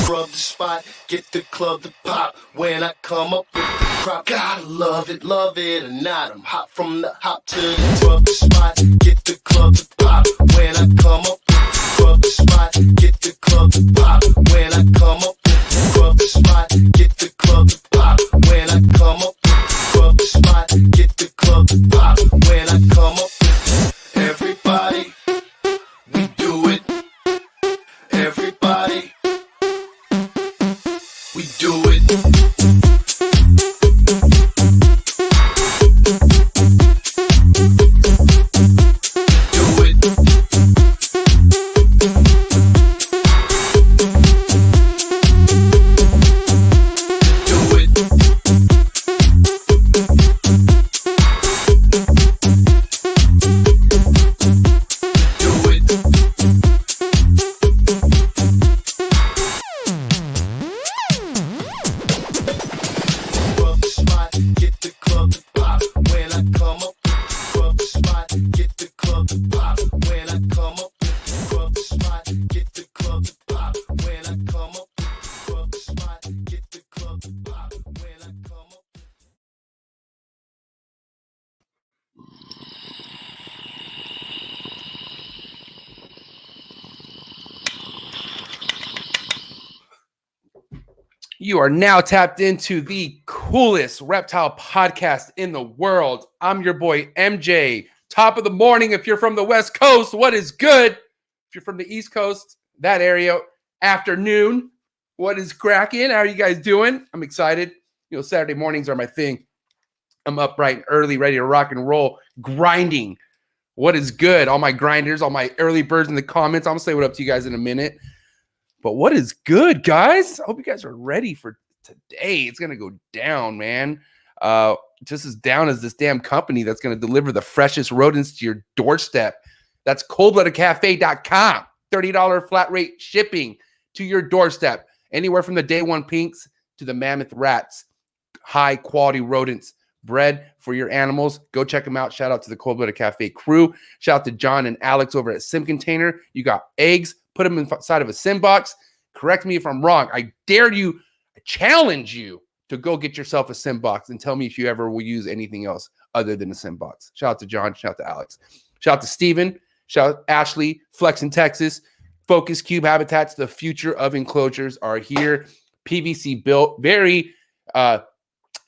scrub the spot, get the club to pop. When I come up with the crop, gotta love it or not. I'm hot from the hop to the scrub the spot, get the club to pop. When I come up with the scrub the spot, get the club to pop. When I come up with the scrub the spot, get the club to pop. When I come up with the scrub the spot, get the club to pop. When I come up with everybody, we do it. Everybody, we do it. You are now tapped into the coolest reptile podcast in the world. I'm your boy, MJ. Top of the morning if you're from the West Coast. What is good? If you're from the East Coast, that area, afternoon. What is cracking? How are you guys doing? I'm excited. You know, Saturday mornings are my thing. I'm up bright and early, ready to rock and roll, grinding. What is good? All my grinders, all my early birds in the comments. I'm going to say what up to you guys in a minute. But what is good, guys? I hope you guys are ready for today. It's going to go down, man. Just as down as this damn company that's going to deliver the freshest rodents to your doorstep. That's coldbloodedcafe.com. $30 flat rate shipping to your doorstep. Anywhere from the day one pinks to the mammoth rats. High quality rodents. Bred for your animals. Go check them out. Shout out to the Cold Blooded Cafe crew. Shout out to John and Alex over at Sim Container. You got eggs. Put them inside of a sim box. Correct me if I'm wrong. I dare you, I challenge you to go get yourself a sim box and tell me if you ever will use anything else other than a sim box. Shout out to John. Shout out to Alex. Shout out to Steven. Shout out to Ashley. Flex in Texas. Focus Cube Habitats. The future of enclosures are here. PVC built. Very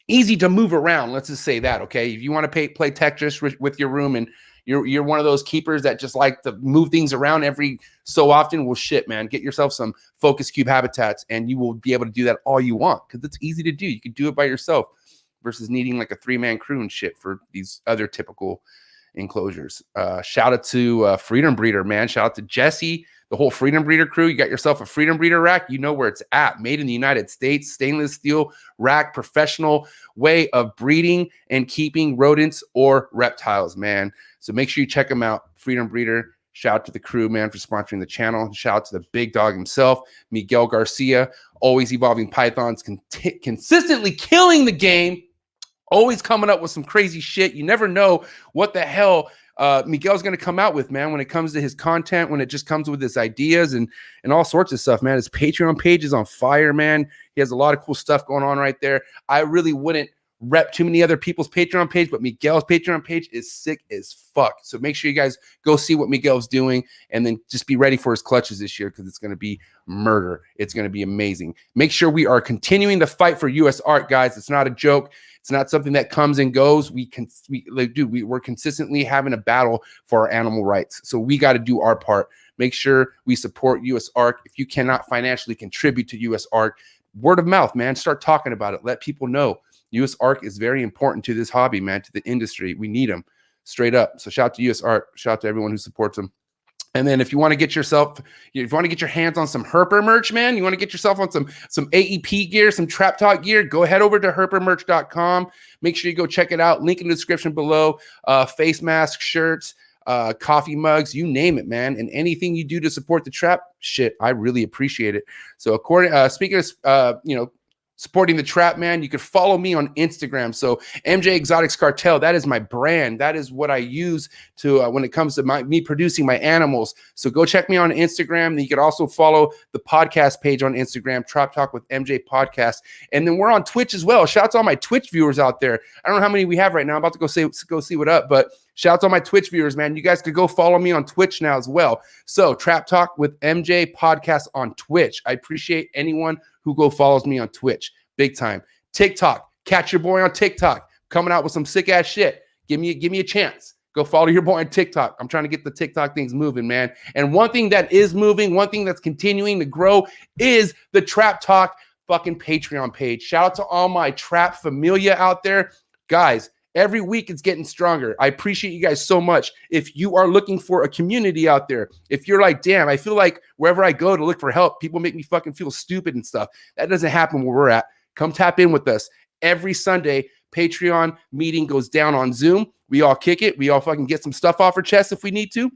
easy to move around. Let's just say that, okay? If you want to play Tetris with your room and you're one of those keepers that just like to move things around every so often, well, shit, man. Get yourself some Focus Cube Habitats and you will be able to do that all you want because it's easy to do. You can do it by yourself versus needing like a 3-man crew and shit for these other typical enclosures. Shout out to Freedom Breeder, man. Shout out to Jesse, the whole Freedom Breeder crew. You got yourself a Freedom Breeder rack. You know where it's at. Made in the United States, stainless steel rack, professional way of breeding and keeping rodents or reptiles, man. So make sure you check them out. Freedom Breeder. Shout out to the crew, man, for sponsoring the channel. Shout out to the big dog himself, Miguel Garcia. Always evolving pythons, consistently killing the game. Always coming up with some crazy shit. You never know what the hell Miguel's going to come out with, man, when it comes to his content, when it just comes with his ideas and all sorts of stuff, man. His Patreon page is on fire, man. He has a lot of cool stuff going on right there. I really wouldn't rep too many other people's Patreon page, but Miguel's Patreon page is sick as fuck. So make sure you guys go see what Miguel's doing and then just be ready for his clutches this year because it's going to be murder. It's going to be amazing. Make sure we are continuing the fight for U.S. art, guys. It's not a joke. It's not something that comes and goes. We're consistently having a battle for our animal rights. So we got to do our part. Make sure we support U.S. ARC. If you cannot financially contribute to U.S. ARC, word of mouth, man. Start talking about it. Let people know. U.S. ARC is very important to this hobby, man, to the industry. We need them straight up. So shout out to U.S. ARC. Shout out to everyone who supports them. And then if you want to get your hands on some Herper merch, man, you want to get yourself on some AEP gear, some Trap Talk gear, go head over to herpermerch.com. Make sure you go check it out. Link in the description below. Face masks, shirts, coffee mugs, you name it, man. And anything you do to support the trap, shit, I really appreciate it. So speaking of, supporting the trap, man, you could follow me on Instagram. So mjexoticscartal, that is my brand. That is what I use to when it comes to me producing my animals. So go check me on Instagram. You could also follow the podcast page on Instagram, Trap Talk with MJ Podcast. And then we're on Twitch as well. Shout out to all my Twitch viewers out there. I don't know how many we have right now. I'm about to go see what up, but shout out to all my Twitch viewers, man. You guys could go follow me on Twitch now as well. So Trap Talk with MJ Podcast on Twitch. I appreciate anyone who go follows me on Twitch. Big time. TikTok. Catch your boy on TikTok. Coming out with some sick ass shit. Give me a chance. Go follow your boy on TikTok. I'm trying to get the TikTok things moving, man. And one thing that is moving, one thing that's continuing to grow is the Trap Talk fucking Patreon page. Shout out to all my trap familia out there. Guys, every week it's getting stronger. I appreciate you guys so much. If you are looking for a community out there, if you're like, damn, I feel like wherever I go to look for help, people make me fucking feel stupid and stuff. That doesn't happen where we're at. Come tap in with us. Every Sunday, Patreon meeting goes down on Zoom. We all kick it. We all fucking get some stuff off our chest if we need to.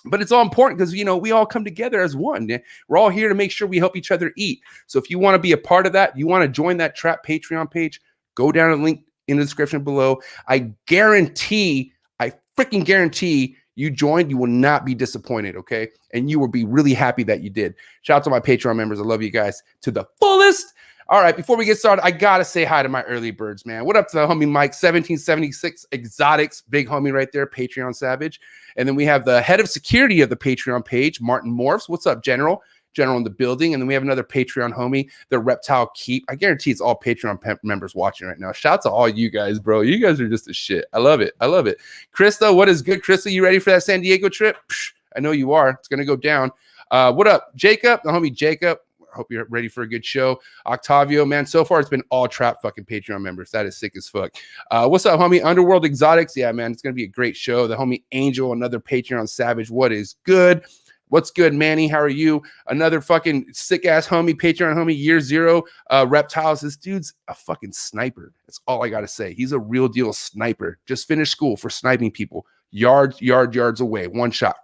But it's all important because, you know, we all come together as one. We're all here to make sure we help each other eat. So if you want to be a part of that, you want to join that Trap Patreon page, go down to the link in the description below. I freaking guarantee you joined, you will not be disappointed, okay? And you will be really happy that you did. Shout out to my Patreon members. I love you guys to the fullest. All right, before we get started, I got to say hi to my early birds, man. What up to the homie Mike, 1776 Exotics, big homie right there, Patreon Savage. And then we have the head of security of the Patreon page, Martin Morphs. What's up, General? General in the building. And then we have another Patreon homie, the Reptile Keep. I guarantee it's all Patreon members watching right now. Shout out to all you guys, bro. You guys are just a shit. I love it. I love it. Krista, what is good? Krista, you ready for that San Diego trip? Psh, I know you are. It's going to go down. What up, Jacob? The homie Jacob. I hope you're ready for a good show. Octavio, man, so far it's been all trap fucking Patreon members. That is sick as fuck. What's up, homie? Underworld Exotics. Yeah, man, it's going to be a great show. The homie Angel, another Patreon Savage. What is good? What's good, Manny? How are you? Another fucking sick-ass homie, Patreon homie, year zero, Reptiles. This dude's a fucking sniper. That's all I got to say. He's a real deal sniper. Just finished school for sniping people. Yards away. One shot.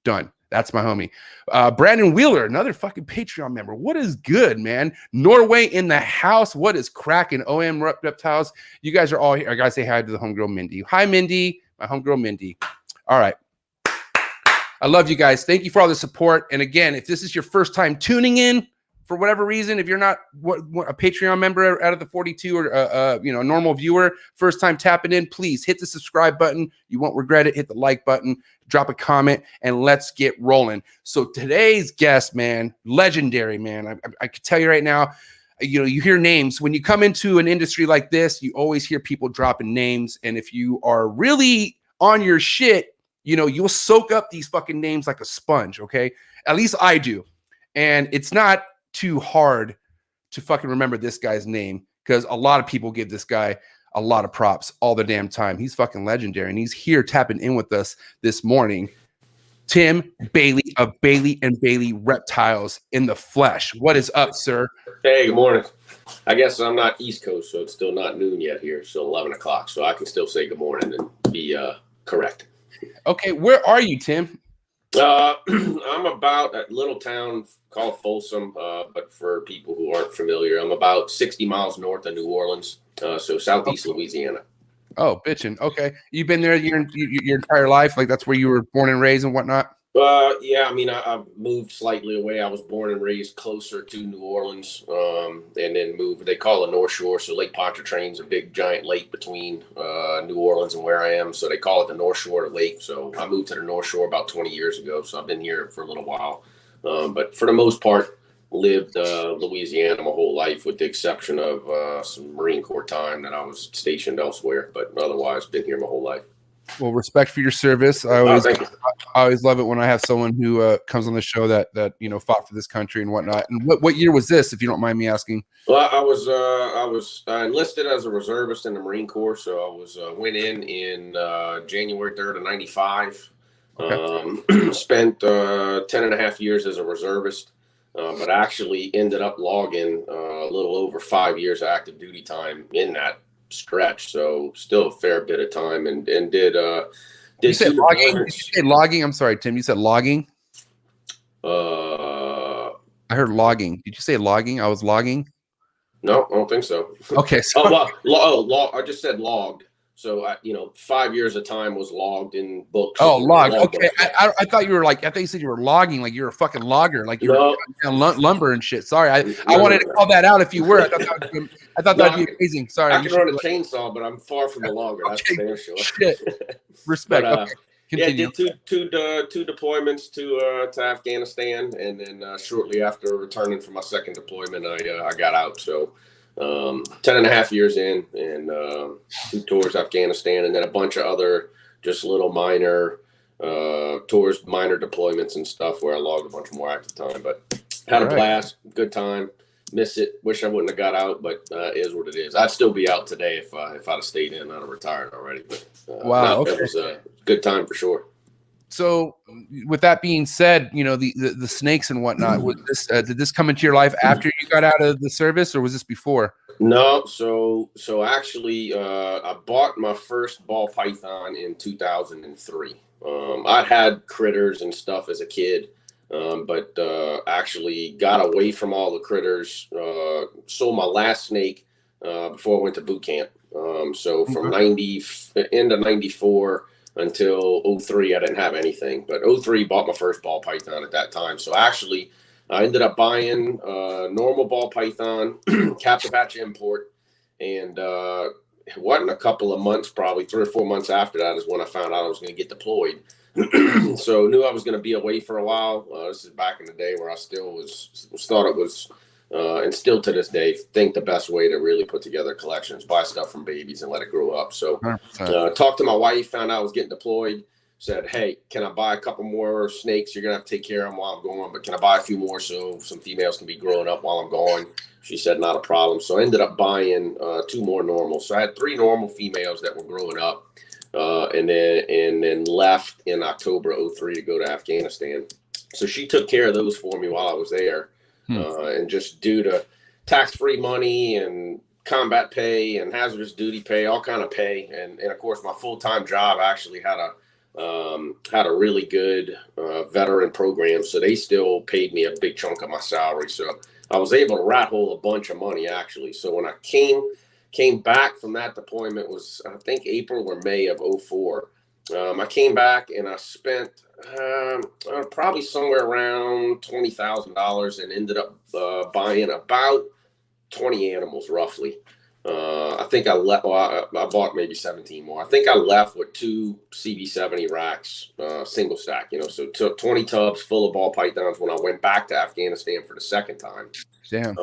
Done. That's my homie. Brandon Wheeler, another fucking Patreon member. What is good, man? Norway in the house. What is cracking? OM Reptiles. You guys are all here. I got to say hi to the homegirl, Mindy. Hi, Mindy. My homegirl, Mindy. All right. I love you guys. Thank you for all the support. And again, if this is your first time tuning in for whatever reason, if you're not a Patreon member out of the 42 or a normal viewer, first time tapping in, please hit the subscribe button. You won't regret it. Hit the like button, drop a comment, and let's get rolling. So today's guest, man, legendary, man. I can tell you right now, you hear names. When you come into an industry like this, you always hear people dropping names. And if you are really on your shit, you'll soak up these fucking names like a sponge, okay? At least I do. And it's not too hard to fucking remember this guy's name because a lot of people give this guy a lot of props all the damn time. He's fucking legendary, and he's here tapping in with us this morning. Tim Bailey of Bailey and Bailey Reptiles in the flesh. What is up, sir? Hey, good morning. I guess I'm not East Coast, so it's still not noon yet here. It's still 11 o'clock, so I can still say good morning and be correct. Okay, where are you, Tim? I'm about a little town called Folsom, but for people who aren't familiar, I'm about 60 miles north of New Orleans, so southeast Louisiana. Oh, bitchin'. Okay, you've been there your entire life? Like that's where you were born and raised and whatnot? Yeah, I mean, I moved slightly away. I was born and raised closer to New Orleans, and then moved. They call it North Shore, so Lake Pontchartrain's a big giant lake between New Orleans and where I am. So they call it the North Shore of the lake. So I moved to the North Shore about 20 years ago. So I've been here for a little while, but for the most part, lived Louisiana my whole life, with the exception of some Marine Corps time that I was stationed elsewhere. But otherwise, been here my whole life. Well, respect for your service. I always love it when I have someone who comes on the show that fought for this country and whatnot. And what year was this, if you don't mind me asking? Well, I was enlisted as a reservist in the Marine Corps, so I went in January 3rd of 95. Okay. Spent 10 and a half years as a reservist, but actually ended up logging a little over 5 years of active duty time in that stretch, so still a fair bit of time, and did you said logging? Did you say logging? I'm sorry, Tim, you said logging? I heard logging. Did you say logging? I was logging. No, I don't think so. Okay. So, I just said logged. So, 5 years of time was logged in books. oh, log. Okay. books. I thought you were like, I thought you said you were logging, like you're a fucking logger, like you were No, cutting down lumber and shit. Sorry. I no, wanted to no. call that out if you were. I thought No, that'd be amazing. Sorry. I You can run a should- chainsaw, but I'm far from a logger. That's for Okay, damn sure. shit. Respect. But, Okay. Yeah, I Continue. did two deployments to Afghanistan, and then shortly after returning from my second deployment, I got out. So 10 and a half years in, and 2 tours Afghanistan, and then a bunch of other just little minor tours, minor deployments and stuff where I logged a bunch more active time. But had a blast, good time. Miss it. Wish I wouldn't have got out, but is what it is. I'd still be out today if I'd have stayed in. I'd have retired already. But Wow, no, okay. it was a good time for sure. So, with that being said, the snakes and whatnot. Was this did this come into your life after you got out of the service, or was this before? No, so actually, I bought my first ball python in 2003. I'd had critters and stuff as a kid, but actually got away from all the critters. Sold my last snake before I went to boot camp. So from end of 94 until 03, I didn't have anything. But 03 bought my first ball python at that time. So actually, I ended up buying a normal ball python, captive hatch import, and it wasn't a couple of months, probably 3 or 4 months after that is when I found out I was going to get deployed. So knew I was going to be away for a while. This is back in the day where I still thought it was, and still to this day, think the best way to really put together collections, buy stuff from babies and let it grow up. So talked to my wife, found out I was getting deployed. Said, hey, can I buy a couple more snakes? You're going to have to take care of them while I'm going, but can I buy a few more so some females can be growing up while I'm gone? She said, not a problem. So I ended up buying 2 more normals. So I had 3 normal females that were growing up, and then left in October 03 to go to Afghanistan. So she took care of those for me while I was there. And just due to tax-free money and combat pay and hazardous duty pay, all kind of pay. And of course, my full-time job actually had a really good veteran program, so they still paid me a big chunk of my salary. So I was able to rat hole a bunch of money actually. So when I came back from that deployment was I think April or May of 04. I came back and I spent probably somewhere around $20,000 and ended up buying about 20 animals roughly. I think I left. Well, I bought maybe 17 more. I think I left with 2 CB70 racks, single stack. So 20 tubs full of ball pythons when I went back to Afghanistan for the second time. Damn.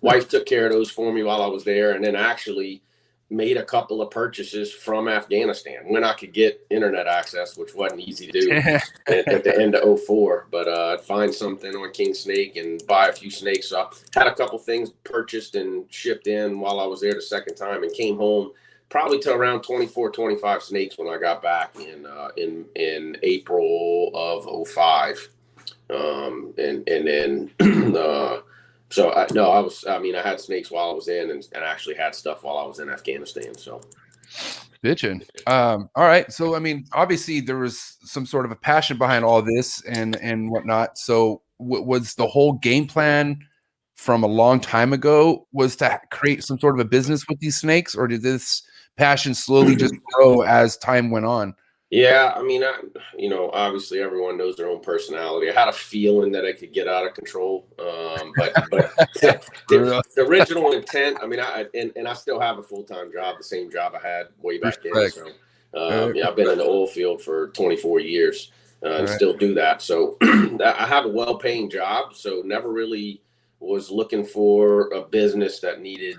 Wife took care of those for me while I was there, and then actually made a couple of purchases from Afghanistan when I could get internet access, which wasn't easy to do at the end of 04. But I'd find something on King Snake and buy a few snakes. So I had a couple things purchased and shipped in while I was there the second time, and came home probably to around 24, 25 snakes when I got back in April of 05. And then so I had snakes while I was in, and actually had stuff while I was in Afghanistan. So bitchin'. All right. So, I mean, obviously there was some sort of a passion behind all this and whatnot. So was the whole game plan from a long time ago was to create some sort of a business with these snakes, or did this passion slowly just grow as time went on? Yeah, I mean, obviously everyone knows their own personality. I had a feeling that I could get out of control, but the original intent. I mean, I still have a full-time job, the same job I had way back then. So, I've been in the oil field for 24 years and still do that. So, I have a well-paying job. So, never really was looking for a business that needed,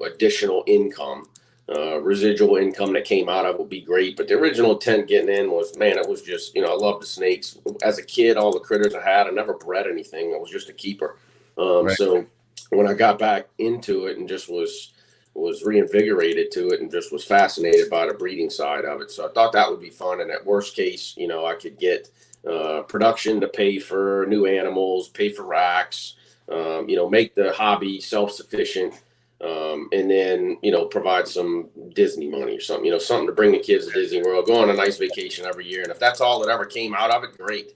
additional income. Residual income that came out of would be great, but the original intent getting in was, man, it was just, I love the snakes. As a kid, all the critters I had, I never bred anything. I was just a keeper. So when I got back into it and just was reinvigorated to it and just was fascinated by the breeding side of it. So I thought that would be fun. And at worst case, I could get production to pay for new animals, pay for racks, make the hobby self-sufficient. And then, provide some Disney money or something, something to bring the kids to Disney World, go on a nice vacation every year. And if that's all that ever came out of it, great.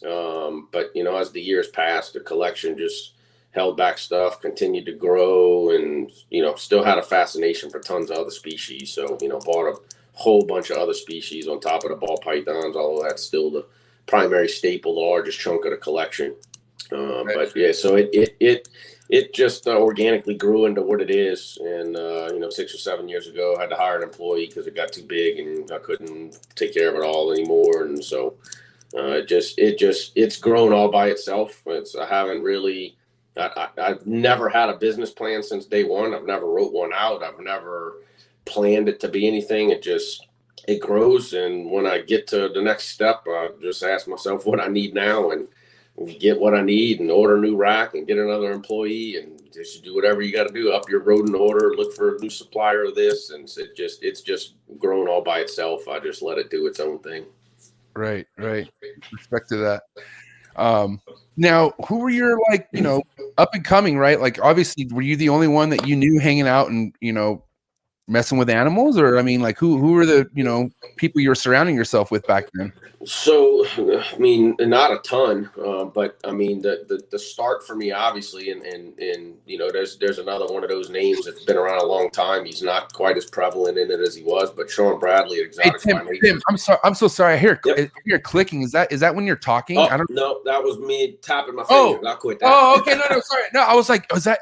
But, as the years passed, the collection just held back stuff, continued to grow, and, still had a fascination for tons of other species. So, bought a whole bunch of other species on top of the ball pythons, although that's still the primary staple, the largest chunk of the collection. But yeah, so it just organically grew into what it is. And, 6 or 7 years ago, I had to hire an employee because it got too big and I couldn't take care of it all anymore. And so it's grown all by itself. I've never had a business plan since day one. I've never wrote one out. I've never planned it to be anything. It grows. And when I get to the next step, I just ask myself what I need now and get what I need and order a new rack and get another employee and just do whatever you got to do, up your rodent order, look for a new supplier of this. And it's just grown all by itself. I just let it do its own thing. Right. Respect to that. Now, who were your, up and coming, right? Like, obviously, were you the only one that you knew hanging out and, messing with animals? Or, I mean, like, who were the, people you were surrounding yourself with back then? So, I mean, not a ton, but I mean, the start for me, obviously, and there's another one of those names that's been around a long time. He's not quite as prevalent in it as he was, but Sean Bradley at Exotics by Nature. Tim, I'm so sorry. I hear clicking. Is that when you're talking? Oh, no, that was me tapping my fingers. I'll quit that. Oh, okay. No, sorry. No, I was like, is that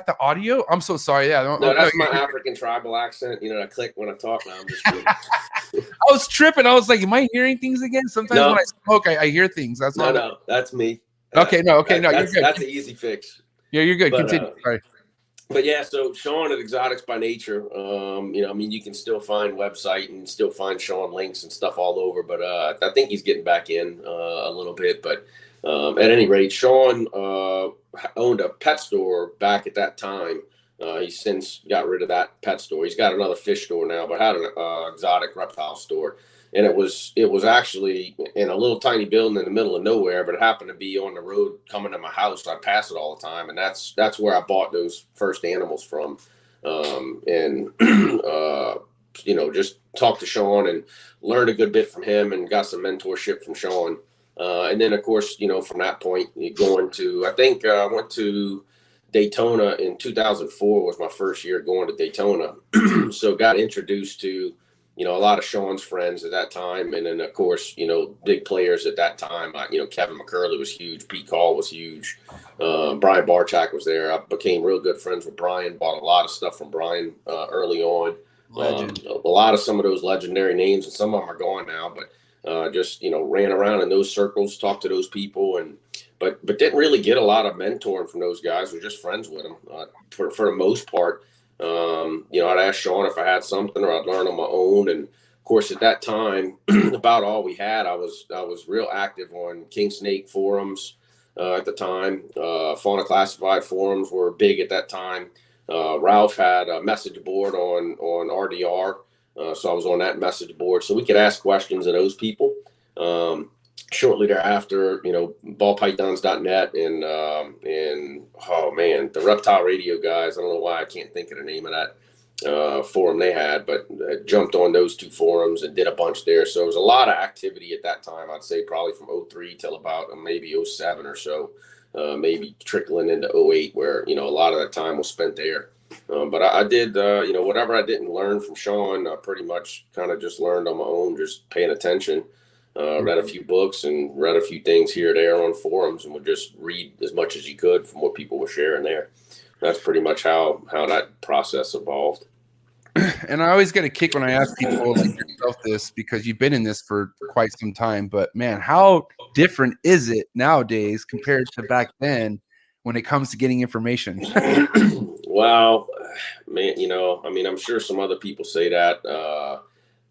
the audio? I'm so sorry. Yeah. No, that's my African tribal accent. I click when I talk now. I'm just kidding. I was tripping. I was like, am I hearing things again? Sometimes when I smoke, I hear things. That's no, that's me. Okay, no, you're good. That's an easy fix. Yeah, you're good. Continue. Sorry. But yeah, so Sean at Exotics by Nature, you can still find website and still find Sean links and stuff all over. But I think he's getting back in a little bit. But at any rate, Sean owned a pet store back at that time. He's since got rid of that pet store. He's got another fish store now, but had an exotic reptile store. And it was actually in a little tiny building in the middle of nowhere, but it happened to be on the road coming to my house. I pass it all the time. And that's where I bought those first animals from. Just talked to Sean and learned a good bit from him and got some mentorship from Sean. And then, of course, from that point, I went to Daytona in 2004 was my first year going to Daytona. So got introduced to, a lot of Sean's friends at that time. And then, of course, big players at that time. Kevin McCurley was huge. Pete Call was huge. Brian Barchak was there. I became real good friends with Brian, bought a lot of stuff from Brian early on. A lot of some of those legendary names, and some of them are gone now, but just, ran around in those circles, talked to those people, but didn't really get a lot of mentoring from those guys. We're just friends with them for the most part. I'd ask Sean if I had something, or I'd learn on my own. And of course, at that time, about all we had, I was real active on King Snake forums at the time. Fauna Classified forums were big at that time. Ralph had a message board on RDR. So I was on that message board, so we could ask questions of those people. Shortly thereafter, ballpythons.net and the Reptile Radio guys. I don't know why I can't think of the name of that forum they had, but I jumped on those two forums and did a bunch there. So it was a lot of activity at that time. I'd say probably from 03 till about maybe 07 or so, maybe trickling into 08, where a lot of that time was spent there. But I did, whatever I didn't learn from Sean, I pretty much kind of just learned on my own, just paying attention. Read a few books and read a few things here or there on forums, and would just read as much as you could from what people were sharing there. That's pretty much how that process evolved. And I always get a kick when I ask people like yourself this, because you've been in this for quite some time. But man, how different is it nowadays compared to back then when it comes to getting information? Well, man, I'm sure some other people say that.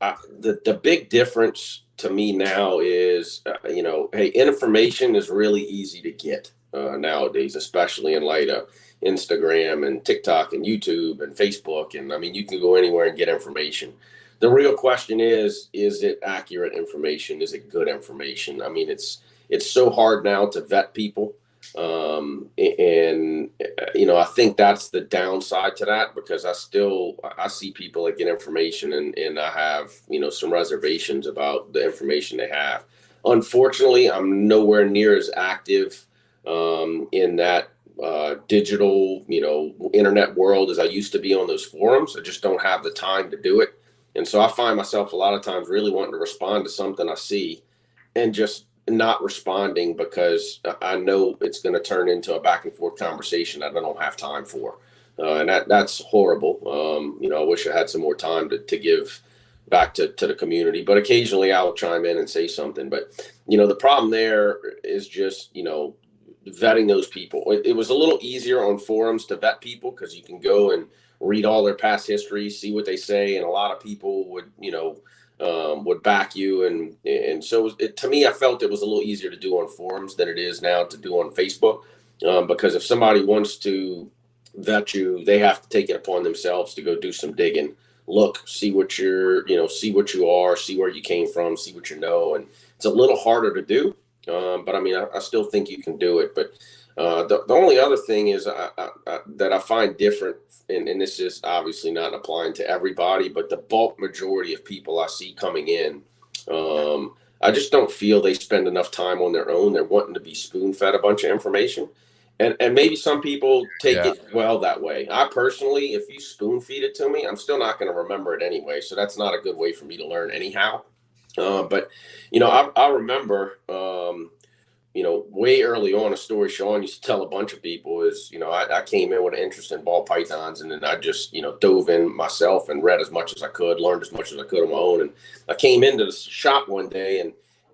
The big difference to me now is, hey, information is really easy to get nowadays, especially in light of Instagram and TikTok and YouTube and Facebook. And you can go anywhere and get information. The real question is it accurate information? Is it good information? It's so hard now to vet people. I think that's the downside to that, because I see people that get information and I have, some reservations about the information they have. Unfortunately, I'm nowhere near as active in that digital, internet world as I used to be on those forums. I just don't have the time to do it. And so I find myself a lot of times really wanting to respond to something I see and just not responding because I know it's going to turn into a back and forth conversation that I don't have time for. And that's horrible. I wish I had some more time to give back to the community, but occasionally I'll chime in and say something. But, the problem there is just, vetting those people. It was a little easier on forums to vet people because you can go and read all their past history, see what they say. And a lot of people would back you. And so to me, I felt it was a little easier to do on forums than it is now to do on Facebook. Because if somebody wants to vet you, they have to take it upon themselves to go do some digging, look, see what see what you are, see where you came from, see what you know. And it's a little harder to do. But I mean, I still think you can do it. But the only other thing is that I find different, and this is obviously not applying to everybody, but the bulk majority of people I see coming in, I just don't feel they spend enough time on their own. They're wanting to be spoon-fed a bunch of information. And maybe some people take it well that way. I personally, if you spoon feed it to me, I'm still not going to remember it anyway. So that's not a good way for me to learn anyhow. But I remember, way early on, a story Sean used to tell a bunch of people is, I came in with an interest in ball pythons, and then I just, dove in myself and read as much as I could, learned as much as I could on my own. And I came into the shop one day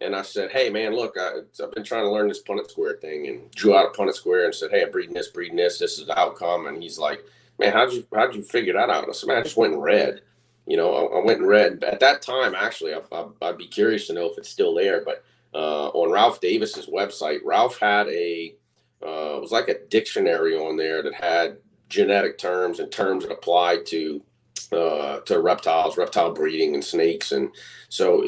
and I said, hey, man, look, I've been trying to learn this Punnett square thing, and drew out a Punnett square and said, hey, I'm breeding this. This is the outcome. And he's like, man, how'd you figure that out? And I said, man, I just went and read. I went and read. At that time, actually, I'd be curious to know if it's still there. But on Ralph Davis's website, Ralph had it was like a dictionary on there that had genetic terms and terms that applied to reptiles, reptile breeding, and snakes. And so,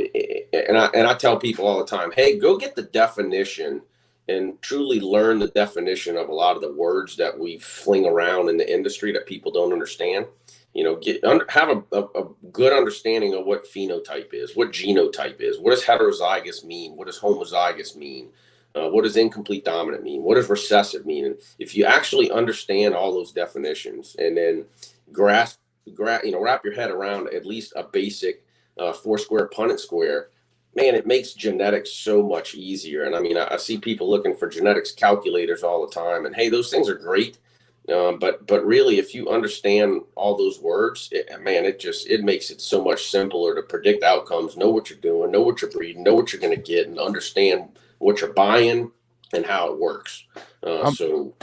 and I tell people all the time, hey, go get the definition and truly learn the definition of a lot of the words that we fling around in the industry that people don't understand. Have a good understanding of what phenotype is, what genotype is, what does heterozygous mean, what does homozygous mean, what does incomplete dominant mean, what does recessive mean. And if you actually understand all those definitions and then wrap your head around at least a basic 4-square Punnett square, man, it makes genetics so much easier. And I mean, I see people looking for genetics calculators all the time, and hey, those things are great. But really, if you understand all those words, it makes it so much simpler to predict outcomes, know what you're doing, know what you're breeding, know what you're going to get, and understand what you're buying and how it works. So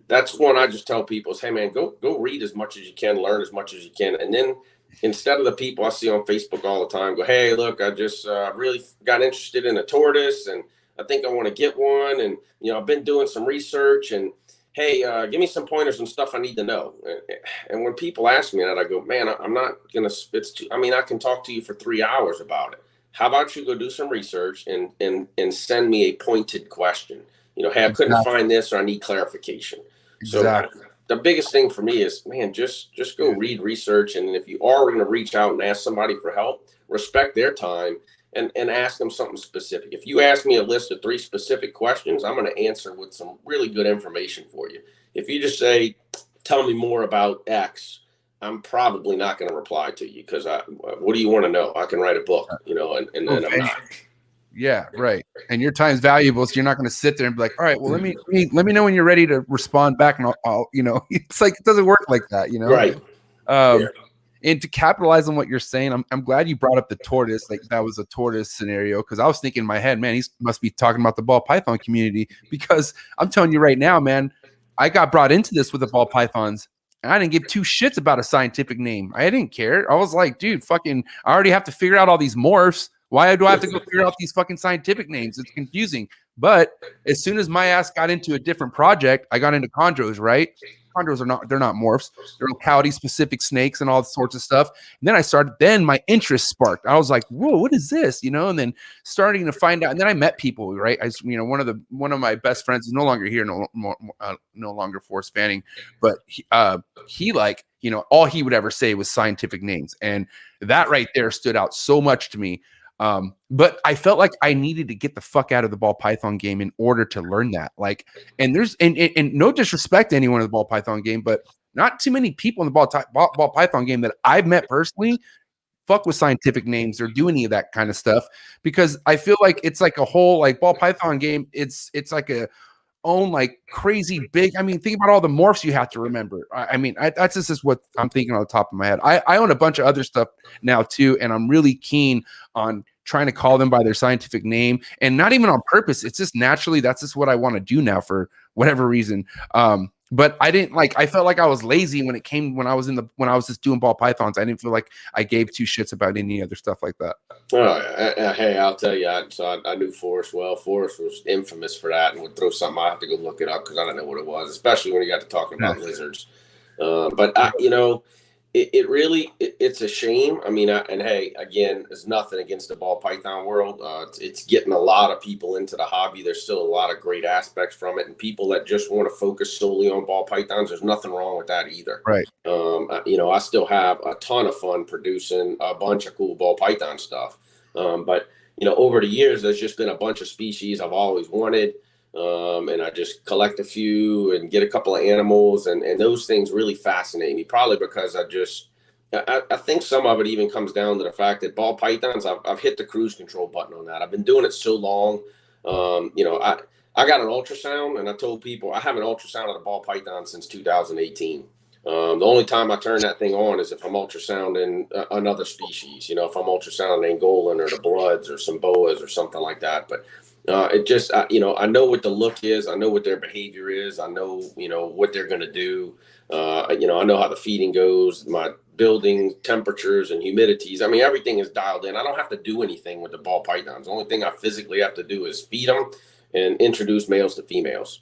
that's one I just tell people is, hey, man, go read as much as you can, learn as much as you can. And then instead of the people I see on Facebook all the time go, hey, look, I just really got interested in a tortoise, and I think I want to get one. And, I've been doing some research, and hey, give me some pointers and stuff I need to know. And when people ask me that, I go, man, I'm not going to I can talk to you for 3 hours about it. How about you go do some research and send me a pointed question? Hey, I couldn't find this, or I need clarification. Exactly. So the biggest thing for me is, man, just go read research. And if you are going to reach out and ask somebody for help, respect their time and ask them something specific. If you ask me a list of 3 specific questions, I'm going to answer with some really good information for you. If you just say, tell me more about X, I'm probably not going to reply to you because what do you want to know? I can write a book, and then I'm not. Yeah, right. And your time's valuable, so you're not going to sit there and be like, all right, well, let me know when you're ready to respond back, and I'll it's like, it doesn't work like that, Right. And to capitalize on what you're saying, I'm glad you brought up the tortoise. Like, that was a tortoise scenario, because I was thinking in my head, man, he must be talking about the ball python community, because I'm telling you right now, man, I got brought into this with the ball pythons, and I didn't give 2 shits about a scientific name. I didn't care. I was like, dude, I already have to figure out all these morphs. Why do I have to go figure out these fucking scientific names? It's confusing. But as soon as my ass got into a different project, I got into chondros, right? Chondros they're not morphs. They're locality specific snakes and all sorts of stuff. And then my interest sparked. I was like, whoa, what is this? And then starting to find out. And then I met people, right? One of my best friends is no longer here, no longer force fanning, but he all he would ever say was scientific names. And that right there stood out so much to me. But I felt like I needed to get the fuck out of the ball python game in order to learn that. Like, and there's and no disrespect to anyone in the ball python game, but not too many people in the ball python game that I've met personally fuck with scientific names or do any of that kind of stuff, because I feel like it's like a whole like ball python game. It's like a own like crazy big. I mean, think about all the morphs you have to remember. That's just what I'm thinking on the top of my head. I own a bunch of other stuff now too, and I'm really keen on trying to call them by their scientific name, and not even on purpose. It's just naturally that's just what I want to do now for whatever reason. But I didn't like. I felt like I was lazy when I was just doing ball pythons. I didn't feel like I gave two shits about any other stuff like that. Hey, I'll tell you. I knew Forrest well. Forrest was infamous for that, and would throw something. I have to go look it up because I don't know what it was, especially when you got to talking about lizards. It really it's a shame. I mean, and hey, again, it's nothing against the ball python world. It's getting a lot of people into the hobby. There's still a lot of great aspects from it, and people that just want to focus solely on ball pythons, there's nothing wrong with that either. Right. I still have a ton of fun producing a bunch of cool ball python stuff. But over the years, there's just been a bunch of species I've always wanted. And I just collect a few and get a couple of animals, and those things really fascinate me, probably because I think some of it even comes down to the fact that ball pythons, I've hit the cruise control button on that. I've been doing it so long. I got an ultrasound, and I told people I have an ultrasound of the ball python since 2018. The only time I turn that thing on is if I'm ultrasounding another species, if I'm ultrasounding Angolan or the Bloods or some boas or something like that. But I know what the look is. I know what their behavior is. I know, what they're going to do. I know how the feeding goes, my building temperatures and humidities. I mean, everything is dialed in. I don't have to do anything with the ball pythons. The only thing I physically have to do is feed them and introduce males to females.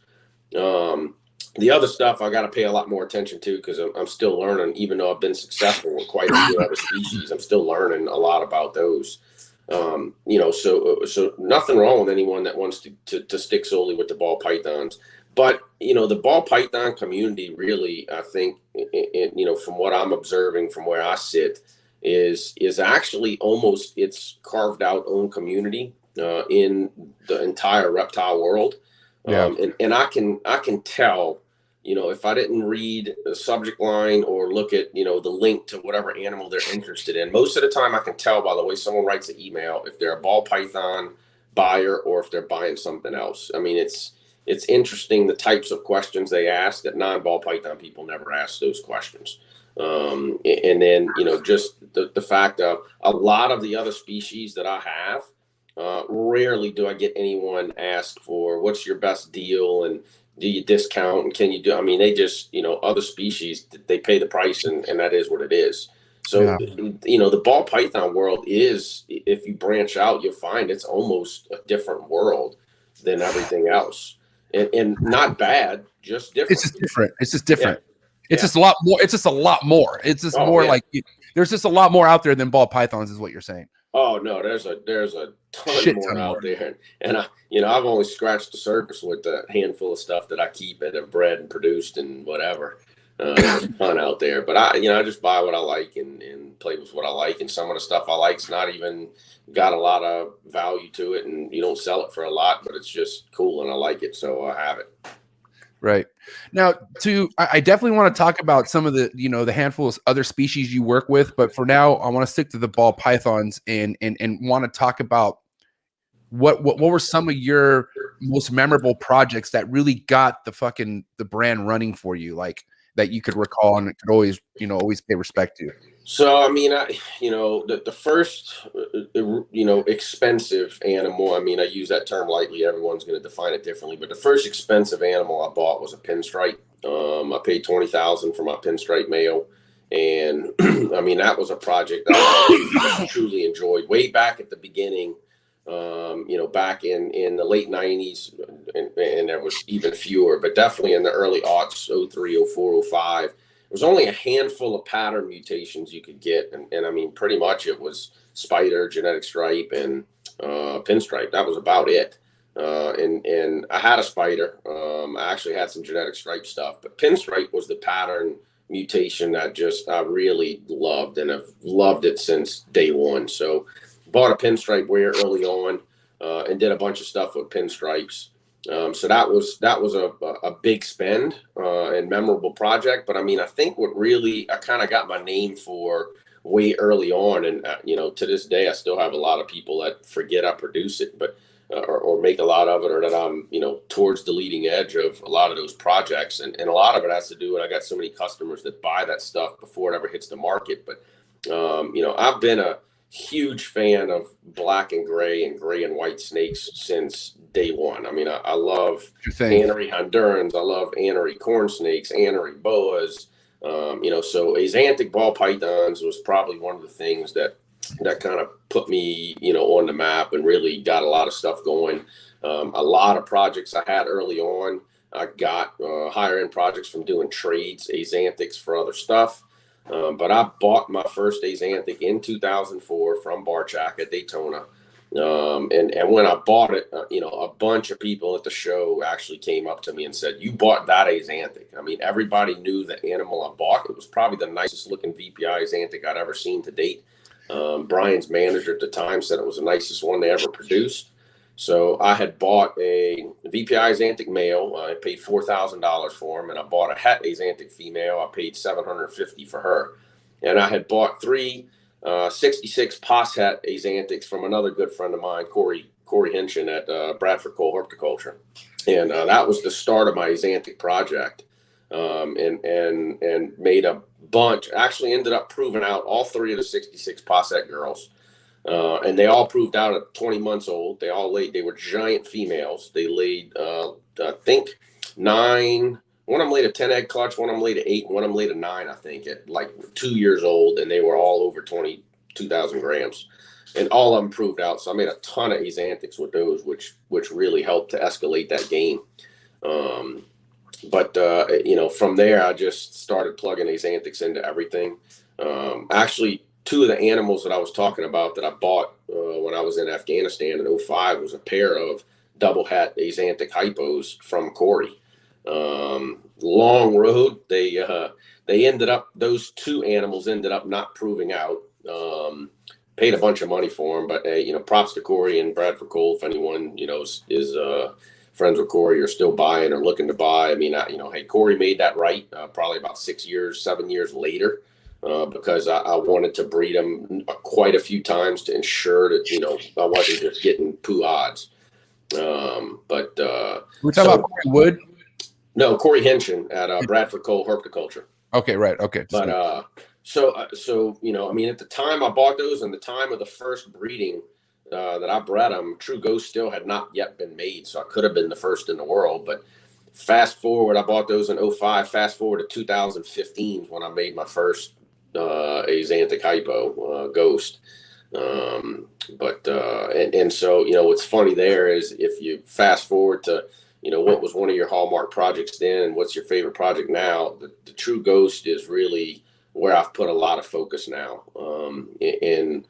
The other stuff I got to pay a lot more attention to because I'm still learning, even though I've been successful with quite a few other species. I'm still learning a lot about those. So nothing wrong with anyone that wants to stick solely with the ball pythons, but the ball python community really, I think, from what I'm observing from where I sit, is actually almost its carved out own community in the entire reptile world. Yeah. And I can tell, if I didn't read the subject line or look at, the link to whatever animal they're interested in, most of the time I can tell by the way someone writes an email if they're a ball python buyer or if they're buying something else. I mean, it's interesting the types of questions they ask that non-ball python people never ask those questions. And then, just the fact of a lot of the other species that I have, rarely do I get anyone ask for what's your best deal and do you discount and can you do, I mean, they just, other species, they pay the price and that is what it is. So, the ball python world is, if you branch out, you'll find it's almost a different world than everything else. And not bad, just different. It's just different. It's just different. It's just a lot more. It's just a lot more. It's just more like there's just a lot more out there than ball pythons, is what you're saying. Oh no, there's a ton more out there, and I've only scratched the surface with the handful of stuff that I keep and have bred and produced and whatever. There's a ton out there, but I just buy what I like and play with what I like, and some of the stuff I like's not even got a lot of value to it, and you don't sell it for a lot, but it's just cool and I like it, so I have it. Right. Now, I definitely want to talk about some of the, the handful of other species you work with, but for now, I want to stick to the ball pythons and want to talk about what were some of your most memorable projects that really got the brand running for you, like that you could recall and could always pay respect to. So, I mean, the first, expensive animal, I mean, I use that term lightly. Everyone's going to define it differently. But the first expensive animal I bought was a pinstripe. I paid $20,000 for my pinstripe male. And, I mean, that was a project that I truly enjoyed way back at the beginning, back in the late 90s. And there was even fewer, but definitely in the early aughts, 03, 04, 05. There was only a handful of pattern mutations you could get. And I mean, pretty much it was spider, genetic stripe, and pinstripe. That was about it. And I had a spider. I actually had some genetic stripe stuff. But pinstripe was the pattern mutation that I really loved. And I've loved it since day one. So bought a pinstripe ware early on, and did a bunch of stuff with pinstripes. So that was a big spend and memorable project. But I mean, I think what really I kind of got my name for way early on, and to this day, I still have a lot of people that forget I produce it, but or make a lot of it, or that I'm towards the leading edge of a lot of those projects, and a lot of it has to do with I got so many customers that buy that stuff before it ever hits the market. But I've been a huge fan of black and gray and white snakes since day one. I mean, I love anery Hondurans, I love anery corn snakes, anery boas. So axanthic ball pythons was probably one of the things that kind of put me, on the map and really got a lot of stuff going. A lot of projects I had early on, I got higher end projects from doing trades, axanthics for other stuff. But I bought my first axanthic in 2004 from Barchak at Daytona. And when I bought it, a bunch of people at the show actually came up to me and said, "You bought that axanthic." I mean, everybody knew the animal I bought. It was probably the nicest looking VPI axanthic I'd ever seen to date. Brian's manager at the time said it was the nicest one they ever produced. So I had bought a VPI axanthic male. I paid $4,000 for him, and I bought a het axanthic female. I paid $750 for her, and I had bought 3 66 pos het axanthics from another good friend of mine, Corey Hinchin at Bradford Cole Horticulture, and that was the start of my axanthic project. And made a bunch. Actually, ended up proving out all 3 of the 66 pos het girls. And they all proved out at 20 months old. They all laid, they were giant females. They laid, I think 9, one of them laid a 10 egg clutch, one of them laid an 8, and one of them laid a 9, I think, at like 2 years old. And they were all over 22,000 grams, and all of them proved out. So I made a ton of axanthics with those, which really helped to escalate that game. But from there, I just started plugging axanthics into everything. Actually, 2 of the animals that I was talking about that I bought when I was in Afghanistan in 2005 was a pair of double hat axanthic hypos from Corey. Long road. They ended up, those 2 animals ended up not proving out. Paid a bunch of money for them, but props to Corey and Bradford Cole. If anyone is friends with Corey or still buying or looking to buy, I mean, hey, Corey made that right probably about 7 years later. Because I wanted to breed them quite a few times to ensure that, I wasn't just getting poo odds. But we're talking about Corey Wood? No, Corey Hinchin at Bradford Cole Horticulture. Okay, right. Okay. But so I mean, at the time I bought those, and the time of the first breeding that I bred them, True Ghost still had not yet been made, so I could have been the first in the world. But fast forward, I bought those in 2005. Fast forward to 2015 when I made my first axanthic hypo Ghost. And so what's funny there is if you fast forward to what was one of your hallmark projects then and what's your favorite project now, the True Ghost is really where I've put a lot of focus now, and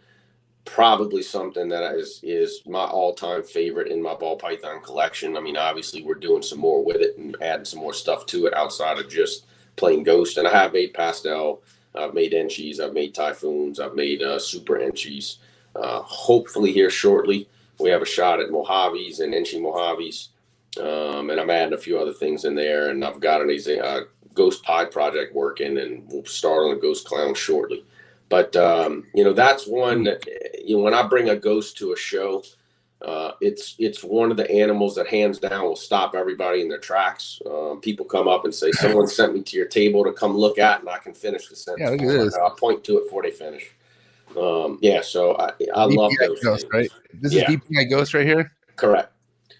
probably something that is my all-time favorite in my ball python collection. I mean, obviously we're doing some more with it and adding some more stuff to it outside of just plain Ghost, and I have made pastel, I've made enchies, I've made typhoons, I've made super enchies. Hopefully here shortly, we have a shot at Mojaves and enchi Mojaves. And I'm adding a few other things in there, and I've got a Ghost Pie project working, and we'll start on a Ghost Clown shortly. But, that's one that, when I bring a Ghost to a show, it's one of the animals that hands down will stop everybody in their tracks. People come up and say, "Someone sent me to your table to come look at," and I can finish the sentence. Yeah, look at this. I'll point to it before they finish. So I love those Ghost, things. right? This is DPI Ghost right here? Correct.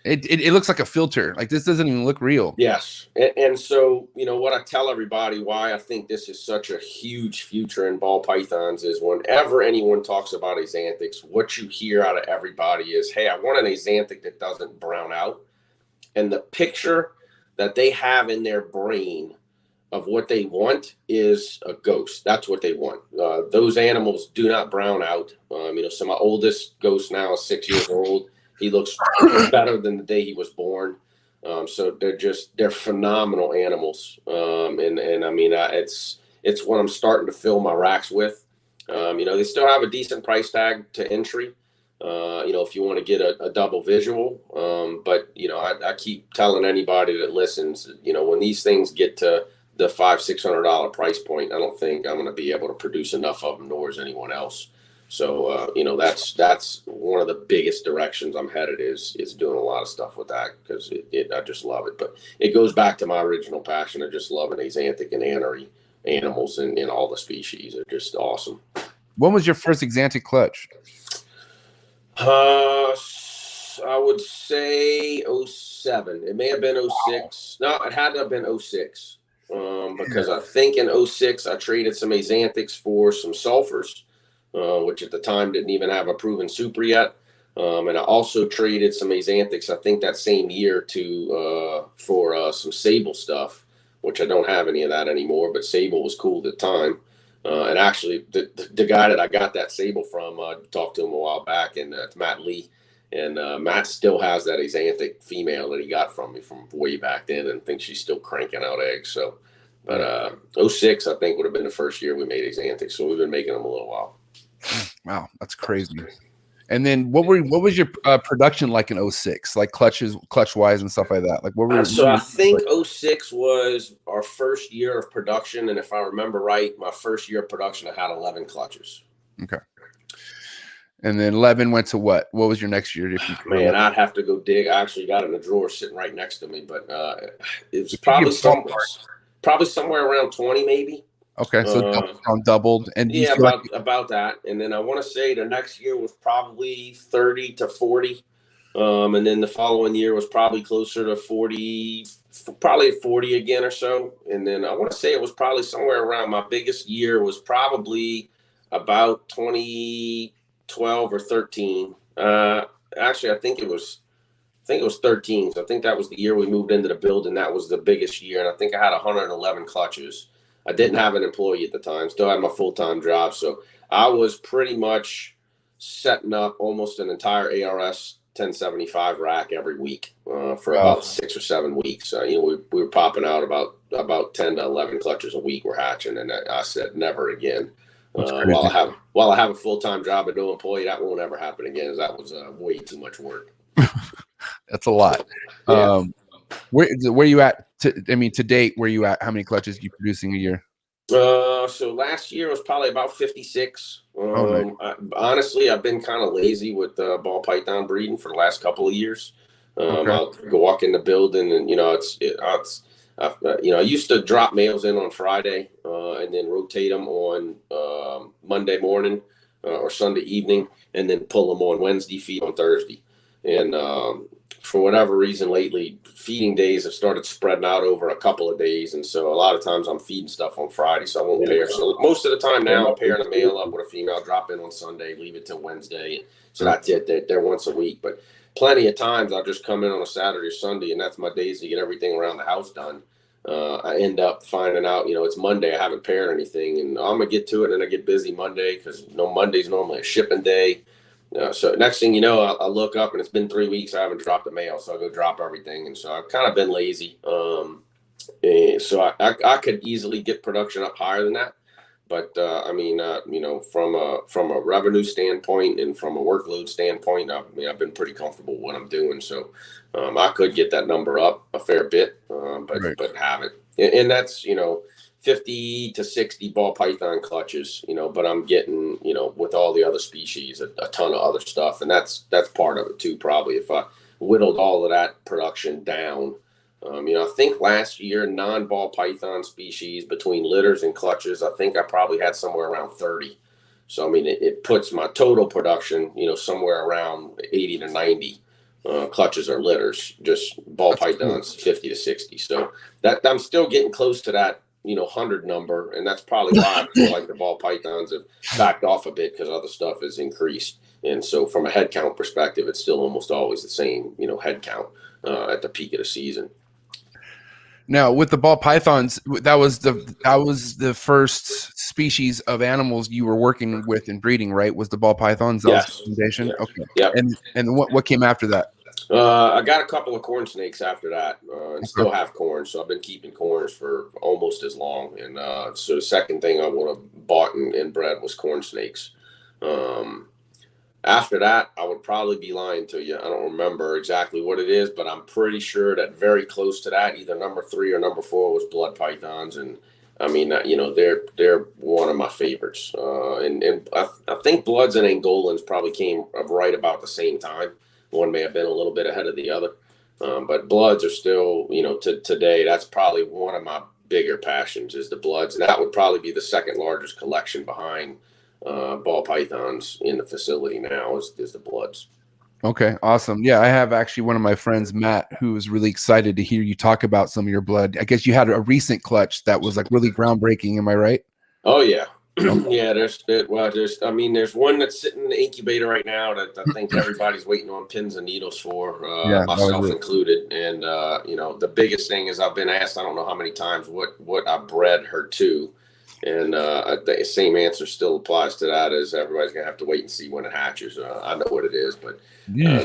It looks like a filter. Like, this doesn't even look real. Yes. And so, what I tell everybody why I think this is such a huge future in ball pythons is whenever anyone talks about axanthics, what you hear out of everybody is, "Hey, I want an axanthic that doesn't brown out." And the picture that they have in their brain of what they want is a Ghost. That's what they want. Those animals do not brown out. So my oldest Ghost now is 6 years old. He looks better than the day he was born. So they're phenomenal animals. And I mean, it's what I'm starting to fill my racks with. They still have a decent price tag to entry. if you want to get a double visual. But, I keep telling anybody that listens, when these things get to the $500-600 price point, I don't think I'm going to be able to produce enough of them, nor is anyone else. So, that's one of the biggest directions I'm headed is doing a lot of stuff with that because I just love it. But it goes back to my original passion of just loving axanthic and anery animals and all the species. They're just awesome. When was your first axanthic clutch? I would say 07. It may have been 06. No, it had to have been 06. Because I think in 06 I traded some axanthics for some sulfurs, which at the time didn't even have a proven super yet. And I also traded some axanthics, I think that same year for some sable stuff, which I don't have any of that anymore, but sable was cool at the time. And actually the guy that I got that sable from, I talked to him a while back, and it's Matt Lee. And Matt still has that axanthic female that he got from me from way back then, and thinks she's still cranking out eggs. So, but 06, I think, would have been the first year we made axanthics. So we've been making them a little while. Wow, that's crazy. And then what was your production like in 06, like clutch wise and stuff like that? Like what were so I think 06 was our first year of production, and if I remember right, my first year of production I had 11 clutches. Okay. And then 11 went to what? What was your next year? If you Man, I'd have to go dig. I actually got it in a drawer sitting right next to me, but it was probably somewhere around 20, maybe. Okay, so doubled, and yeah, about that. And then I want to say the next year was probably 30 to 40, and then the following year was probably closer to 40, probably 40 again or so. And then I want to say it was probably somewhere around, my biggest year was probably about 2012 or 13. Actually, I think it was 13. So I think that was the year we moved into the building. That was the biggest year, and I think I had 111 clutches. I didn't have an employee at the time, still had my full-time job. So I was pretty much setting up almost an entire ARS 1075 rack every week for about 6 or 7 weeks. We were popping out about 10 to 11 clutches a week we're hatching. And I said, never again. While I have a full-time job and no employee, that won't ever happen again. That was way too much work. That's a lot. Yeah. Where you at? To date, where you at? How many clutches are you producing a year? So last year was probably about 56. Honestly, I've been kind of lazy with ball python breeding for the last couple of years. I'll go walk in the building, and I used to drop males in on Friday and then rotate them on Monday morning or Sunday evening, and then pull them on Wednesday, feed on Thursday. And for whatever reason lately, feeding days have started spreading out over a couple of days. And so a lot of times I'm feeding stuff on Friday, so I won't pair. So most of the time now I'm pairing a male up with a female, drop in on Sunday, leave it till Wednesday. So that's it. They're once a week. But plenty of times I'll just come in on a Saturday or Sunday, and that's my days to get everything around the house done. I end up finding out, it's Monday, I haven't paired anything, and I'm going to get to it, and I get busy Monday because Monday's normally a shipping day. So next thing you know, I look up and it's been 3 weeks. I haven't dropped a mail, so I go drop everything. And so I've kind of been lazy. And so I could easily get production up higher than that. But from a revenue standpoint and from a workload standpoint, I've been pretty comfortable with what I'm doing. So I could get that number up a fair bit, but haven't. And that's 50 to 60 ball python clutches, but I'm getting, with all the other species, a ton of other stuff. And that's part of it too, probably. If I whittled all of that production down, I think last year, non-ball python species between litters and clutches, I think I probably had somewhere around 30. So, it puts my total production, somewhere around 80 to 90 clutches or litters, just ball pythons, 50 to 60. So that I'm still getting close to that 100 number, and that's probably why I feel like the ball pythons have backed off a bit because other stuff has increased. And so from a head count perspective, it's still almost always the same, head count at the peak of the season. Now, with the ball pythons, that was the first species of animals you were working with and breeding, right? Was the ball pythons? Yes. Yeah. Okay. Yep. And what came after that? I got a couple of corn snakes after that, and still have corn. So I've been keeping corns for almost as long. And so the second thing I would have bought and bred was corn snakes. After that, I would probably be lying to you. I don't remember exactly what it is, but I'm pretty sure that very close to that, either number 3 or number 4 was blood pythons. And I mean, you know, they're one of my favorites. And I think bloods and angolans probably came right about the same time. One may have been a little bit ahead of the other, but bloods are still, you know, today, that's probably one of my bigger passions is the bloods, and that would probably be the second largest collection behind ball pythons in the facility now is the bloods. Okay, awesome. Yeah, I have actually one of my friends, Matt, who was really excited to hear you talk about some of your blood. I guess you had a recent clutch that was like really groundbreaking. Am I right? Oh yeah. Okay. Yeah, I mean, there's one that's sitting in the incubator right now that I think everybody's waiting on pins and needles for, Yeah, that was myself it. included. And you know, the biggest thing is I've been asked, I don't know how many times, what I bred her to. And the same answer still applies to that, as everybody's gonna have to wait and see when it hatches. I know what it is, but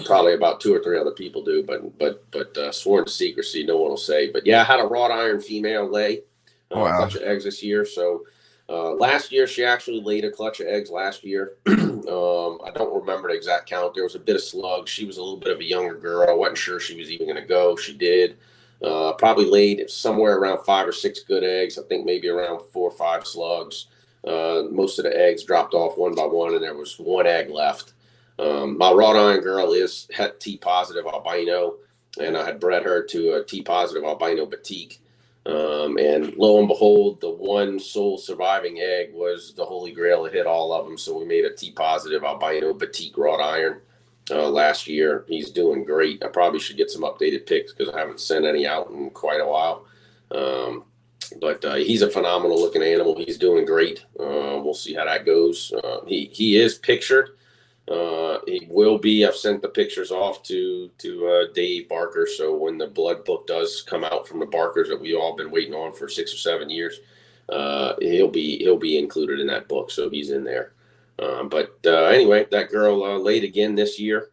probably about 2 or 3 other people do. But sworn to secrecy, no one will say. But yeah, I had a wrought iron female lay Wow. clutch of eggs this year. So last year she actually laid a clutch of eggs last year. I don't remember the exact count. There was a bit of slugs. She was a little bit of a younger girl. I wasn't sure she was even going to go. She did. Probably laid somewhere around 5 or 6 good eggs. I think maybe around 4 or 5 slugs. Most of the eggs dropped off one by one, and there was 1 egg left. My wrought iron girl is het T positive albino, and I had bred her to a T positive albino batik. And lo and behold, the one sole surviving egg was the holy grail. It hit all of them. So we made a T positive albino batik wrought iron last year. He's doing great. I probably should get some updated pics because I haven't sent any out in quite a while. But he's a phenomenal looking animal. He's doing great. We'll see how that goes. He is pictured. He will be. I've sent the pictures off to Dave Barker. So when the blood book does come out from the Barkers that we all been waiting on for 6 or 7 years, he'll be included in that book. So he's in there. But anyway, that girl laid again this year.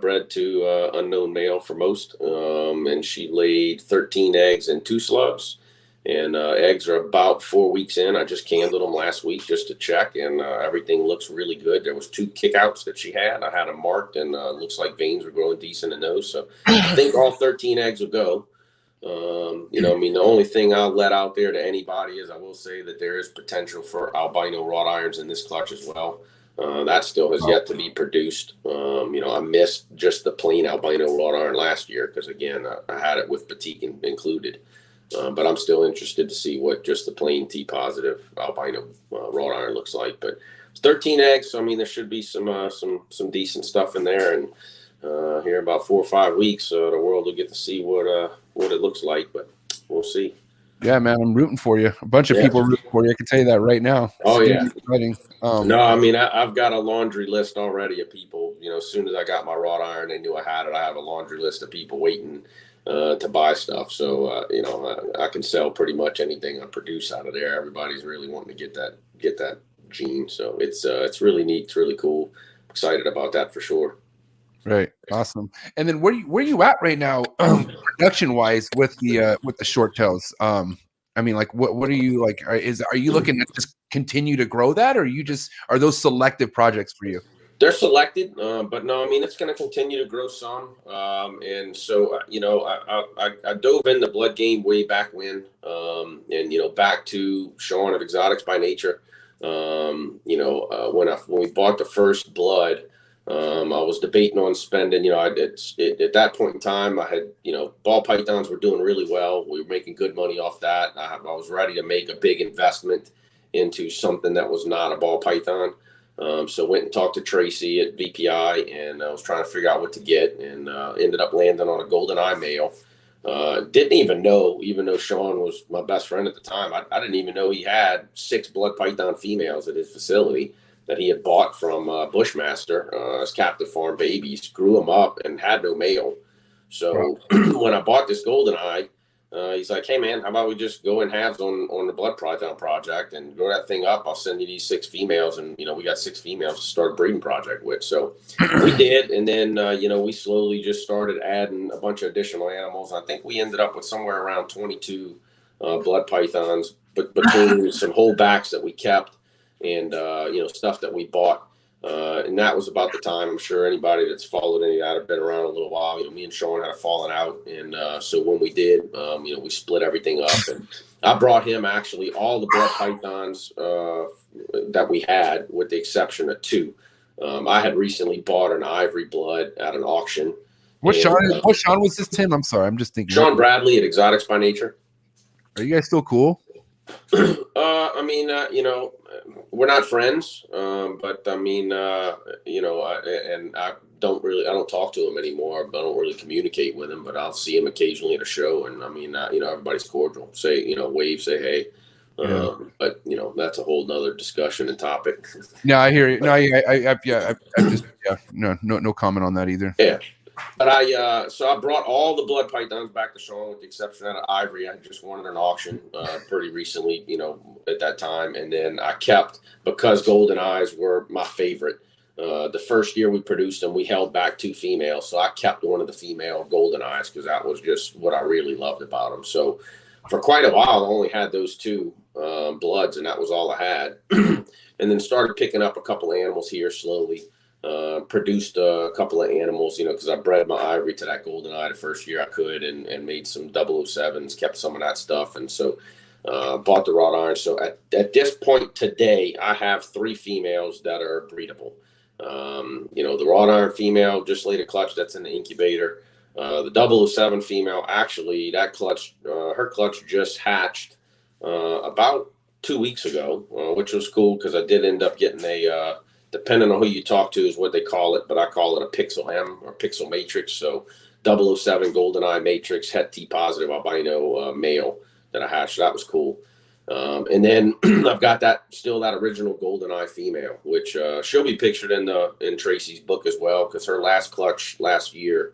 Bred to unknown male for most, and she laid 13 eggs and 2 slugs. And eggs are about 4 weeks in. I just candled them last week just to check, and everything looks really good. There was 2 kickouts that she had. I had them marked, and looks like veins were growing decent in those. So I think all 13 eggs will go. You know, I mean, the only thing I'll let out there to anybody is I will say that there is potential for albino wrought irons in this clutch as well. That still has yet to be produced. You know, I missed just the plain albino wrought iron last year because, again, I had it with batik included. But I'm still interested to see what just the plain T positive albino wrought iron looks like. But it's 13 eggs, so I mean there should be some decent stuff in there. And here in about 4 or 5 weeks, the world will get to see what it looks like. But we'll see. Yeah, man, I'm rooting for you. A bunch of people rooting for you. I can tell you that right now. Oh yeah. Exciting. No, I mean I've got a laundry list already of people. You know, as soon as I got my wrought iron, they knew I had it. I have a laundry list of people waiting to buy stuff. So, you know, I can sell pretty much anything I produce out of there. Everybody's really wanting to get that gene. So it's really neat. It's really cool. Excited about that for sure. Right. Awesome. And then where you at right now, production wise with the short tails? I mean, like, what are you like? Are you looking to just continue to grow that, or are those selective projects for you? They're selected, but no, I mean, it's going to continue to grow some. And so, you know, I dove in the blood game way back when, and, you know, back to Sean of Exotics by Nature. You know, when we bought the first blood, I was debating on spending, you know, at that point in time, I had, you know, ball pythons were doing really well. We were making good money off that. I was ready to make a big investment into something that was not a ball python. So went and talked to Tracy at VPI, and I was trying to figure out what to get, and ended up landing on a golden eye male. Didn't even know, even though Sean was my best friend at the time, I didn't even know he had 6 blood python females at his facility that he had bought from Bushmaster as captive farm babies, grew them up and had no male. So when I bought this golden eye, he's like, hey man, how about we just go in halves on the blood python project and grow that thing up? I'll send you these 6 females. And, you know, we got 6 females to start a breeding project with. So we did. And then, you know, we slowly just started adding a bunch of additional animals. I think we ended up with somewhere around 22 blood pythons, but between some holdbacks that we kept and, you know, stuff that we bought. And that was about the time. I'm sure anybody that's followed any of that have been around a little while. You know, me and Sean had a falling out, and so when we did, you know, we split everything up, and I brought him actually all the blood pythons that we had, with the exception of 2. I had recently bought an ivory blood at an auction. What And, Sean was this, Tim? I'm sorry, I'm just thinking. Sean Bradley at Exotics by Nature. Are you guys still cool? I mean, you know, we're not friends, but I mean, you know, I don't talk to him anymore, but I don't really communicate with him, but I'll see him occasionally at a show. And I mean, you know, everybody's cordial, say, you know, wave, say, hey, but you know, that's a whole nother discussion and topic. No, I hear you. No, no comment on that either. Yeah. But so I brought all the blood pythons back to Sean, with the exception of ivory. I just wanted an auction pretty recently, you know, at that time. And then I kept, because golden eyes were my favorite. The first year we produced them, we held back 2 females. So I kept one of the female golden eyes because that was just what I really loved about them. So for quite a while, I only had those 2 bloods, and that was all I had. And then started picking up a couple of animals here slowly. Produced a couple of animals, you know, because I bred my ivory to that golden eye the first year I could, and made some 007s, kept some of that stuff. And so bought the wrought iron. So at this point today, I have 3 females that are breedable. You know, the wrought iron female just laid a clutch that's in the incubator. The 007 female, actually, that clutch, her clutch just hatched about 2 weeks ago, which was cool because I did end up getting a depending on who you talk to is what they call it, but I call it a pixel M or pixel matrix. So 007 goldeneye matrix, het T positive albino male that I hatched. That was cool. And then I've got that original goldeneye female, which she'll be pictured in Tracy's book as well, because her last clutch last year,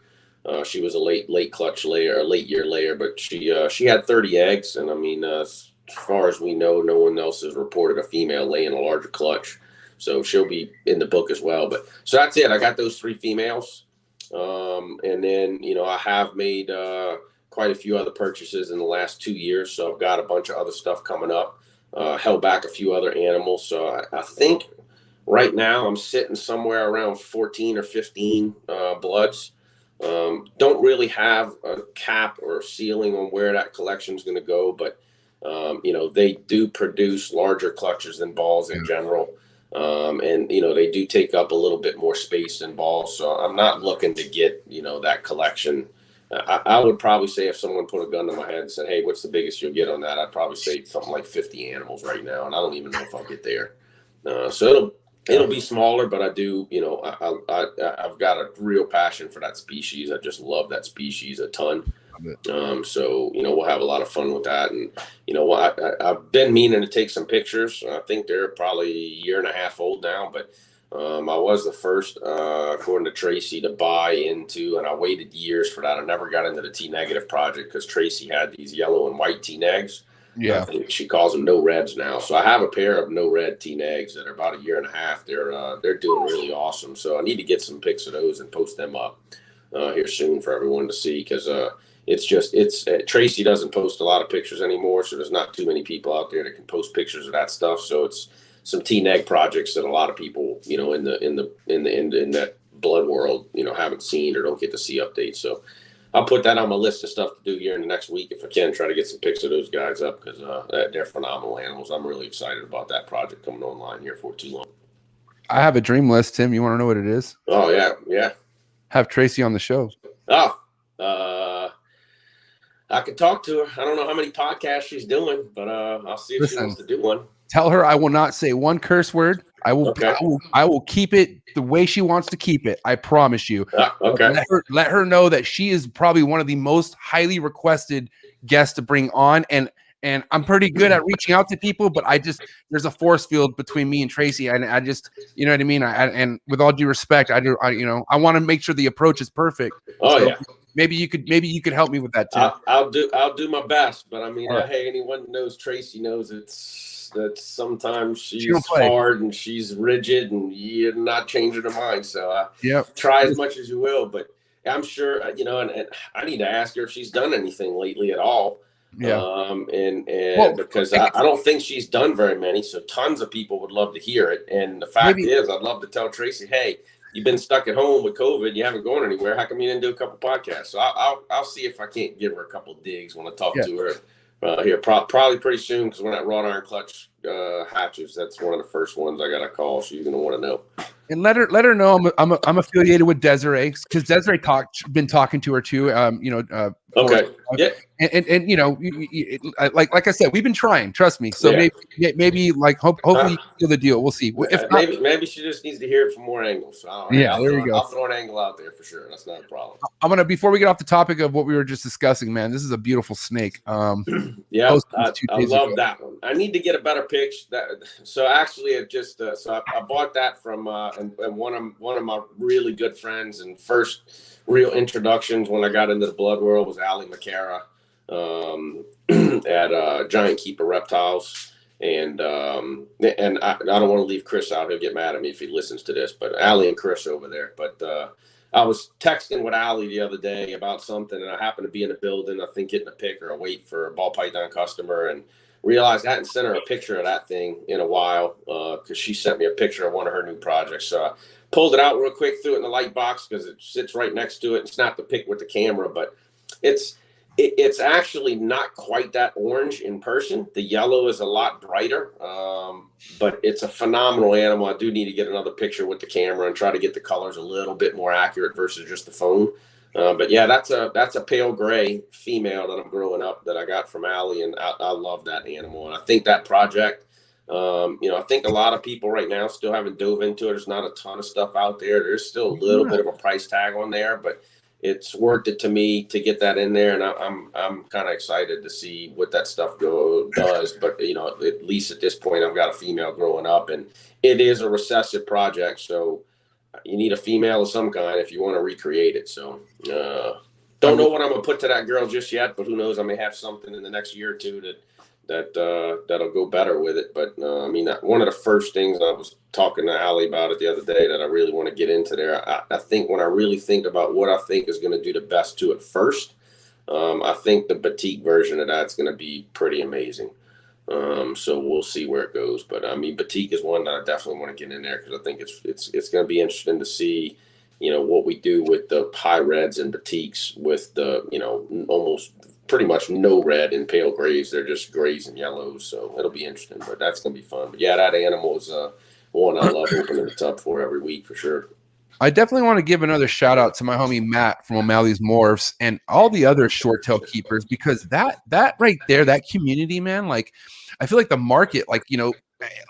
she was a late clutch layer, a late year layer, but she had 30 eggs, and I mean, as far as we know, no one else has reported a female laying a larger clutch. So she'll be in the book as well. But so that's it. I got those 3 females. And then, you know, I have made quite a few other purchases in the last 2 years. So I've got a bunch of other stuff coming up, held back a few other animals. So I think right now I'm sitting somewhere around 14 or 15 bloods. Don't really have a cap or ceiling on where that collection is going to go. But, you know, they do produce larger clutches than balls in general. And, you know, they do take up a little bit more space than balls. So I'm not looking to get, you know, that collection. I would probably say if someone put a gun to my head and said, hey, what's the biggest you'll get on that? I'd probably say something like 50 animals right now. And I don't even know if I'll get there. So it'll be smaller, but I do, you know, I've got a real passion for that species. I just love that species a ton. So, you know, we'll have a lot of fun with that. And, you know, I've been meaning to take some pictures. I think they're probably a year and a half old now, but I was the first, according to Tracy, to buy into, and I waited years for that. I never got into the T negative project because Tracy had these yellow and white T negs. Yeah. I think she calls them no reds now. So I have a pair of no red T negs that are about a year and a half. They're doing really awesome. So I need to get some pics of those and post them up here soon for everyone to see, because Tracy doesn't post a lot of pictures anymore, so there's not too many people out there that can post pictures of that stuff. So it's some T-neg projects that a lot of people, you know, in that blood world, you know, haven't seen or don't get to see updates. So I'll put that on my list of stuff to do here in the next week if I can. Try to get some pics of those guys up, because they're phenomenal animals. I'm really excited about that project coming online here for too long. I have a dream list, Tim. You want to know what it is? Oh yeah. Have Tracy on the show. I could talk to her. I don't know how many podcasts she's doing, but I'll see if she wants to do one. Tell her I will not say one curse word. I will. Okay. I will keep it the way she wants to keep it. I promise you. Okay. Let her know that she is probably one of the most highly requested guests to bring on, and I'm pretty good at reaching out to people, but there's a force field between me and Tracy, and I just, you know what I mean. And with all due respect, I want to make sure the approach is perfect. Oh so, yeah. Maybe you could help me with that too. I'll do my best, but I mean, hey, anyone who knows Tracy knows that sometimes she's hard and she's rigid and you're not changing her mind. So try as much as you will, but I'm sure, you know, and I need to ask her if she's done anything lately at all. Yeah. And Well, because I I guess don't think she's done very many, so tons of people would love to hear it. And the fact maybe is, I'd love to tell Tracy, hey, you've been stuck at home with COVID, you haven't gone anywhere. How come you didn't do a couple podcasts? So I'll see if I can't give her a couple digs when I talk yeah. to her here, probably pretty soon, because when that wrought iron clutch hatches, that's one of the first ones I got to call. She's going to want to know. And let her know I'm affiliated with Desiree, because Desiree been talking to her too. Okay. Yeah. And like I said, we've been trying. Trust me. So Yeah. maybe like hopefully you feel the deal. We'll see. If not, maybe she just needs to hear it from more angles. So I'll throw an angle out there for sure. That's not a problem. I'm gonna, before we get off the topic of what we were just discussing, man, this is a beautiful snake. Yeah, I love that one. I need to get a better pitch. So actually, it just so I bought that from and one of my really good friends, and first real introductions when I got into the blood world was Ali McCara at Giant Keeper Reptiles. And I don't want to leave Chris out. He'll get mad at me if he listens to this, but Ali and Chris over there. But I was texting with Ali the other day about something, and I happened to be in a building, I think getting a pick or a wait for a ball python customer, and realized I hadn't sent her a picture of that thing in a while, because she sent me a picture of one of her new projects. So I pulled it out real quick, threw it in the light box because it sits right next to it, and snapped the pic with the camera. But it's actually not quite that orange in person. The yellow is a lot brighter, but it's a phenomenal animal. I do need to get another picture with the camera and try to get the colors a little bit more accurate versus just the phone. But yeah, that's a pale gray female that I'm growing up that I got from Ali, and I love that animal. And I think that project, I think a lot of people right now still haven't dove into it. There's not a ton of stuff out there. There's still a little bit of a price tag on there, but it's worth it to me to get that in there, and I'm kind of excited to see what that stuff does. But at least at this point, I've got a female growing up, and it is a recessive project, so you need a female of some kind if you want to recreate it. So don't know what I'm gonna put to that girl just yet, but who knows? I may have something in the next year or two that'll go better with it. But one of the first things I was talking to Ali about it the other day that I really want to get into there. I think when I really think about what I think is going to do the best to it first, I think the batik version of that's going to be pretty amazing. So we'll see where it goes. But batik is one that I definitely want to get in there, because I think it's going to be interesting to see, what we do with the high reds and batiks with the, almost pretty much no red and pale grays. They're just grays and yellows. So it'll be interesting, but that's going to be fun. But yeah, that animal is one I love opening the tub for every week for sure. I definitely want to give another shout out to my homie Matt from O'Malley's Morphs and all the other short tail keepers, because that right there, that community, man, like I feel like the market, like,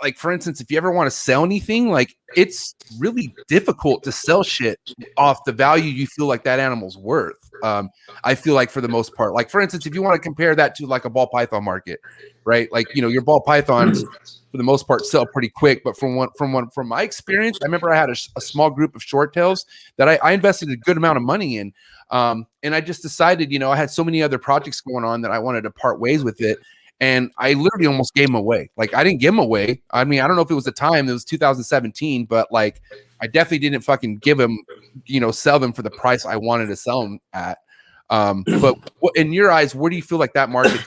like for instance, if you ever want to sell anything, like it's really difficult to sell shit off the value you feel like that animal's worth. I feel like for the most part, like for instance, if you want to compare that to like a ball python market, right? Like, your ball pythons for the most part sell pretty quick. But from my experience, I remember I had a small group of short tails that I invested a good amount of money in. And I just decided, I had so many other projects going on that I wanted to part ways with it. And I literally almost gave them away. Like, I didn't give them away. I mean, I don't know if it was the time, it was 2017, but like, I definitely didn't fucking give them, sell them for the price I wanted to sell them at. But in your eyes, where do you feel like that market?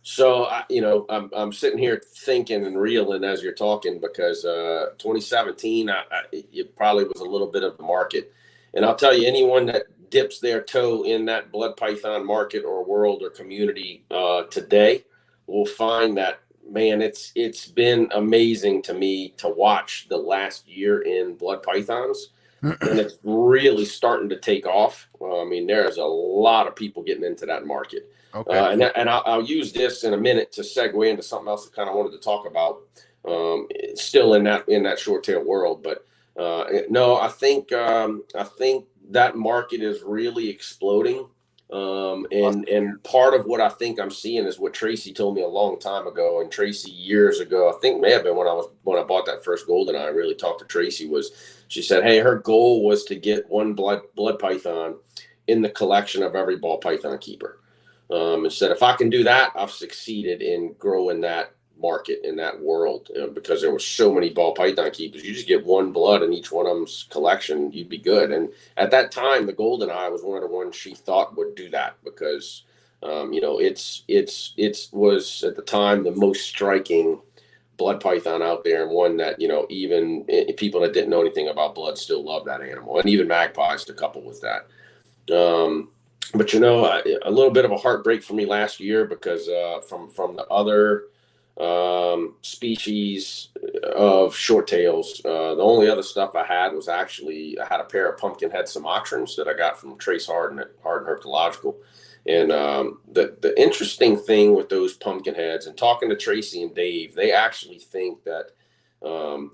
So, I'm sitting here thinking and reeling as you're talking, because 2017, it probably was a little bit of the market. And I'll tell you, anyone that dips their toe in that blood python market or world or community today will find that, man, it's been amazing to me to watch the last year in blood pythons. And it's really starting to take off. There's a lot of people getting into that market. Okay. And I'll use this in a minute to segue into something else I kind of wanted to talk about. Still in that short tail world, but no, I think that market is really exploding. And part of what I think I'm seeing is what Tracy told me a long time ago. And Tracy years ago, I think may have been when I bought that first golden eye, I really talked to Tracy, she said, hey, her goal was to get one blood python in the collection of every ball python keeper. And said, if I can do that, I've succeeded in growing that market in that world, because there were so many ball python keepers. You just get one blood in each one of them's collection, you'd be good. And at that time, the golden eye was one of the ones she thought would do that, because It's was at the time the most striking blood python out there, and one that even people that didn't know anything about blood still love that animal, and even magpies to couple with that. But a little bit of a heartbreak for me last year because from the other species of short tails, the only other stuff I had was actually I had a pair of pumpkinhead Sumatrans that I got from Trace Harden at Harden Herpetological. And the interesting thing with those pumpkinheads, and talking to Tracy and Dave, they actually think that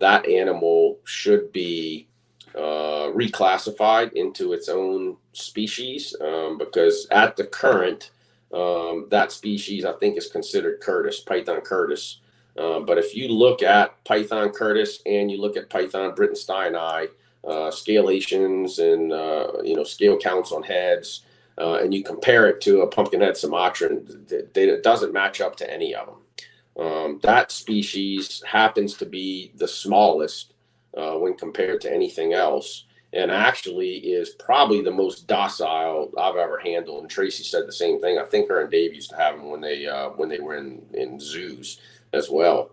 that animal should be reclassified into its own species because at the current, that species I think is considered Curtis, Python Curtis. But if you look at Python Curtis and you look at Python Brittensteini, scalations and scale counts on heads, and you compare it to a pumpkinhead Sumatran, it doesn't match up to any of them. That species happens to be the smallest when compared to anything else, and actually is probably the most docile I've ever handled. And Tracy said the same thing. I think her and Dave used to have them when they were in zoos as well.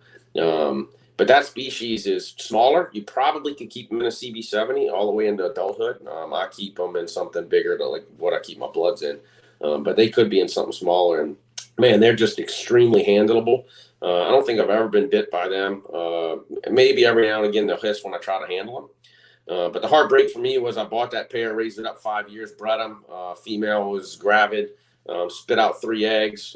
But that species is smaller. You probably could keep them in a CB70 all the way into adulthood. I keep them in something bigger to like what I keep my bloods in. But they could be in something smaller. And man, they're just extremely handleable. I don't think I've ever been bit by them. Maybe every now and again they'll hiss when I try to handle them. But the heartbreak for me was I bought that pair, raised it up 5 years, bred them. Female was gravid, spit out 3 eggs.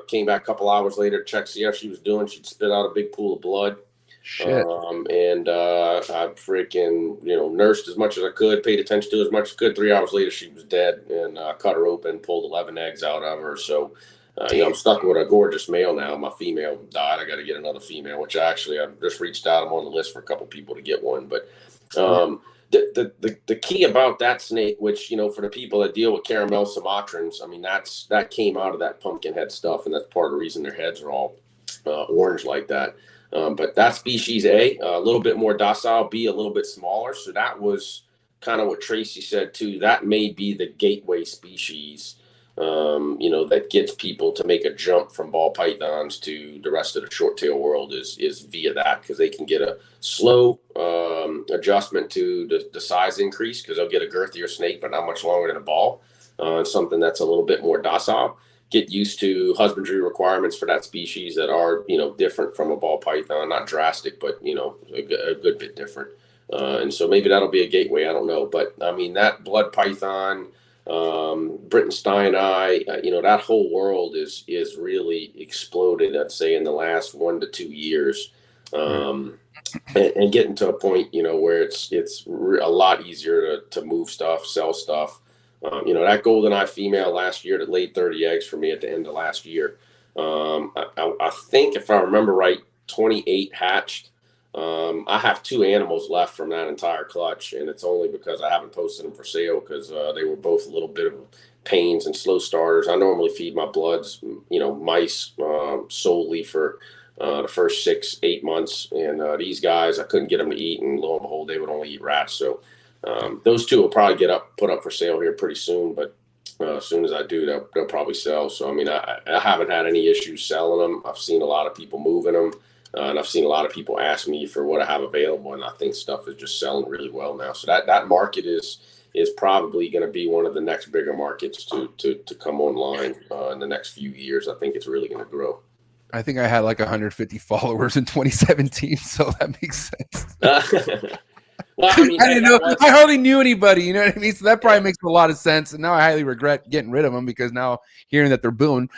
Came back a couple hours later, checked see how she was doing. She'd spit out a big pool of blood. Shit. I freaking nursed as much as I could, paid attention to as much as I could. 3 hours later, she was dead, and cut her open, pulled 11 eggs out of her. So. I'm stuck with a gorgeous male now. My female died. I got to get another female, which I just reached out. I'm on the list for a couple people to get one. But the key about that snake, which for the people that deal with caramel Sumatrans, I mean that came out of that pumpkinhead stuff, and that's part of the reason their heads are all orange like that. But that species A little bit more docile, B a little bit smaller. So that was kind of what Tracy said too. That may be the gateway species. That gets people to make a jump from ball pythons to the rest of the short tail world is via that, because they can get a slow adjustment to the size increase, because they'll get a girthier snake but not much longer than a ball, something that's a little bit more docile. Get used to husbandry requirements for that species that are different from a ball python, not drastic, but a good bit different. And so maybe that'll be a gateway. I don't know, but I mean that blood python, Brittensteini, that whole world is really exploded, I'd say, in the last 1 to 2 years, and getting to a point where it's a lot easier to move stuff, sell stuff. That GoldenEye female last year that laid 30 eggs for me at the end of last year, I think if I remember right, 28 hatched. I have 2 animals left from that entire clutch, and it's only because I haven't posted them for sale, because they were both a little bit of pains and slow starters. I normally feed my bloods, mice solely for the first 6-8 months, and these guys I couldn't get them to eat, and lo and behold, they would only eat rats. So those 2 will probably put up for sale here pretty soon, but as soon as I do, they'll probably sell. So I mean, I haven't had any issues selling them. I've seen a lot of people moving them. And I've seen a lot of people ask me for what I have available, and I think stuff is just selling really well now. So that market is probably going to be one of the next bigger markets to come online in the next few years. I think it's really going to grow. I think I had like 150 followers in 2017, so that makes sense. Well, I mean, I didn't know. I hardly knew anybody. You know what I mean? So that probably makes a lot of sense. And now I highly regret getting rid of them, because now hearing that they're booming.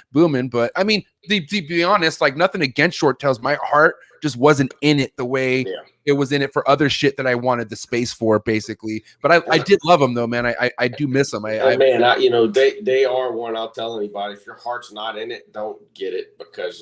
But I mean, to be honest, like nothing against short tails. My heart just wasn't in it the way it was in it for other shit that I wanted the space for, basically. But I did love them though, man. I do miss them. They are one. I'll tell anybody, if your heart's not in it, don't get it, because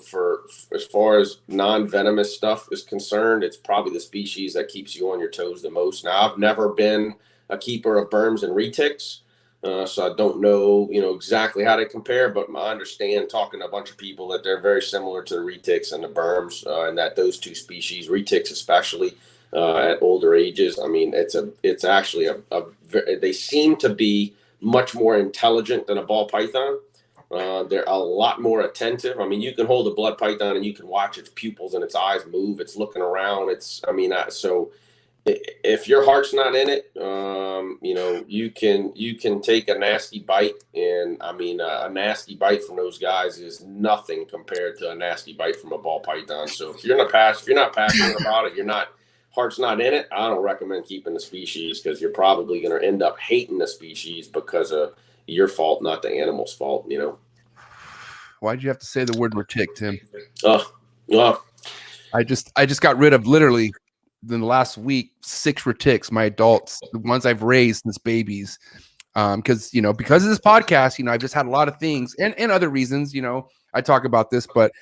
for as far as non-venomous stuff is concerned, it's probably the species that keeps you on your toes the most. Now, I've never been a keeper of berms and retics, so I don't know exactly how they compare, but I understand, talking to a bunch of people, that they're very similar to the retics and the berms, and that those 2 species, retics especially, at older ages, I mean, it's actually they seem to be much more intelligent than a ball python. They're a lot more attentive. I mean, you can hold a blood python and you can watch its pupils and its eyes move. It's looking around. So if your heart's not in it, you can take a nasty bite, and a nasty bite from those guys is nothing compared to a nasty bite from a ball python. So if you're not passionate about it, heart's not in it, I don't recommend keeping the species, because you're probably going to end up hating the species because of your fault, not the animal's fault. Why'd you have to say the word retic, Tim? I just got rid of, literally in the last week, 6 retics, my adults, the ones I've raised since babies. Because of this podcast, I've just had a lot of things and other reasons, I talk about this, but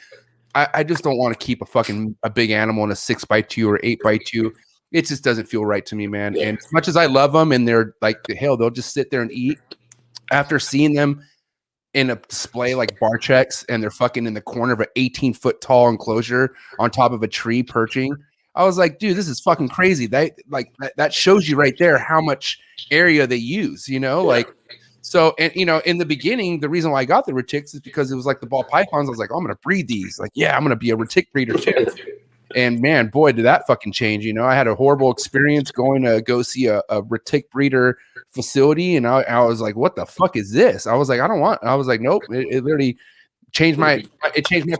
I just don't want to keep a big animal in a 6x2 or 8x2. It just doesn't feel right to me, man. Yeah. And as much as I love them, and they're like, hell, they'll just sit there and eat. After seeing them in a display like bar checks, and they're fucking in the corner of an 18-foot tall enclosure on top of a tree perching, I was like, dude, this is fucking crazy. That shows you right there how much area they use, Yeah. So, and in the beginning, the reason why I got the retics is because it was like the ball pythons. I was like, oh, I'm gonna breed these. Like, yeah, I'm gonna be a retic breeder too. And man, boy, did that fucking change. I had a horrible experience going to go see a retic breeder facility, and I was like, what the fuck is this? I was like, I was like, nope. It literally changed my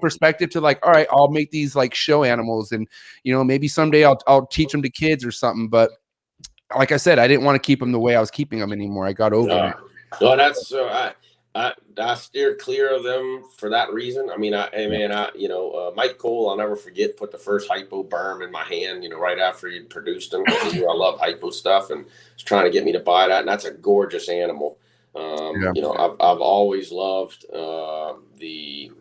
perspective to like, all right, I'll make these like show animals, and maybe someday I'll teach them to kids or something. But like I said, I didn't want to keep them the way I was keeping them anymore. I got over it. No, that's so. I steered clear of them for that reason. Mike Cole, I'll never forget, put the first hypo berm in my hand, right after he'd produced them. He knew I love hypo stuff and was trying to get me to buy that. And that's a gorgeous animal. I've always loved the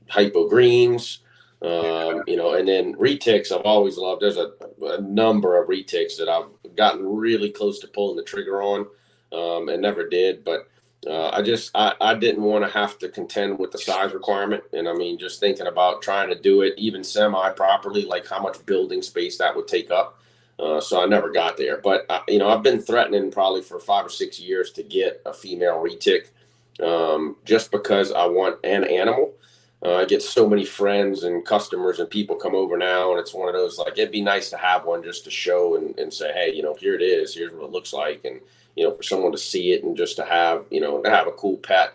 hypo greens. And then retics I've always loved. There's a number of retics that I've gotten really close to pulling the trigger on. And never did, but I didn't want to have to contend with the size requirement. And just thinking about trying to do it even semi properly, like how much building space that would take up. So I never got there, but I've been threatening probably for 5 or 6 years to get a female retic, just because I want an animal. I get so many friends and customers and people come over now, and it's one of those, like, it'd be nice to have one just to show and say, hey, here it is, here's what it looks like. And, for someone to see it and just to have, to have a cool pet.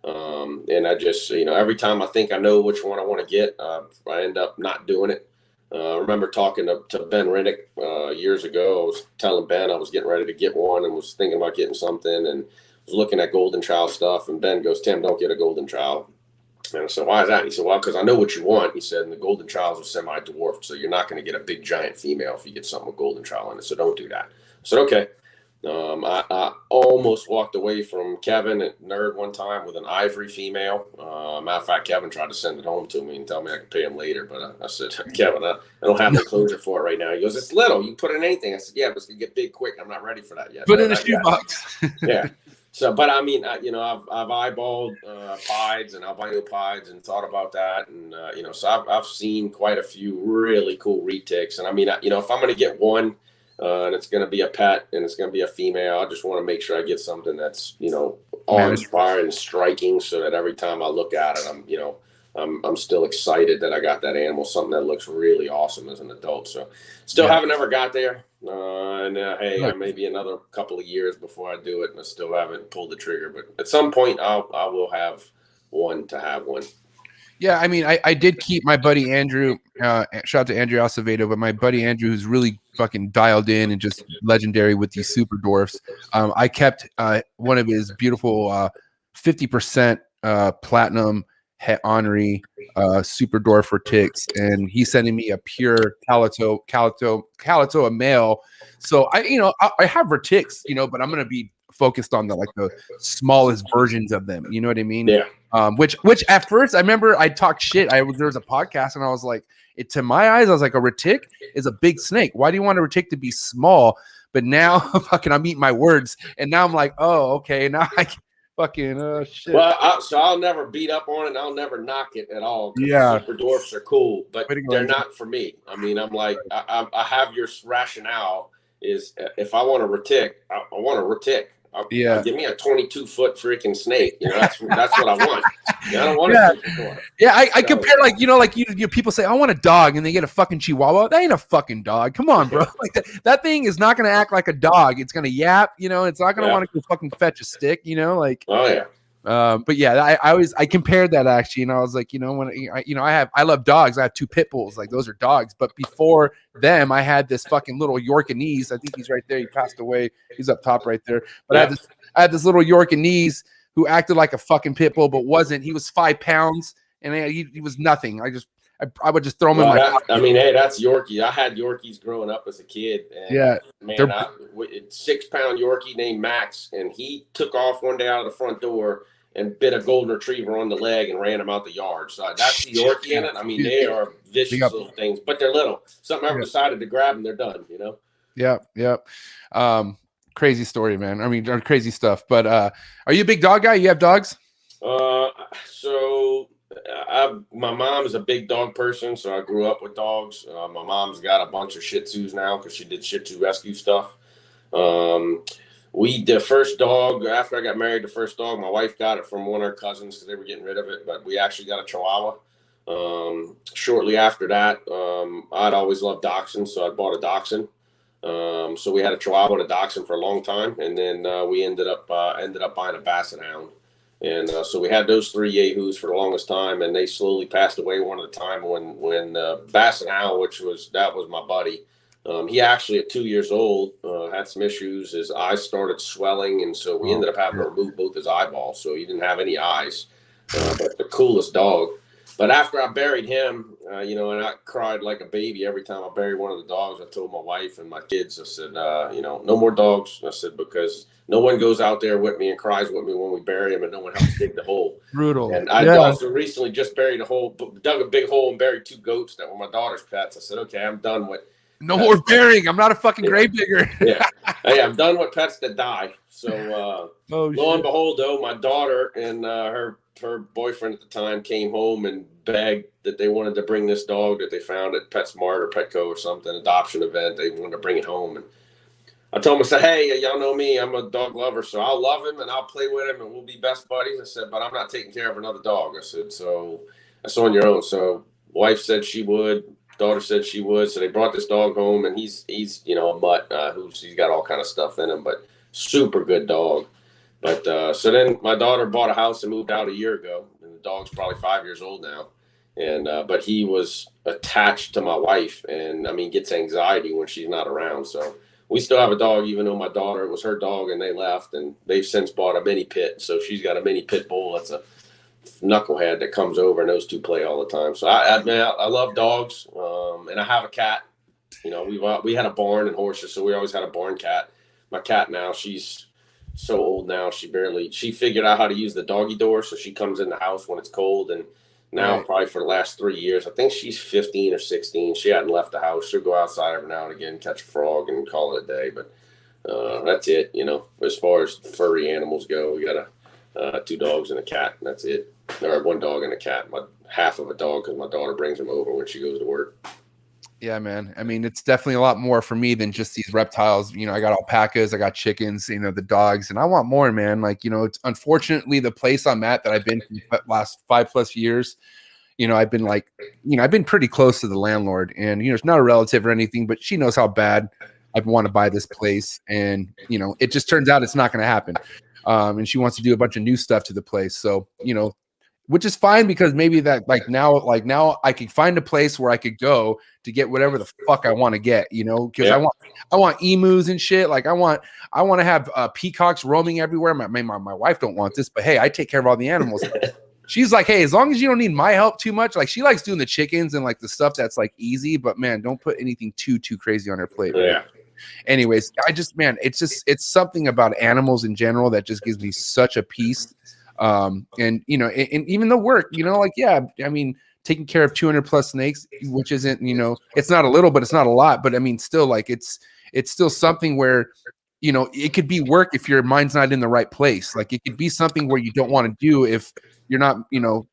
And I just, every time I think I know which one I want to get, I end up not doing it. I remember talking to Ben Rennick years ago. I was telling Ben I was getting ready to get one and was thinking about getting something, and was looking at golden child stuff. And Ben goes, Tim, don't get a golden child. And I said, why is that? And he said, well, because I know what you want. He said, and the golden childs are semi-dwarfed, so you're not going to get a big giant female if you get something with golden child in it. So don't do that. I said, okay. I almost walked away from Kevin at Nerd one time with an ivory female. Matter of fact, Kevin tried to send it home to me and tell me I could pay him later. But I said, Kevin, I don't have the closure for it right now. He goes, it's little. You can put it in anything. I said, yeah, but it's going to get big quick. I'm not ready for that yet. Put it in a shoebox. Yeah. So, but I've eyeballed pieds and albino pieds and thought about that. And, so I've seen quite a few really cool retics. And if I'm going to get one, and it's going to be a pet and it's going to be a female, I just want to make sure I get something that's, awe-inspiring and striking, so that every time I look at it, I'm still excited that I got that animal, something that looks really awesome as an adult. So still haven't ever got there. Hey, maybe another couple of years before I do it, and I still haven't pulled the trigger. But at some point, I will have one to have one. Yeah, I did keep my buddy Andrew. Shout out to Andrew Acevedo, but my buddy Andrew, who's really fucking dialed in and just legendary with these super dwarfs. I kept one of his beautiful 50% platinum het ornery super dwarf retics, and he's sending me a pure calato a male. So I have retics, but I'm gonna be focused on the smallest versions of them. You know what I mean? Yeah. Which at first I remember I talked shit. There was a podcast and I was like, to my eyes, I was like, a retic is a big snake. Why do you want a retic to be small? But now I'm eating my words, and now I'm like, oh, okay. Now I fucking shit. Well, I'll never beat up on it, and I'll never knock it at all. Yeah. Super dwarfs are cool, but they're not for me. I'm like, I have your rationale is, if I want a retic, I want a retic. Give me a 22-foot freaking snake. You know, that's what I want. I don't want Yeah. a super dog. Yeah, I compare like you people say I want a dog and they get a fucking chihuahua. That ain't a fucking dog. Come on, bro. Like that thing is not gonna act like a dog. It's gonna yap. You know, it's not gonna want to go fucking fetch a stick. You know, like. Oh yeah. But yeah, I compared that actually, and I was like, you know, when I love dogs. I have 2 pit bulls, like those are dogs. But before them, I had this fucking little Yorkshire. I think he's right there. He passed away. He's up top right there. But I had this little Yorkshire who acted like a fucking pit bull, but wasn't. He was 5 pounds, and he was nothing. I would just throw him in my pocket. I mean, hey, that's Yorkie. I had Yorkies growing up as a kid. And yeah, man, 6-pound Yorkie named Max, and he took off one day out of the front door and bit a golden retriever on the leg and ran him out the yard. So that's the Yorkie in it. I mean, they are vicious little things, but they're little. Something ever decided to grab them, they're done, you know? Yeah. Crazy story, man. I mean, crazy stuff. But are you a big dog guy? You have dogs? So my mom is a big dog person, so I grew up with dogs. My mom's got a bunch of Shih Tzus now because she did Shih Tzu rescue stuff. The first dog, after I got married, the first dog, my wife got it from one of her cousins because they were getting rid of it, but we actually got a Chihuahua. Shortly after that, I'd always loved dachshunds, so I bought a dachshund. So we had a Chihuahua and a dachshund for a long time, and then we ended up buying a Basset Hound. And so we had those 3 yahoos for the longest time, and they slowly passed away one at a time when Basset Hound, that was my buddy. He actually, at 2 years old, had some issues. His eyes started swelling, and so we ended up having to remove both his eyeballs, so he didn't have any eyes. But the coolest dog. But after I buried him, and I cried like a baby every time I buried one of the dogs. I told my wife and my kids, I said, no more dogs. I said, because no one goes out there with me and cries with me when we bury him, and no one helps dig the hole. Brutal. And I also recently just dug a big hole and buried 2 goats that were my daughter's pets. I said, okay, I'm done with. No more burying. I'm not a fucking grave digger. Hey, I'm done with pets that die. So lo and behold, though, my daughter and her boyfriend at the time came home and begged that they wanted to bring this dog that they found at PetSmart or Petco or something, adoption event. They wanted to bring it home. And I told them, I said, hey, y'all know me. I'm a dog lover, so I'll love him and I'll play with him and we'll be best buddies. I said, but I'm not taking care of another dog. I said, so that's on your own. So wife said she would. Daughter said she would, so they brought this dog home, and he's a mutt he's got all kind of stuff in him, but super good dog. But so then my daughter bought a house and moved out a year ago, and the dog's probably 5 years old now. And but he was attached to my wife, and I mean gets anxiety when she's not around. So we still have a dog, even though my daughter, it was her dog, and they left, and they've since bought a mini pit. So she's got a mini pit bull. That's a knucklehead that comes over, and those 2 play all the time. So I love dogs, and I have a cat. We had a barn and horses, so we always had a barn cat. My cat now, she's so old now, she figured out how to use the doggy door, so she comes in the house when it's cold. And now probably for the last 3 years, I think she's 15 or 16. She hadn't left the house. She'll go outside every now and again, catch a frog, and call it a day. But that's it. As far as furry animals go, we got 2 dogs and a cat, and that's it. Or 1 dog and a cat. Half of a dog because my daughter brings him over when she goes to work. Yeah, man. I mean, it's definitely a lot more for me than just these reptiles. I got alpacas, I got chickens, the dogs, and I want more, man. Like, it's unfortunately the place I'm at that I've been for the last 5+ years. I've been I've been pretty close to the landlord, and it's not a relative or anything, but she knows how bad I want to buy this place, and it just turns out it's not going to happen. And she wants to do a bunch of new stuff to the place. So, which is fine because maybe that now I could find a place where I could go to get whatever the fuck I want to get, because I want emus and shit. Like I want to have peacocks roaming everywhere. My wife don't want this, but hey, I take care of all the animals. She's like, hey, as long as you don't need my help too much. Like she likes doing the chickens and like the stuff that's like easy, but man, don't put anything too crazy on her plate. Right? Yeah. Anyways, it's something about animals in general that just gives me such a peace. And even the work, I mean, taking care of 200+ snakes, which isn't, it's not a little, but it's not a lot. But I mean, still, like it's still something where, it could be work if your mind's not in the right place. Like it could be something where you don't want to do if you're not,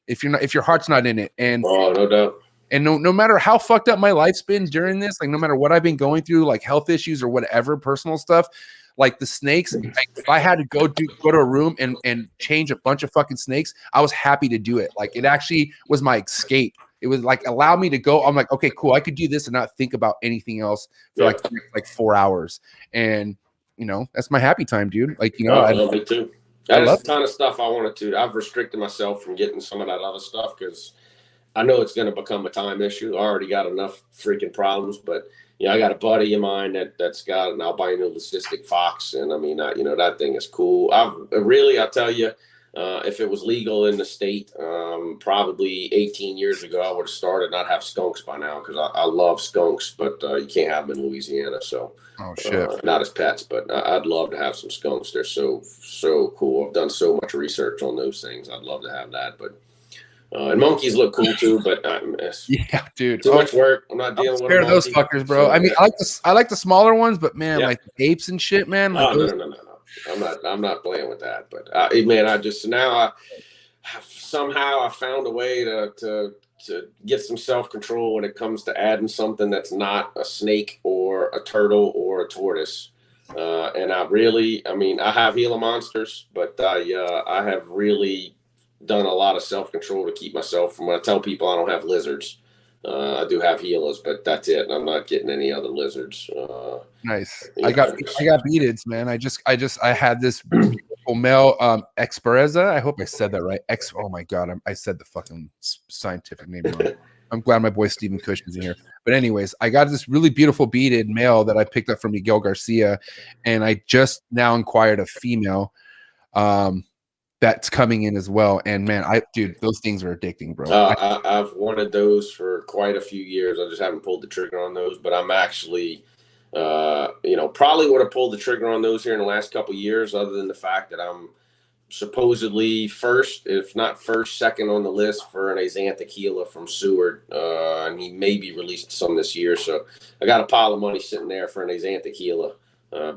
if your heart's not in it. And no doubt. And no matter how fucked up my life's been during this, like no matter what I've been going through, like health issues or whatever, personal stuff, like the snakes, if I had to go to a room and change a bunch of fucking snakes, I was happy to do it. Like it actually was my escape. It was like allow me to go. I'm like, okay, cool. I could do this and not think about anything else for like 4 hours. And you know, that's my happy time, dude. Like, you know, I love it too. I There's love a ton of stuff I wanted to. I've restricted myself from getting some of that other stuff because I know it's going to become a time issue. I already got enough freaking problems, but I got a buddy of mine that's got an albino leucistic fox, and I mean, that thing is cool. I'll tell you, if it was legal in the state, probably 18 years ago, I would have started. Not have skunks by now because I love skunks, but you can't have them in Louisiana, so not as pets. But I'd love to have some skunks. They're so cool. I've done so much research on those things. I'd love to have that, but. And monkeys look cool too, but yeah, dude, too much work. I'm not dealing with those fuckers, bro. So, I mean, I like the smaller ones, but man, like apes and shit, man. Like no. I'm not playing with that. But man, I somehow found a way to get some self-control when it comes to adding something that's not a snake or a turtle or a tortoise. And I have Gila monsters, but I have really done a lot of self-control to keep myself from when I tell people I don't have lizards. I do have Gilas, but that's it. I'm not getting any other lizards. Nice. I got Beadeds, man. I had this beautiful male Expereza. I hope I said that right. Oh my god, I said the fucking scientific name wrong. I'm glad my boy Stephen Cush is in here. But anyways, I got this really beautiful beaded male that I picked up from Miguel Garcia, and I just now acquired a female. That's coming in as well, and man, those things are addicting, bro. I've wanted those for quite a few years. I just haven't pulled the trigger on those, but I'm actually, probably would have pulled the trigger on those here in the last couple of years. Other than the fact that I'm supposedly first, if not first, second on the list for an Axanthic Gila from Seward, and he may be released some this year. So I got a pile of money sitting there for an Axanthic Gila.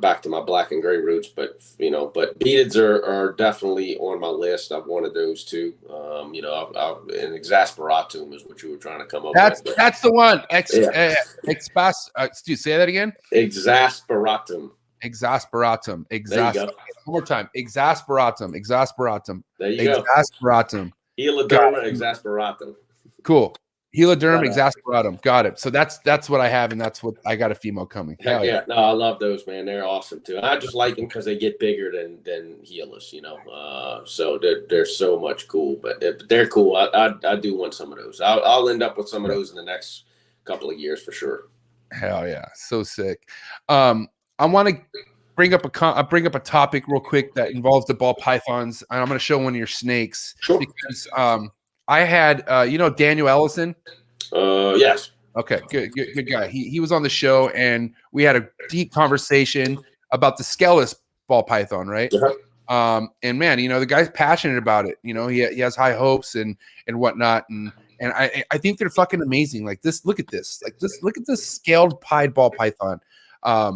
Back to my black and gray roots, but beadeds are definitely on my list. I've wanted those too. And exasperatum is what you were trying to come up with. That's the one. Dude, say that again. Exasperatum. Exasperatum. There you go. One more time. Exasperatum. There you go. Exasperatum. Heloderma exasperatum. Cool. Heloderm exasperatum. Got it. So that's what I have, and that's what I got a female coming. Yeah. No, I love those, man. They're awesome too. I just like them because they get bigger than Gilas, So they're so much cool, but they're cool. I do want some of those. I'll end up with some of those in the next couple of years for sure. Hell yeah, so sick. I want to bring up a topic real quick that involves the ball pythons, and I'm going to show one of your snakes because I had Daniel Ellison. Yes. Okay, good guy. He was on the show, and we had a deep conversation about the Scaleless ball python, right? Uh-huh. And man, the guy's passionate about it. He has high hopes and whatnot, and I think they're fucking amazing. Like this, look at this. Look at this scaled pied ball python. But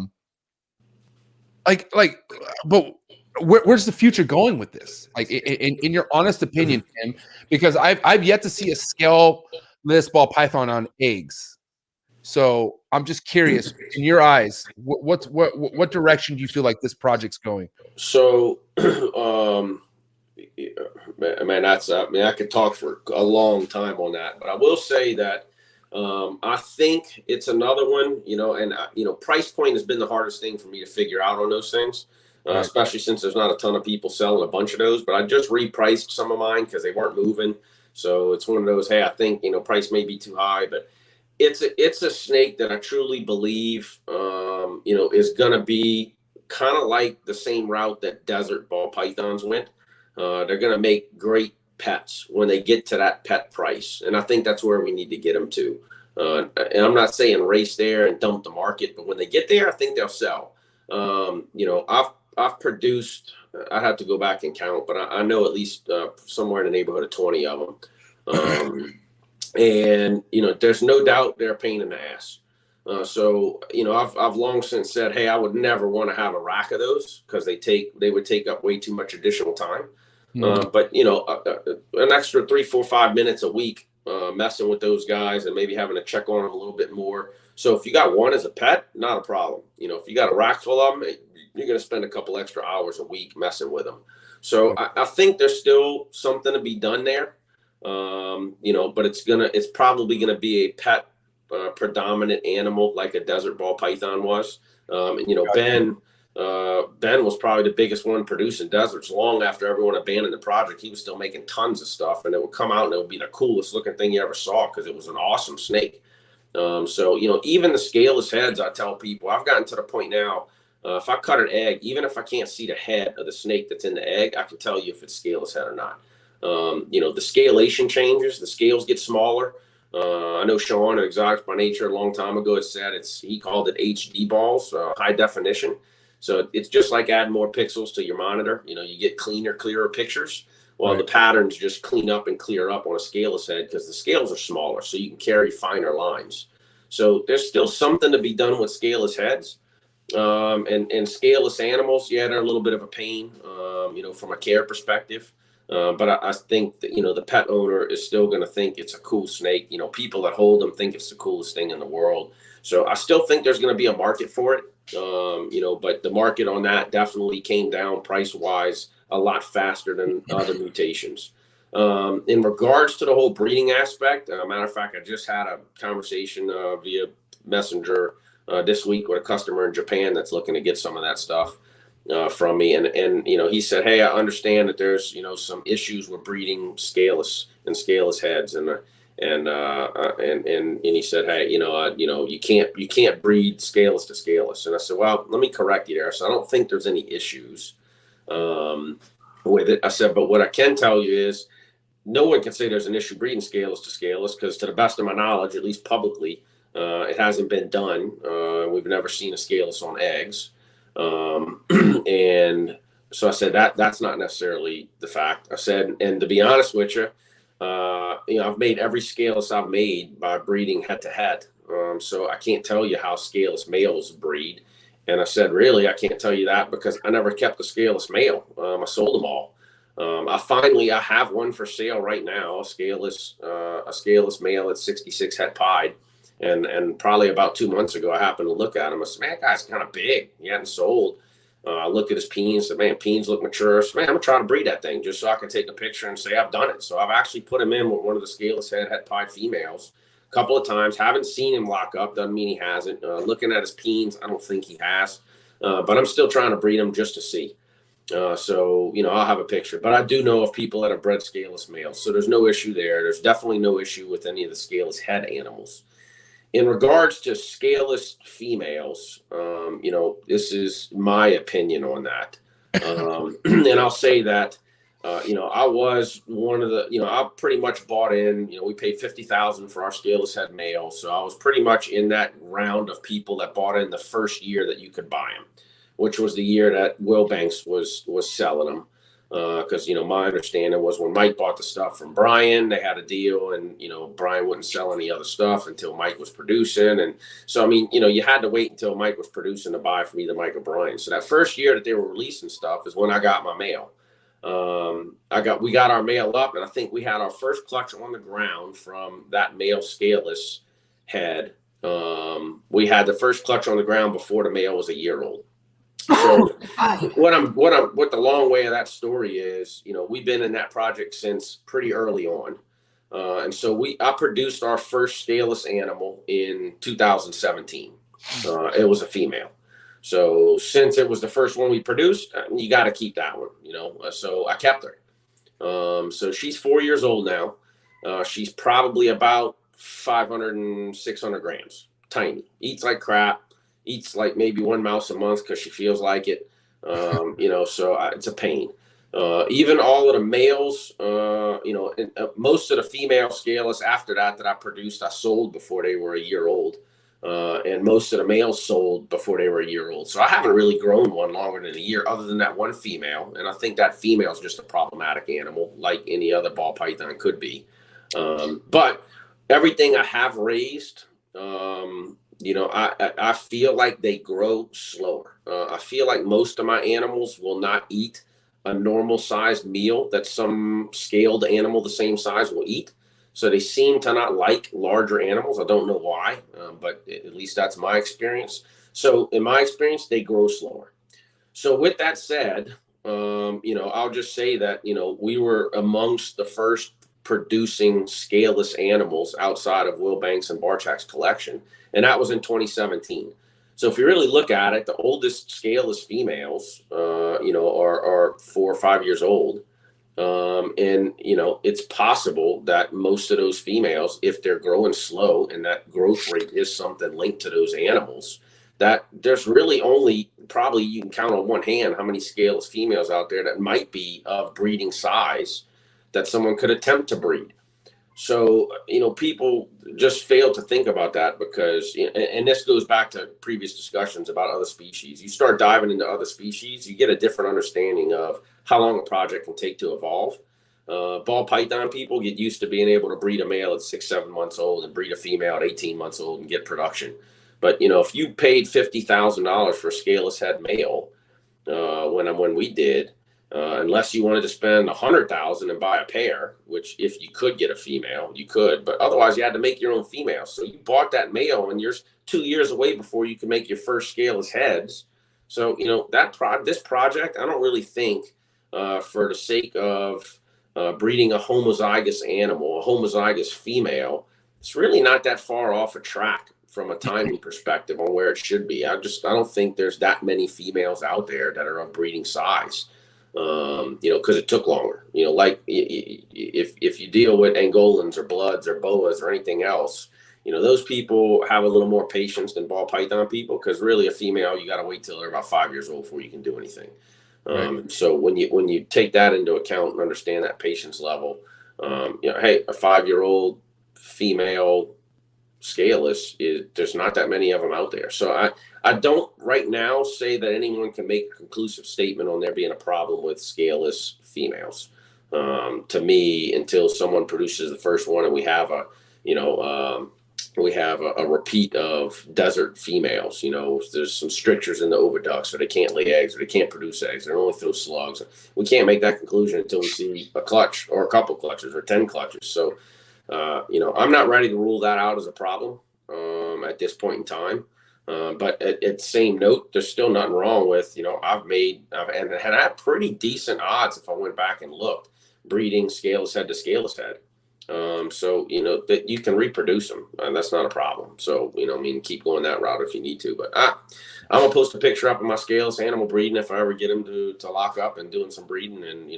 where's the future going with this? Like, in your honest opinion, Tim, because I've yet to see a scaleless ball python on eggs. So I'm just curious, in your eyes, what direction do you feel like this project's going? So, man, I could talk for a long time on that, but I will say that I think it's another one, and price point has been the hardest thing for me to figure out on those things. Especially since there's not a ton of people selling a bunch of those, but I just repriced some of mine because they weren't moving. So it's one of those, hey, I think, price may be too high, but it's a snake that I truly believe, is going to be kind of like the same route that desert ball pythons went. They're going to make great pets when they get to that pet price. And I think that's where we need to get them to. And I'm not saying race there and dump the market, but when they get there, I think they'll sell. I've produced, I have to go back and count, but I know at least somewhere in the neighborhood of 20 of them. And there's no doubt they're a pain in the ass. So I've long since said, hey, I would never want to have a rack of those because they would take up way too much additional time. But an extra 3, 4, 5 minutes a week messing with those guys and maybe having to check on them a little bit more. So if you got one as a pet, not a problem. If you got a rack full of them, you're going to spend a couple extra hours a week messing with them. So I think there's still something to be done there. You know, but it's probably going to be a pet predominant animal like a desert ball python was. And, you know, Ben was probably the biggest one producing deserts long after everyone abandoned the project. He was still making tons of stuff, and it would come out and it would be the coolest looking thing you ever saw because it was an awesome snake. So, you know, even the scaleless heads, I tell people, I've gotten to the point now, if I cut an egg, even if I can't see the head of the snake that's in the egg, I can tell you if it's scaleless head or not. You know, the scalation changes, the scales get smaller. I know Sean at Exotics by Nature a long time ago had said he called it HD balls, high definition. So it's just like adding more pixels to your monitor. You know, you get cleaner, clearer pictures. Well, the patterns just clean up and clear up on a scaleless head because the scales are smaller, so you can carry finer lines. So there's still something to be done with scaleless heads. And scaleless animals, yeah, they're a little bit of a pain, you know, from a care perspective. But I think that, you know, the pet owner is still going to think it's a cool snake. You know, people that hold them think it's the coolest thing in the world. So I still think there's going to be a market for it. You know, but the market on that definitely came down price wise a lot faster than other mutations. In regards to the whole breeding aspect, matter of fact, I just had a conversation via Messenger this week with a customer in Japan that's looking to get some of that stuff from me. And, you know, he said, hey, I understand that there's, you know, some issues with breeding scaleless heads. And he said, hey, you know, you can't breed scaleless to scaleless. And I said, well, let me correct you there. So I don't think there's any issues with it. I said, but what I can tell you is no one can say there's an issue breeding scaleless to scaleless because to the best of my knowledge, at least publicly, it hasn't been done. We've never seen a scaleless on eggs. And so I said that's not necessarily the fact. I said, and to be honest with you, you know, I've made every scaleless I've made by breeding head to head. So I can't tell you how scaleless males breed. And I said, really, I can't tell you that because I never kept a scaleless male. I sold them all. I have one for sale right now, a scaleless male at 66 head pied. And probably about 2 months ago, I happened to look at him. I said, man, that guy's kind of big. He hadn't sold. I looked at his peens, said, man, peens look mature. So, man, I'm going to try to breed that thing just so I can take a picture and say I've done it. So I've actually put him in with one of the scaleless head pied females a couple of times. Haven't seen him lock up. Doesn't mean he hasn't. Looking at his peens, I don't think he has. But I'm still trying to breed him just to see. So, you know, I'll have a picture. But I do know of people that have bred scaleless males. So there's no issue there. There's definitely no issue with any of the scaleless head animals. In regards to scaleless females, you know, this is my opinion on that. And I'll say that, you know, I was one of the, you know, I pretty much bought in, you know, we paid $50,000 for our scaleless head male. So I was pretty much in that round of people that bought in the first year that you could buy them, which was the year that Will Banks was selling them. Because, you know, my understanding was when Mike bought the stuff from Brian, they had a deal and, you know, Brian wouldn't sell any other stuff until Mike was producing. And so, I mean, you know, you had to wait until Mike was producing to buy from either Mike or Brian. So that first year that they were releasing stuff is when I got my male. We got our male up, and I think we had our first clutch on the ground from that male scaleless head. We had the first clutch on the ground before the male was a year old. So what the long way of that story is, you know, we've been in that project since pretty early on. And so I produced our first scaleless animal in 2017. It was a female. So since it was the first one we produced, you got to keep that one, you know, so I kept her. So she's 4 years old now. She's probably about 500 and 600 grams, tiny, eats like crap. Eats like maybe one mouse a month because she feels like it, you know, so it's a pain. Even all of the males, you know, and, most of the female scaleless after that I produced, I sold before they were a year old. And most of the males sold before they were a year old. So I haven't really grown one longer than a year other than that one female. And I think that female is just a problematic animal like any other ball python could be. But everything I have raised, you know, I feel like they grow slower. I feel like most of my animals will not eat a normal sized meal that some scaled animal the same size will eat. So they seem to not like larger animals. I don't know why, but at least that's my experience. So in my experience, they grow slower. So with that said, I'll just say that, we were amongst the first producing scaleless animals outside of Will Banks and Barchak's collection. And that was in 2017. So if you really look at it, the oldest scaleless females, are 4 or 5 years old. It's possible that most of those females, if they're growing slow and that growth rate is something linked to those animals, that there's really only probably you can count on one hand how many scaleless females out there that might be of breeding size that someone could attempt to breed. So, people just fail to think about that because, and this goes back to previous discussions about other species. You start diving into other species, you get a different understanding of how long a project can take to evolve. Ball python people get used to being able to breed a male at 6, 7 months old and breed a female at 18 months old and get production. But, if you paid $50,000 for a scaleless head male, when we did, unless you wanted to spend $100,000 and buy a pair, which if you could get a female, you could, but otherwise you had to make your own female. So you bought that male and you're 2 years away before you can make your first scaleless heads. So, this project, I don't really think for the sake of breeding a homozygous animal, a homozygous female, it's really not that far off a track from a timing perspective on where it should be. I don't think there's that many females out there that are of breeding size. Because it took longer, like if you deal with Angolans or Bloods or Boas or anything else, those people have a little more patience than ball python people. Cause really a female, you got to wait till they're about 5 years old before you can do anything. Right. So when you take that into account and understand that patience level, hey, a 5-year-old female scaleless there's not that many of them out there. So I don't right now say that anyone can make a conclusive statement on there being a problem with scaleless females. To me, until someone produces the first one and we have a repeat of desert females, there's some strictures in the oviducts, or they can't lay eggs, or they can't produce eggs, they only throw slugs. We can't make that conclusion until we see a clutch or a couple clutches or 10 clutches. So I'm not ready to rule that out as a problem at this point in time. But at the same note, there's still nothing wrong with, I've had pretty decent odds if I went back and looked, breeding scaleless head to scaleless head. So, that you can reproduce them, and that's not a problem. So, keep going that route if you need to. But I'm going to post a picture up of my scaleless animal breeding if I ever get them to lock up and doing some breeding. And,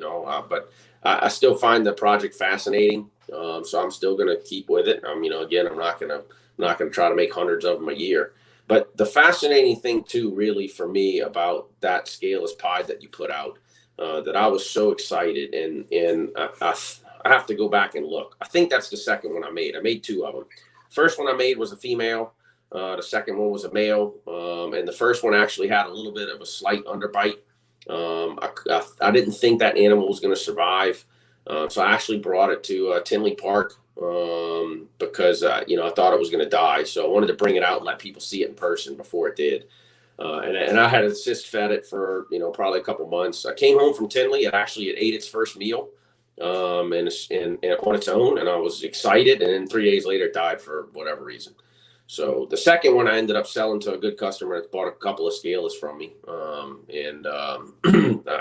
but I still find the project fascinating. So I'm still going to keep with it. Again, I'm not going to try to make hundreds of them a year. But the fascinating thing too, really for me about that scaleless pied that you put out, that I was so excited, and I have to go back and look. I think that's the second one I made. I made 2 of them. First one I made was a female. The second one was a male. And the first one actually had a little bit of a slight underbite. I didn't think that animal was going to survive. So I actually brought it to Tinley Park because, I thought it was going to die. So I wanted to bring it out and let people see it in person before it did. And I had assist fed it for, probably a couple months. I came home from Tinley. It ate its first meal and on its own. And I was excited. And then 3 days later, it died for whatever reason. So the second one I ended up selling to a good customer that bought a couple of scaleless from me.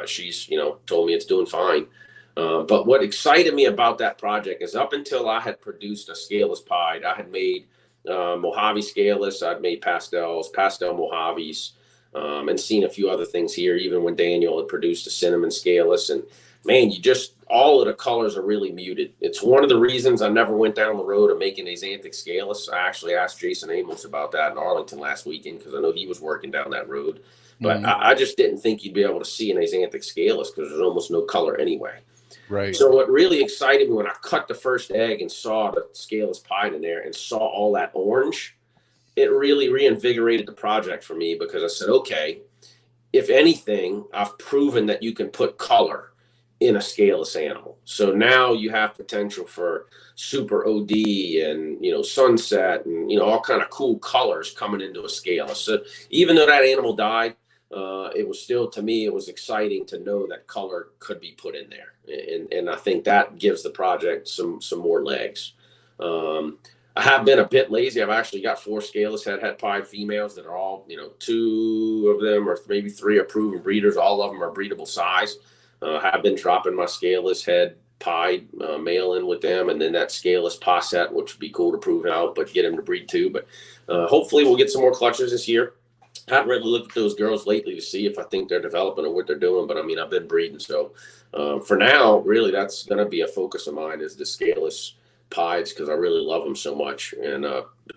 She's, told me it's doing fine. But what excited me about that project is up until I had produced a scaleless pied, I had made Mojave scaleless, I'd made pastel Mojaves, and seen a few other things here, even when Daniel had produced a cinnamon scaleless. And man, all of the colors are really muted. It's one of the reasons I never went down the road of making axanthic scaleless. I actually asked Jason Amos about that in Arlington last weekend because I know he was working down that road. But I just didn't think you'd be able to see an axanthic scaleless because there's almost no color anyway. Right. So what really excited me when I cut the first egg and saw the scaleless pied in there and saw all that orange, it really reinvigorated the project for me because I said, okay, if anything, I've proven that you can put color in a scaleless animal. So now you have potential for super OD and, sunset and, all kind of cool colors coming into a scaleless. So even though that animal died, it was still, to me, it was exciting to know that color could be put in there. And I think that gives the project some more legs. I I have been a bit lazy. I've actually got 4 scaleless head pied females that are all, 2 of them or maybe 3 are proven breeders. All of them are breedable size. Have been dropping my scaleless head pied male in with them, and then that scaleless posset, which would be cool to prove out, but get him to breed too. But hopefully we'll get some more clutches this year. I haven't really looked at those girls lately to see if I think they're developing or what they're doing, but I mean, I've been breeding. So for now, really, that's going to be a focus of mine is the scaleless pieds, because I really love them so much. And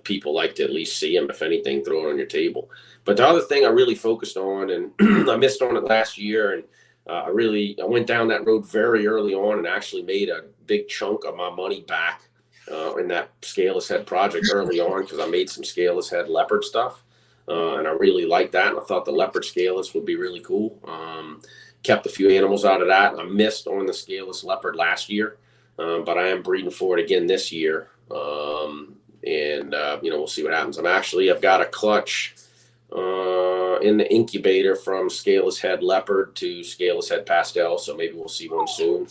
people like to at least see them, if anything, throw it on your table. But the other thing I really focused on, and I missed on it last year, and I went down that road very early on and actually made a big chunk of my money back in that scaleless head project early on, because I made some scaleless head leopard stuff. And I really liked that. And I thought the leopard scaleless would be really cool. Kept a few animals out of that. I missed on the scaleless leopard last year, but I am breeding for it again this year. We'll see what happens. I've got a clutch in the incubator from scaleless head leopard to scaleless head pastel. So maybe we'll see one soon.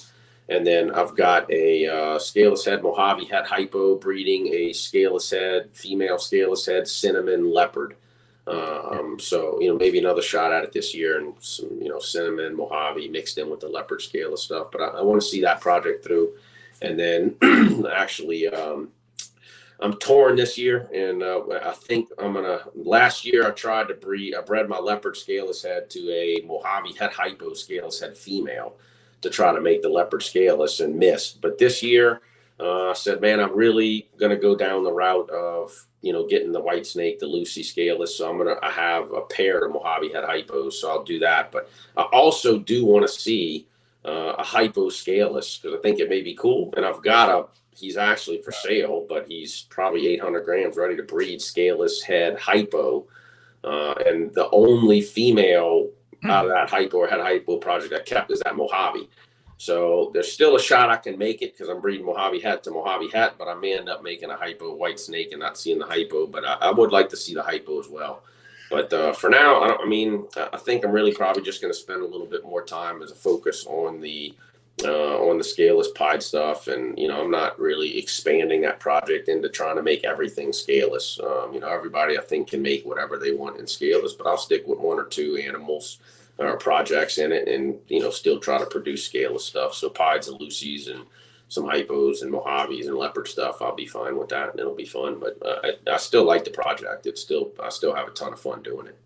And then I've got a scaleless head Mojave head hypo breeding a scaleless head, female scaleless head cinnamon leopard. So maybe another shot at it this year, and some cinnamon Mojave mixed in with the leopard scaleless stuff. But I want to see that project through. And then actually I'm torn this year, and I think last year I tried to bred my leopard scaleless head to a Mojave head hypo scaleless head female to try to make the leopard scaleless, and missed. But this year I said, man, I'm really going to go down the route of getting the white snake, the Lucy scaleless. So I have a pair of Mojave head hypos, so I'll do that. But I also do want to see a hypo scaleless, because I think it may be cool. And I've got he's actually for sale, but he's probably 800 grams ready to breed scaleless head hypo. And the only female out of that hypo or head hypo project I kept is that Mojave. So there's still a shot I can make it, because I'm breeding Mojave het to Mojave het, but I may end up making a hypo white snake and not seeing the hypo. But I would like to see the hypo as well. But for now, I think I'm really probably just going to spend a little bit more time as a focus on the scaleless pied stuff. And, I'm not really expanding that project into trying to make everything scaleless. Everybody I think can make whatever they want in scaleless, but I'll stick with 1 or 2 animals or projects in it, and still try to produce scaleless stuff. So pieds and Lucy's and some hypos and Mojaves and leopard stuff, I'll be fine with that, and it'll be fun. But I still like the project. I still have a ton of fun doing it.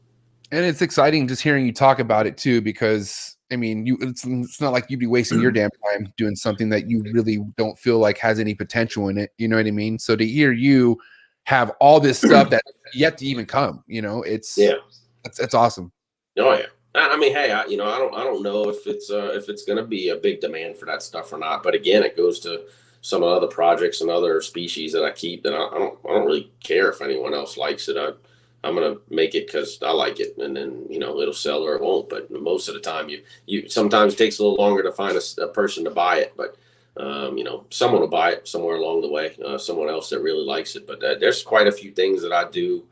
And it's exciting just hearing you talk about it too, because it's not like you'd be wasting your damn time doing something that you really don't feel like has any potential in it. You know what I mean? So to hear you have all this stuff that's yet to even come, it's awesome. Oh yeah. Hey, I don't know if it's going to be a big demand for that stuff or not. But again, it goes to some of the other projects and other species that I keep, and I don't really care if anyone else likes it. I'm going to make it because I like it, and then it'll sell or it won't. But most of the time, you sometimes it takes a little longer to find a person to buy it, but someone will buy it somewhere along the way. Someone else that really likes it. But there's quite a few things that I do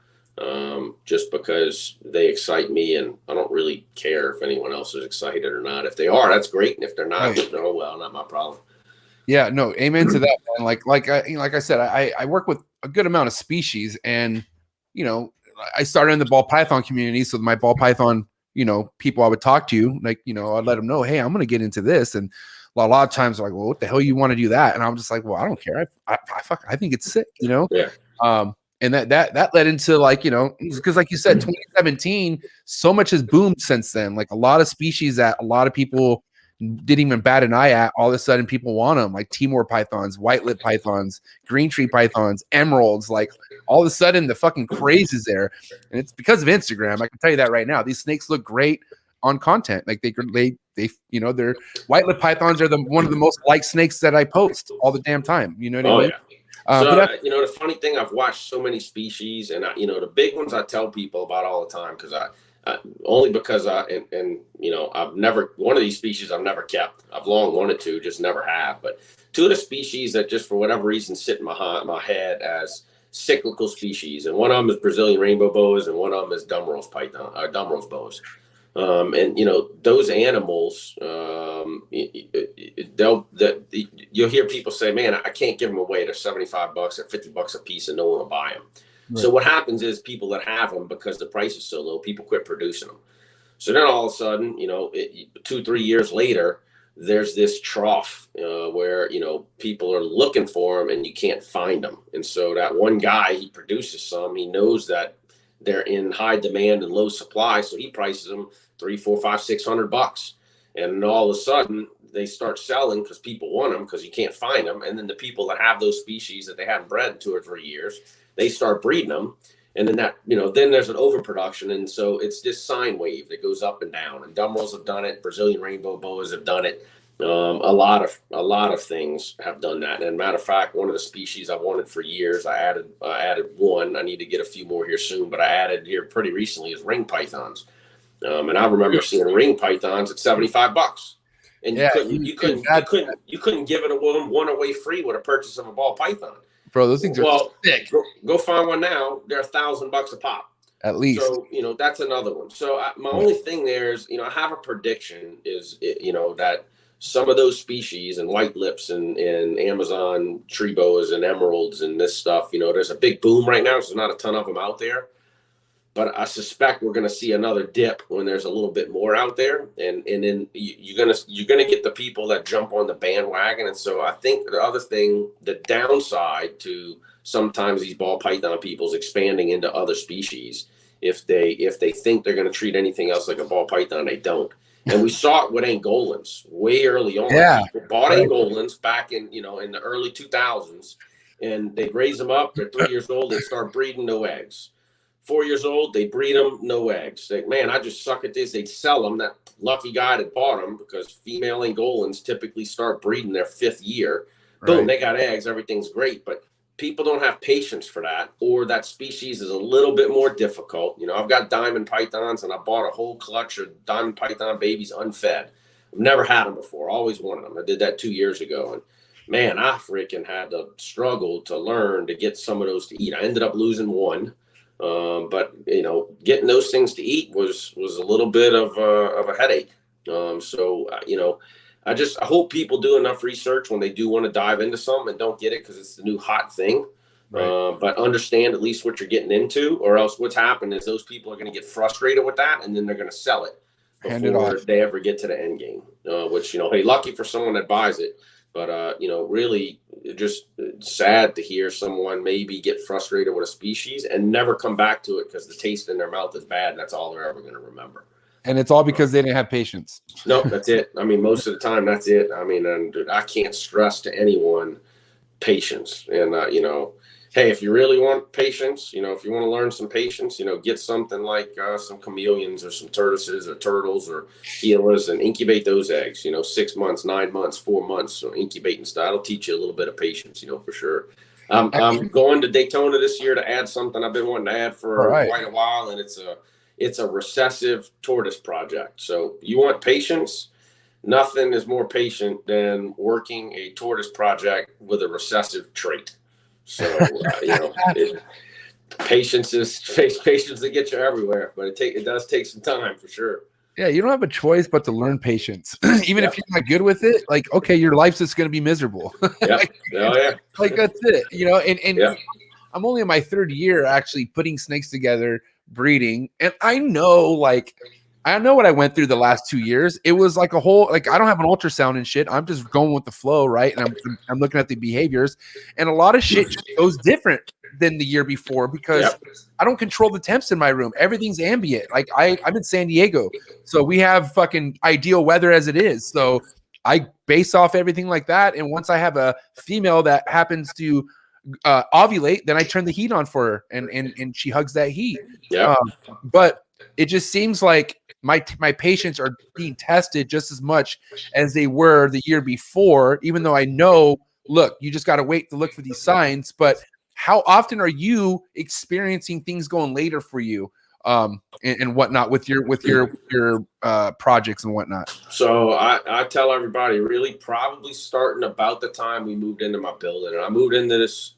just because they excite me, and I don't really care if anyone else is excited or not. If they are, that's great, and if they're not, oh well, not my problem. Yeah, no, amen to that, man. Like I said, I work with a good amount of species, and I started in the ball python community, so my ball python people I would talk to, I'd let them know, hey, I'm going to get into this, and a lot of times they're like, well, what the hell you want to do that? And I'm just like, well, I don't care. I think it's sick, Yeah. And that led into because like you said, 2017, so much has boomed since then. Like a lot of species that a lot of people didn't even bat an eye at, all of a sudden people want them, like Timor pythons, white lip pythons, green tree pythons, emeralds. Like all of a sudden the fucking craze is there, and it's because of Instagram. I can tell you that right now. These snakes look great on content. Like their white lip pythons are one of the most liked snakes that I post all the damn time. You know what I mean? Yeah. The funny thing, I've watched so many species, and the big ones I tell people about all the time, because I've never, one of these species I've never kept. I've long wanted to, just never have. But 2 of the species that just for whatever reason sit in my head as cyclical species, and one of them is Brazilian rainbow boas, and one of them is Dumrose boas. And those animals, you'll hear people say, man, I can't give them away. They're $75 or $50 a piece and no one will buy them. Right. So what happens is people that have them, because the price is so low, people quit producing them. So then all of a sudden, 2-3 years later, there's this trough where, people are looking for them and you can't find them. And so that one guy, he produces some, he knows that they're in high demand and low supply. So he prices them $300, $400, $500, $600. And all of a sudden they start selling because people want them because you can't find them. And then the people that have those species that they haven't bred in 2 or 3 years, they start breeding them. And then then there's an overproduction. And so it's this sine wave that goes up and down. And Dumbrels have done it. Brazilian rainbow boas have done it. A lot of things have done that. And matter of fact, one of the species I wanted for years, I added one. I need to get a few more here soon, but I added here pretty recently is ring pythons. And I remember seeing ring pythons at $75. And you couldn't give it one away free with a purchase of a ball python. Bro, those things are thick. Go find one now. They're $1,000 a pop. At least. So, that's another one. So my only thing there is, I have a prediction is, that some of those species and white lips and Amazon tree boas and emeralds and this stuff, there's a big boom right now. So there's not a ton of them out there. But I suspect we're going to see another dip when there's a little bit more out there, and then you're gonna get the people that jump on the bandwagon. And so I think the other thing, the downside to sometimes these ball python people's expanding into other species, if they think they're going to treat anything else like a ball python, they don't. And we saw it with Angolans way early on. Yeah, people bought Angolans back in in the early 2000s, and they raise them up. They're 3 years old. They start breeding, no eggs. 4 years old, they breed them, no eggs. Like, man, I just suck at this. They'd sell them. That lucky guy that bought them, because female Angolans typically start breeding their 5th year. Right. Boom, they got eggs. Everything's great. But people don't have patience for that, or that species is a little bit more difficult. I've got diamond pythons, and I bought a whole clutch of diamond python babies unfed. I've never had them before. Always wanted them. I did that 2 years ago. And man, I freaking had to struggle to learn to get some of those to eat. I ended up losing one. But getting those things to eat was a little bit of a headache. I hope people do enough research when they do want to dive into something and don't get it because it's the new hot thing. Right. But understand at least what you're getting into, or else what's happened is those people are going to get frustrated with that, and then they're going to sell it before they ever get to the end game. Which hey, lucky for someone that buys it. But, really just sad to hear someone maybe get frustrated with a species and never come back to it because the taste in their mouth is bad. And that's all they're ever going to remember. And it's all because they didn't have patience. No, that's it. I mean, most of the time, that's it. I mean, and I can't stress to anyone patience. And, hey, if you really want patience, if you want to learn some patience, get something like some chameleons or some tortoises or turtles or Gilas and incubate those eggs, 6 months, 9 months, 4 months. So incubating style, that'll teach you a little bit of patience, for sure. I'm going to Daytona this year to add something I've been wanting to add for quite a while, and it's a recessive tortoise project. So you want patience? Nothing is more patient than working a tortoise project with a recessive trait. So, patience to get you everywhere, but it does take some time for sure. Yeah, you don't have a choice but to learn patience. Even if you're not good with it, like, okay, your life's just going to be miserable. Yeah. Like that's it, and I'm only in my 3rd year actually putting snakes together, breeding, and I know what I went through the last 2 years. It was like a whole, I don't have an ultrasound and shit. I'm just going with the flow, right? And I'm looking at the behaviors, and a lot of shit goes different than the year before because I don't control the temps in my room. Everything's ambient. Like I'm in San Diego, so we have fucking ideal weather as it is. So I base off everything like that. And once I have a female that happens to ovulate, then I turn the heat on for her, and she hugs that heat. Yeah. But it just seems like my patients are being tested just as much as they were the year before, even though I know, look, you just got to wait to look for these signs. But how often are you experiencing things going later for you and whatnot with your projects and whatnot? So I tell everybody really probably starting about the time we moved into my building. And I moved into this,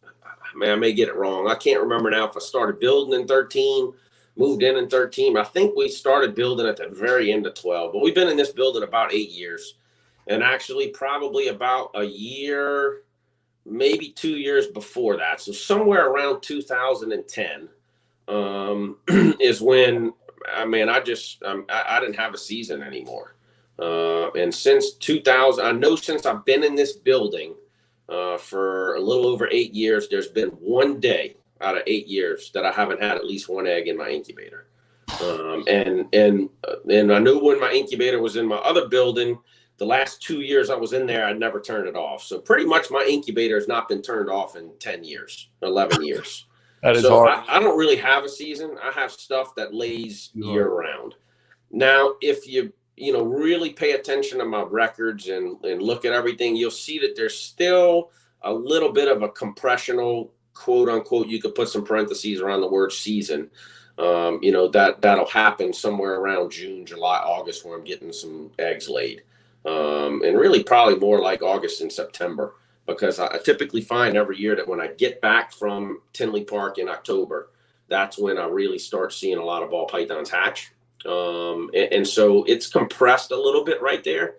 man, I may get it wrong. I can't remember now if I started building in 13 moved in 13. I think we started building at the very end of 12, but we've been in this building about 8 years. And actually probably about a year, maybe 2 years before that. So somewhere around 2010 is when, I mean, I didn't have a season anymore. And since 2000, I know since I've been in this building for a little over 8 years, there's been one day out of 8 years that I haven't had at least one egg in my incubator. And I knew when my incubator was in my other building, the last 2 years I was in there, I never turned it off. So pretty much my incubator has not been turned off in 10 years, 11 years. That is so hard. I don't really have a season. I have stuff that lays year round. Now, if you really pay attention to my records and look at everything, you'll see that there's still a little bit of a compressional, quote unquote, you could put some parentheses around the word season. That'll happen somewhere around June, July, August, where I'm getting some eggs laid. And really probably more like August and September, because I typically find every year that when I get back from Tinley Park in October, that's when I really start seeing a lot of ball pythons hatch. And so it's compressed a little bit right there.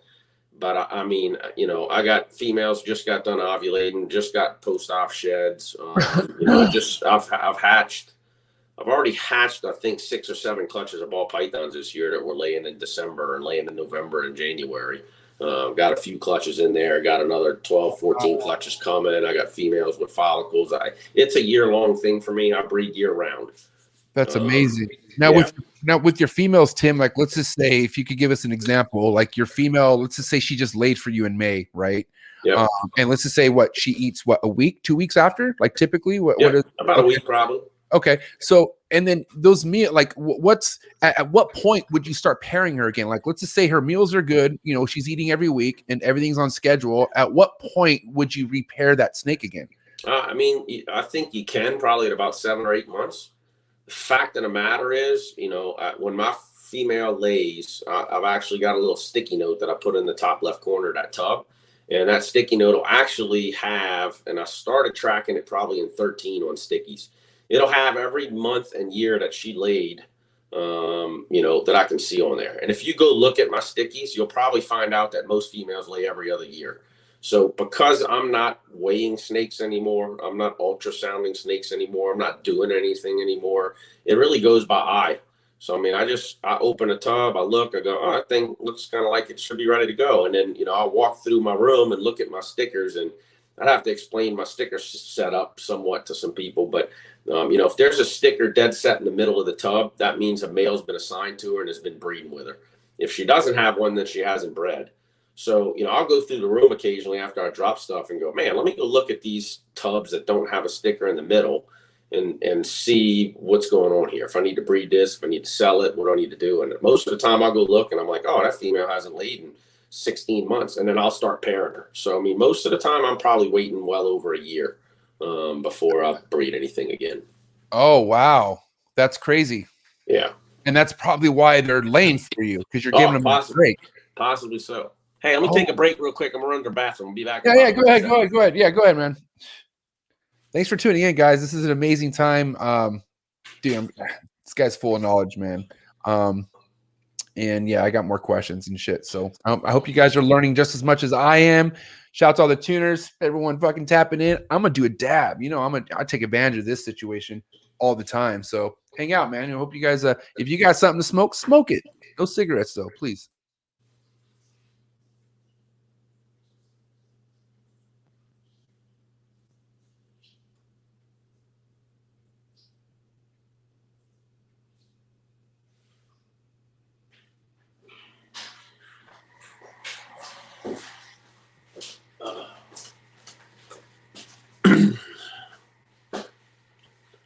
But I mean, I got females just got done ovulating, just got post-off sheds. I've hatched. I've already hatched, I think, 6 or 7 clutches of ball pythons this year that were laying in December and laying in November and January. Got a few clutches in there. Got another 12, 14 clutches coming. I got females with follicles. It's a year-long thing for me. I breed year-round. That's amazing. Now, with your females, Tim, like, let's just say, if you could give us an example, like your female, let's just say she just laid for you in May, right? Yeah. And let's just say she eats a week, 2 weeks after, like typically what is about a week probably. Okay. So, and then those meals, like at what point would you start pairing her again? Like, let's just say her meals are good, she's eating every week and everything's on schedule. At what point would you repair that snake again? I think you can probably at about 7 or 8 months. The fact of the matter is, when my female lays, I've actually got a little sticky note that I put in the top left corner of that tub. And that sticky note will actually have, and I started tracking it probably in 13 on stickies. It'll have every month and year that she laid, that I can see on there. And if you go look at my stickies, you'll probably find out that most females lay every other year. So because I'm not weighing snakes anymore, I'm not ultrasounding snakes anymore, I'm not doing anything anymore, it really goes by eye. So, I mean, I open a tub, I look, I go, oh, that thing looks kind of like it should be ready to go. And then, I'll walk through my room and look at my stickers, and I'd have to explain my sticker setup somewhat to some people. But, if there's a sticker dead set in the middle of the tub, that means a male's been assigned to her and has been breeding with her. If she doesn't have one, then she hasn't bred. So, I'll go through the room occasionally after I drop stuff and go, man, let me go look at these tubs that don't have a sticker in the middle and see what's going on here. If I need to breed this, if I need to sell it, what do I need to do? And most of the time I'll go look and I'm like, oh, that female hasn't laid in 16 months. And then I'll start pairing her. So, most of the time I'm probably waiting well over a year before I breed anything again. Oh, wow. That's crazy. Yeah. And that's probably why they're laying for you, because you're giving them a break. Possibly so. Hey, let me take a break real quick. I'm going to run to the bathroom. I'll be back. Yeah, go ahead. Yeah, go ahead, man. Thanks for tuning in, guys. This is an amazing time. Dude, this guy's full of knowledge, man. And yeah, I got more questions and shit. So I hope you guys are learning just as much as I am. Shout out to all the tuners, everyone fucking tapping in. I'm gonna do a dab. I take advantage of this situation all the time. So hang out, man. I hope you guys, if you got something to smoke, smoke it. No cigarettes though, please.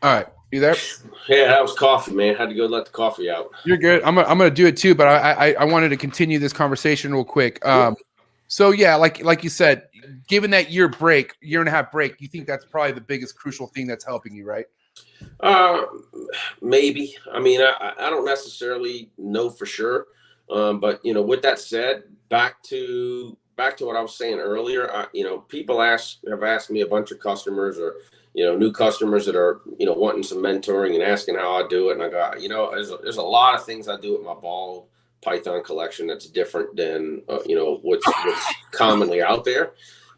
All right, you there? Yeah, that was coffee, man. Had to go let the coffee out. You're good. I'm gonna do it too, but I wanted to continue this conversation real quick. So yeah, like you said, given that year and a half break, you think that's probably the biggest crucial thing that's helping you, right? Maybe. I don't necessarily know for sure. But with that said, back to back to what I was saying earlier, people have asked me, a bunch of customers or, new customers that are, wanting some mentoring and asking how I do it. And I got, there's a lot of things I do with my ball python collection that's different than, what's commonly out there.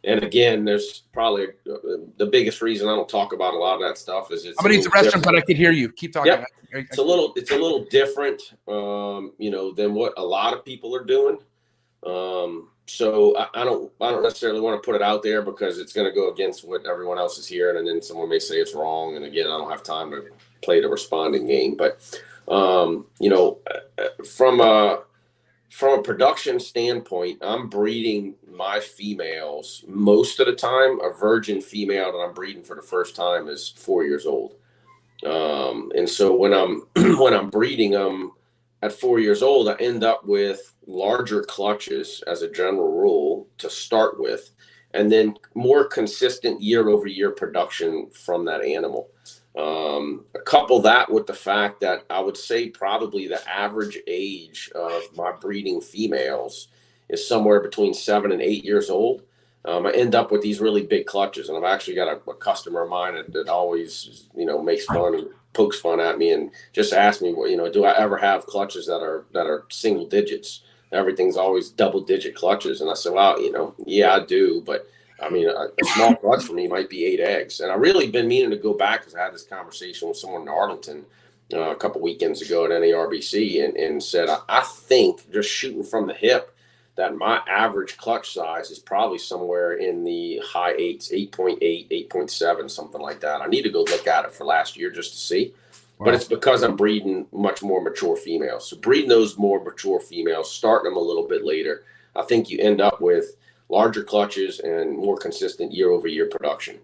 And again, there's probably the biggest reason I don't talk about a lot of that stuff is it's I'm gonna use the restroom, but I can hear you. Keep talking. Yep. It's a little different, than what a lot of people are doing. So I don't necessarily want to put it out there because it's going to go against what everyone else is hearing, and then someone may say it's wrong. And again, I don't have time to play the responding game. But from a production standpoint, I'm breeding my females most of the time. A virgin female that I'm breeding for the first time is 4 years old. And so when I'm breeding them at 4 years old, I end up with larger clutches as a general rule to start with, and then more consistent year-over-year production from that animal. Couple that with the fact that I would say probably the average age of my breeding females is somewhere between 7 and 8 years old. I end up with these really big clutches, and I've actually got a customer of mine that always, makes fun and pokes fun at me and just asks me, well, do I ever have clutches that are single digits? Everything's always double digit clutches. And I said, well, yeah, I do. But I mean, a small clutch for me might be 8 eggs. And I really been meaning to go back because I had this conversation with someone in Arlington a couple weekends ago at NARBC and said, I think just shooting from the hip, that my average clutch size is probably somewhere in the high 8s, 8.8, 8.7, something like that. I need to go look at it for last year just to see. Wow. But it's because I'm breeding much more mature females. So breeding those more mature females, starting them a little bit later, I think you end up with larger clutches and more consistent year-over-year production.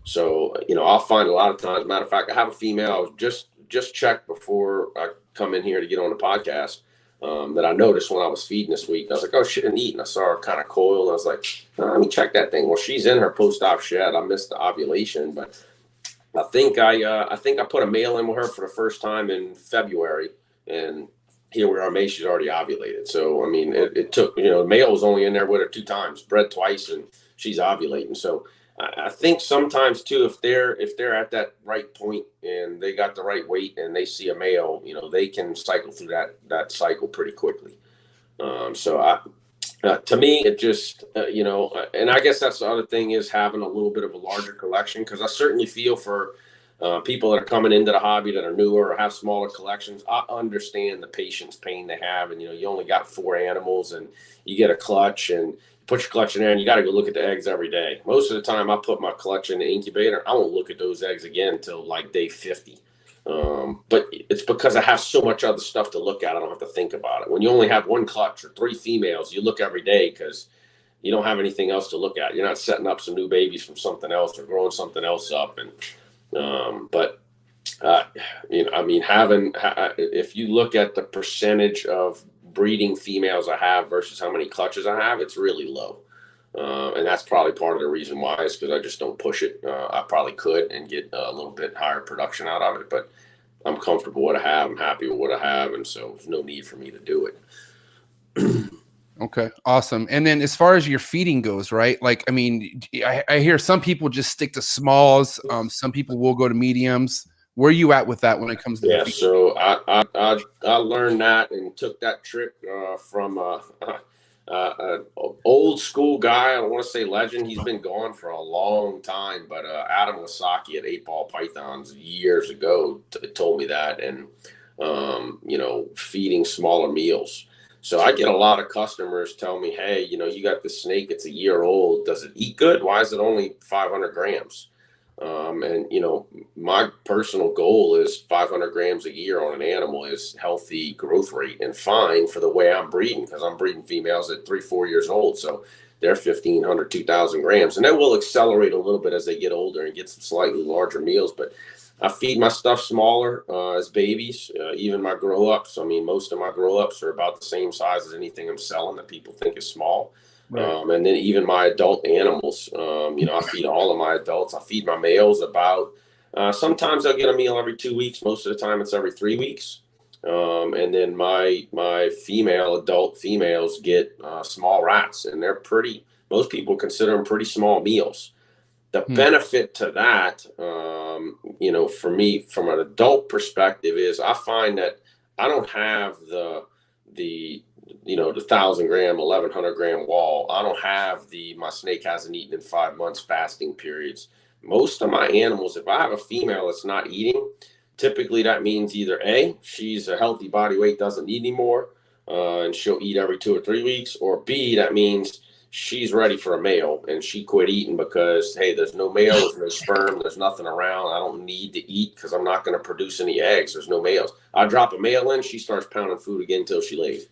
So, I'll find a lot of times, matter of fact, I have a female, I was just checked before I come in here to get on the podcast, that I noticed when I was feeding this week. I was like, oh, she didn't eat. And I saw her kind of coiled. I was like, oh, let me check that thing. Well, she's in her post-op shed. I missed the ovulation, but I think I put a male in with her for the first time in February, and here we are, May, she's already ovulated. So, I mean, it took, the male was only in there with her 2 times, bred twice, and she's ovulating. So I think sometimes too, if they're at that right point and they got the right weight and they see a male, they can cycle through that cycle pretty quickly. To me, it just, and I guess that's the other thing is having a little bit of a larger collection, because I certainly feel for people that are coming into the hobby that are newer or have smaller collections. I understand the patience pain they have, and you only got 4 animals and you get a clutch and put your clutch in there and you got to go look at the eggs every day. Most of the time I put my clutch in the incubator, I won't look at those eggs again until like day 50. But it's because I have so much other stuff to look at. I don't have to think about it. When you only have 1 clutch or 3 females, you look every day because you don't have anything else to look at. You're not setting up some new babies from something else or growing something else up. And, if you look at the percentage of breeding females I have versus how many clutches I have, it's really low. And that's probably part of the reason why, is because I just don't push it. I probably could and get a little bit higher production out of it, but I'm comfortable with what I have. I'm happy with what I have. And so there's no need for me to do it. Okay, awesome. And then as far as your feeding goes, right? Like, I mean, I hear some people just stick to smalls. Some people will go to mediums. Where are you at with that when it comes to feeding? So I learned that and took that trick from an old school guy. I don't want to say legend. He's been gone for a long time, but Adam Wasaki at 8 Ball Pythons years ago told me that, and feeding smaller meals. So I get a lot of customers tell me, hey, you got this snake, it's a year old. Does it eat good? Why is it only 500 grams? My personal goal is 500 grams a year on an animal is healthy growth rate and fine for the way I'm breeding, because I'm breeding females at 3-4 years old. So they're 1,500, 2,000 grams, and that will accelerate a little bit as they get older and get some slightly larger meals. But I feed my stuff smaller as babies, even my grow-ups. I mean, most of my grow-ups are about the same size as anything I'm selling that people think is small. Right. And then even my adult animals, I feed all of my adults. I feed my males about, sometimes I'll get a meal every 2 weeks. Most of the time it's every 3 weeks. And then my adult females get small rats, and they're pretty. Most people consider them pretty small meals. The benefit to that, for me, from an adult perspective, is I find that I don't have the 1,000-gram, 1,100-gram wall. I don't have my snake hasn't eaten in 5 months fasting periods. Most of my animals, if I have a female that's not eating, typically that means either A, she's a healthy body weight, doesn't need any more, and she'll eat every 2 or 3 weeks, or B, that means she's ready for a male and she quit eating because, hey, there's no male, there's no sperm, there's nothing around. I don't need to eat because I'm not going to produce any eggs. There's no males. I drop a male in, she starts pounding food again until she lays.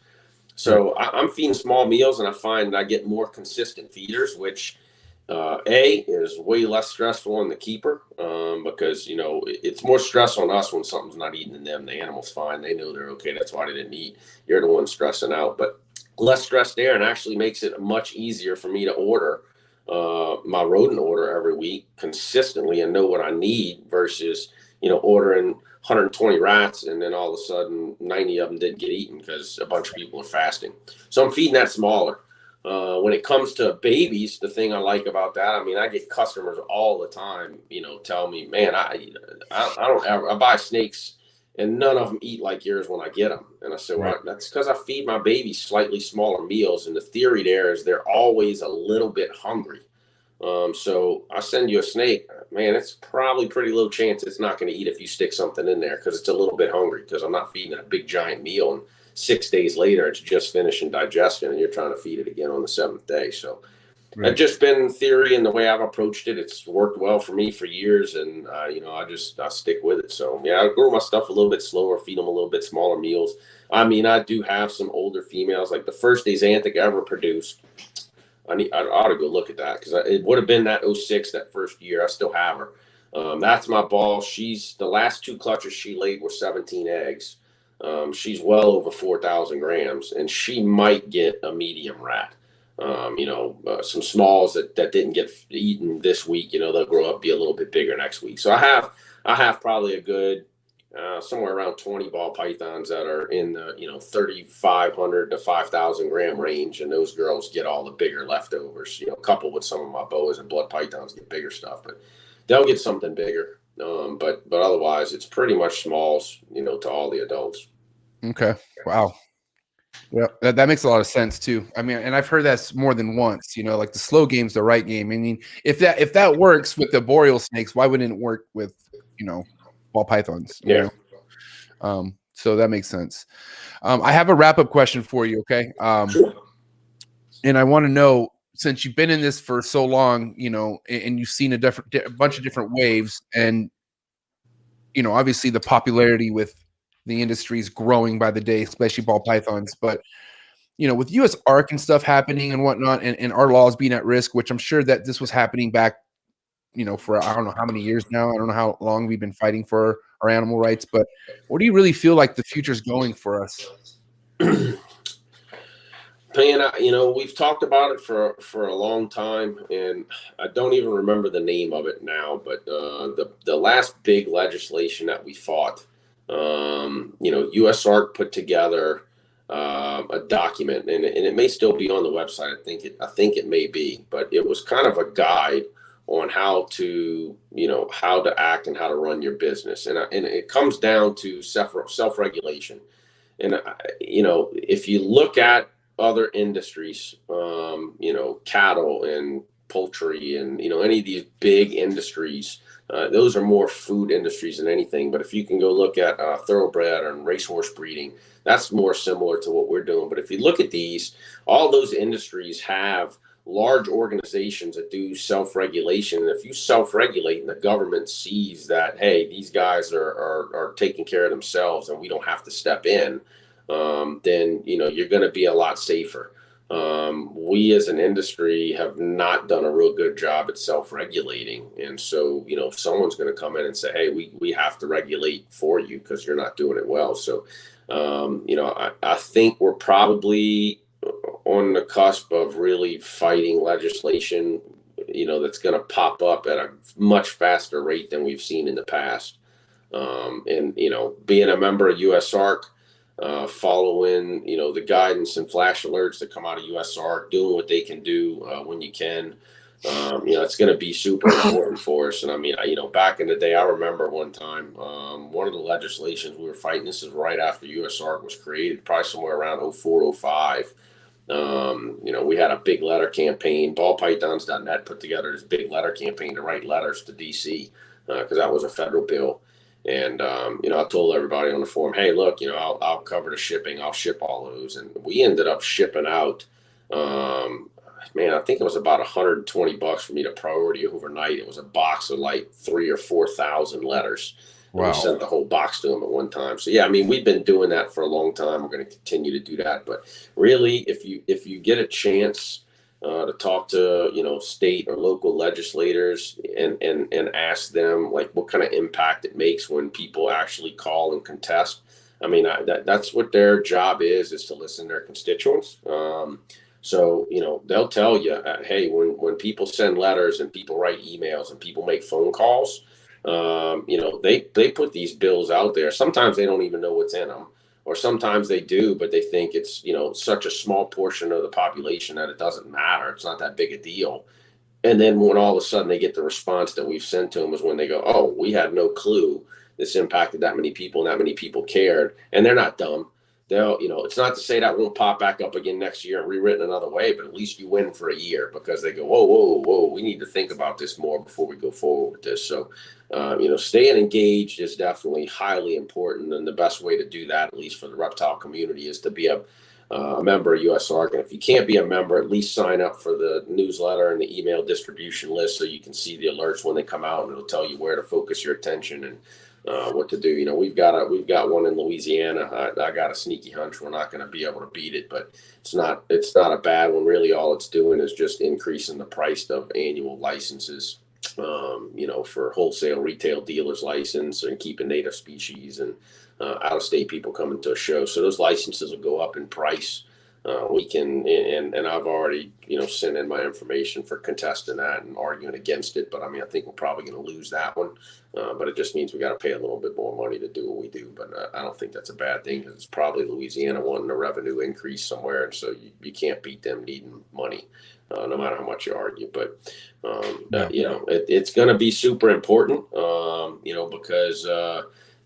So I'm feeding small meals, and I find that I get more consistent feeders, which A, is way less stressful on the keeper, because it's more stress on us when something's not eating than them. The animal's fine, they know they're okay, that's why they didn't eat. You're the one stressing out, but less stress there, and actually makes it much easier for me to order my rodent order every week consistently and know what I need versus ordering 120 rats and then all of a sudden 90 of them didn't get eaten because a bunch of people are fasting. So I'm feeding that smaller. When it comes to babies, the thing I like about that, I get customers all the time, tell me, man, I don't ever, I buy snakes and none of them eat like yours when I get them. And I said, well, that's because I feed my babies slightly smaller meals. And the theory there is they're always a little bit hungry. So I send you a snake, man, it's probably pretty low chance it's not going to eat if you stick something in there because it's a little bit hungry, because I'm not feeding it a big giant meal. And 6 days later, it's just finishing digestion and you're trying to feed it again on the 7th day. So it's just been theory, and the way I've approached it, it's worked well for me for years. And, I stick with it. So yeah, I grow my stuff a little bit slower, feed them a little bit smaller meals. I do have some older females, like the first Xanthic I ever produced. I ought to go look at that because it would have been that 06, that first year. I still have her. That's my ball. The last 2 clutches she laid were 17 eggs. She's well over 4,000 grams, and she might get a medium rat. Some smalls that didn't get eaten this week, they'll grow up, be a little bit bigger next week. So I have probably a good somewhere around 20 ball pythons that are in the 3,500 to 5,000 gram range, and those girls get all the bigger leftovers. Coupled with some of my boas and blood pythons get bigger stuff, but they'll get something bigger. But otherwise, it's pretty much smalls, to all the adults. Okay. Wow. Yeah, that makes a lot of sense too. And I've heard that more than once. Like the slow game's the right game. If that works with the boreal snakes, why wouldn't it work with ball pythons? Yeah. So that makes sense. I have a wrap up question for you. Okay. Sure. And I want to know, since you've been in this for so long, and you've seen a bunch of different waves, and obviously the popularity with the industry is growing by the day, especially ball pythons. But, with US ARC and stuff happening and whatnot, and our laws being at risk, which I'm sure that this was happening back, for I don't know how many years now. I don't know how long we've been fighting for our animal rights. But what do you really feel like the future's going for us? Man, we've talked about it for a long time, and I don't even remember the name of it now. But the last big legislation that we fought, US ARC put together a document, and it may still be on the website. I think it may be, but it was kind of a guide on how to act and how to run your business, and it comes down to self-regulation. And if you look at other industries, cattle and poultry and any of these big industries, those are more food industries than anything. But if you can go look at thoroughbred and racehorse breeding, that's more similar to what we're doing. But if you look at these, all those industries have large organizations that do self-regulation. And if you self-regulate and the government sees that, hey, these guys are taking care of themselves and we don't have to step in, then you're going to be a lot safer. We as an industry have not done a real good job at self-regulating, and so someone's going to come in and say, hey, we have to regulate for you because you're not doing it well. So I think we're probably on the cusp of really fighting legislation that's going to pop up at a much faster rate than we've seen in the past. And being a member of US ARC, following, the guidance and flash alerts that come out of USARK, doing what they can do when you can. It's going to be super important for us. And I mean, back in the day, I remember one time, one of the legislations we were fighting, this is right after USARK was created, probably somewhere around 04, 05. We had a big letter campaign. Ballpythons.net put together this big letter campaign to write letters to DC because that was a federal bill. And, I told everybody on the forum, hey, look, I'll cover the shipping. I'll ship all those. And we ended up shipping out, I think it was about $120 for me to priority overnight. It was a box of like 3,000 or 4,000 letters. Wow. We sent the whole box to them at one time. So, yeah, I mean, we've been doing that for a long time. We're going to continue to do that. But really, if you get a chance to talk to, state or local legislators and ask them like what kind of impact it makes when people actually call and contest. I mean, that's what their job is to listen to their constituents. So, they'll tell you, hey, when people send letters and people write emails and people make phone calls, they put these bills out there. Sometimes they don't even know what's in them. Or sometimes they do, but they think it's, such a small portion of the population that it doesn't matter. It's not that big a deal. And then when all of a sudden they get the response that we've sent to them is when they go, oh, we had no clue this impacted that many people and that many people cared. And they're not dumb. They'll, it's not to say that won't pop back up again next year and rewritten another way, but at least you win for a year because they go, whoa, we need to think about this more before we go forward with this. So, staying engaged is definitely highly important. And the best way to do that, at least for the reptile community, is to be a member of USARK. And if you can't be a member, at least sign up for the newsletter and the email distribution list so you can see the alerts when they come out, and it'll tell you where to focus your attention and what to do. We've got one in Louisiana. I got a sneaky hunch we're not going to be able to beat it, but it's not a bad one. Really, all it's doing is just increasing the price of annual licenses, for wholesale retail dealers license and keeping native species and out-of-state people coming to a show. So those licenses will go up in price. We can, and I've already, sent in my information for contesting that and arguing against it. But I mean, I think we're probably going to lose that one. But it just means we got to pay a little bit more money to do what we do. But I don't think that's a bad thing because it's probably Louisiana wanting a revenue increase somewhere. And so you can't beat them needing money, no matter how much you argue. But, it's going to be super important, because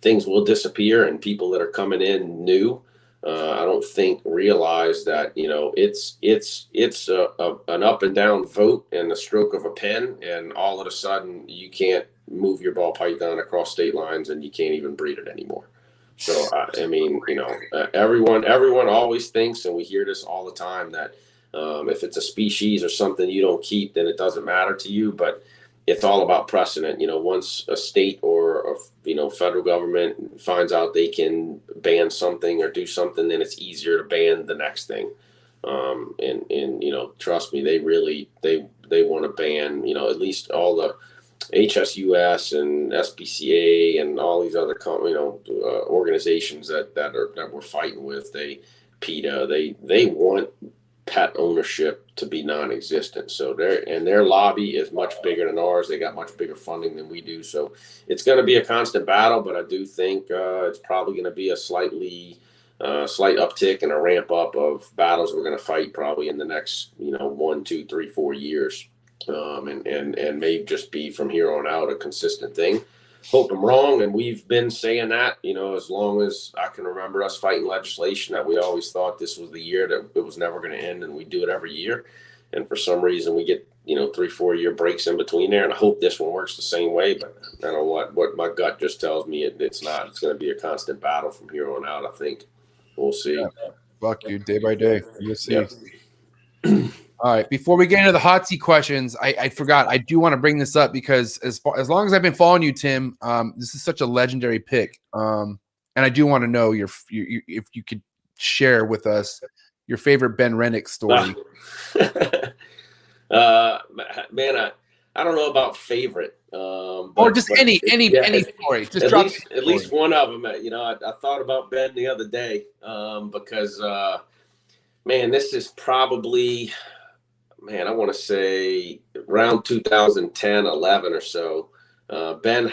things will disappear and people that are coming in new, I don't think realize that, it's an up and down vote and the stroke of a pen. And all of a sudden you can't move your ball python across state lines and you can't even breed it anymore. So, everyone always thinks, and we hear this all the time, that if it's a species or something you don't keep, then it doesn't matter to you. But it's all about precedent. Once a state or federal government finds out they can ban something or do something, then it's easier to ban the next thing. Trust me, they want to ban, at least all the HSUS and SPCA and all these other organizations that we're fighting with. PETA, they want pet ownership to be non-existent. So their lobby is much bigger than ours. They got much bigger funding than we do. So it's going to be a constant battle, but I do think it's probably going to be a slight uptick and a ramp up of battles we're going to fight probably in the next, 1, 2, 3, 4 years. And may just be from here on out a consistent thing. Hope I'm wrong. And we've been saying that, as long as I can remember us fighting legislation, that we always thought this was the year that it was never going to end, and we do it every year. And for some reason we get, 3-4 year breaks in between there. And I hope this one works the same way, but I don't know what my gut just tells me it's not. It's going to be a constant battle from here on out. I think we'll see. Yeah. Fuck you, day by day. You'll see. Yep. All right. Before we get into the hot seat questions, I forgot. I do want to bring this up because as long as I've been following you, Tim, this is such a legendary pick. And I do want to know if you could share with us your favorite Ben Rennick story. Man, I don't know about favorite. Or just any story. Just at least one of them. I thought about Ben the other day because, man, this is probably. Man, I want to say around 2010, 11 or so, Ben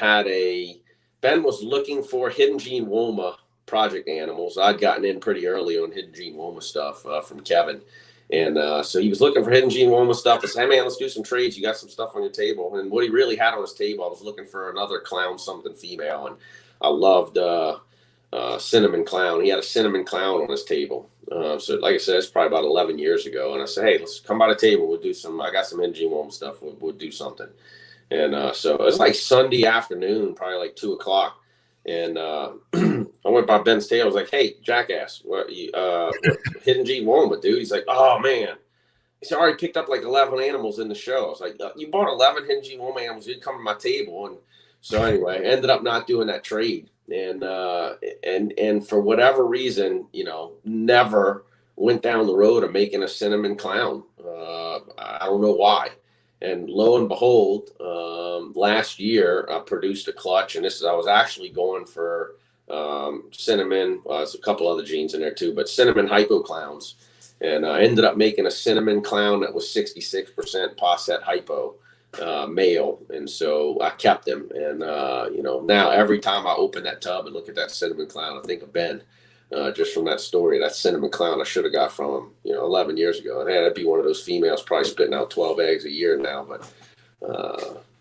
was looking for hidden gene woma project animals. I'd gotten in pretty early on Hidden Gene Woma stuff from Kevin. And so he was looking for Hidden Gene Woma stuff. I said, hey, man, let's do some trades. You got some stuff on your table. And what he really had on his table, I was looking for another clown something female. And I loved Cinnamon Clown. He had a Cinnamon Clown on his table. So like I said, it's probably about 11 years ago. And I said, hey, let's come by the table. We'll do some, I got some Hidden Gene Woma stuff. We'll do something. And so it was like Sunday afternoon, probably like 2 o'clock. And I went by Ben's table. I was like, hey, jackass, what Hidden Gene Woma, dude? He's like, oh, man. He's already picked up like 11 animals in the show. I was like, you bought 11 Hidden Gene Woma animals. You'd come to my table. And so anyway, I ended up not doing that trade. And for whatever reason, you know, never went down the road of making a Cinnamon Clown. I don't know why. And lo and behold, last year I produced a clutch, and I was actually going for cinnamon. There's a couple other genes in there too, but cinnamon hypo clowns. And I ended up making a Cinnamon Clown that was 66% posset hypo male, and so I kept him. And you know, now every time I open that tub and look at that Cinnamon Clown, I think of Ben. Just from that story, that Cinnamon Clown I should have got from him, you know, 11 years ago. And that'd be one of those females probably spitting out 12 eggs a year now, but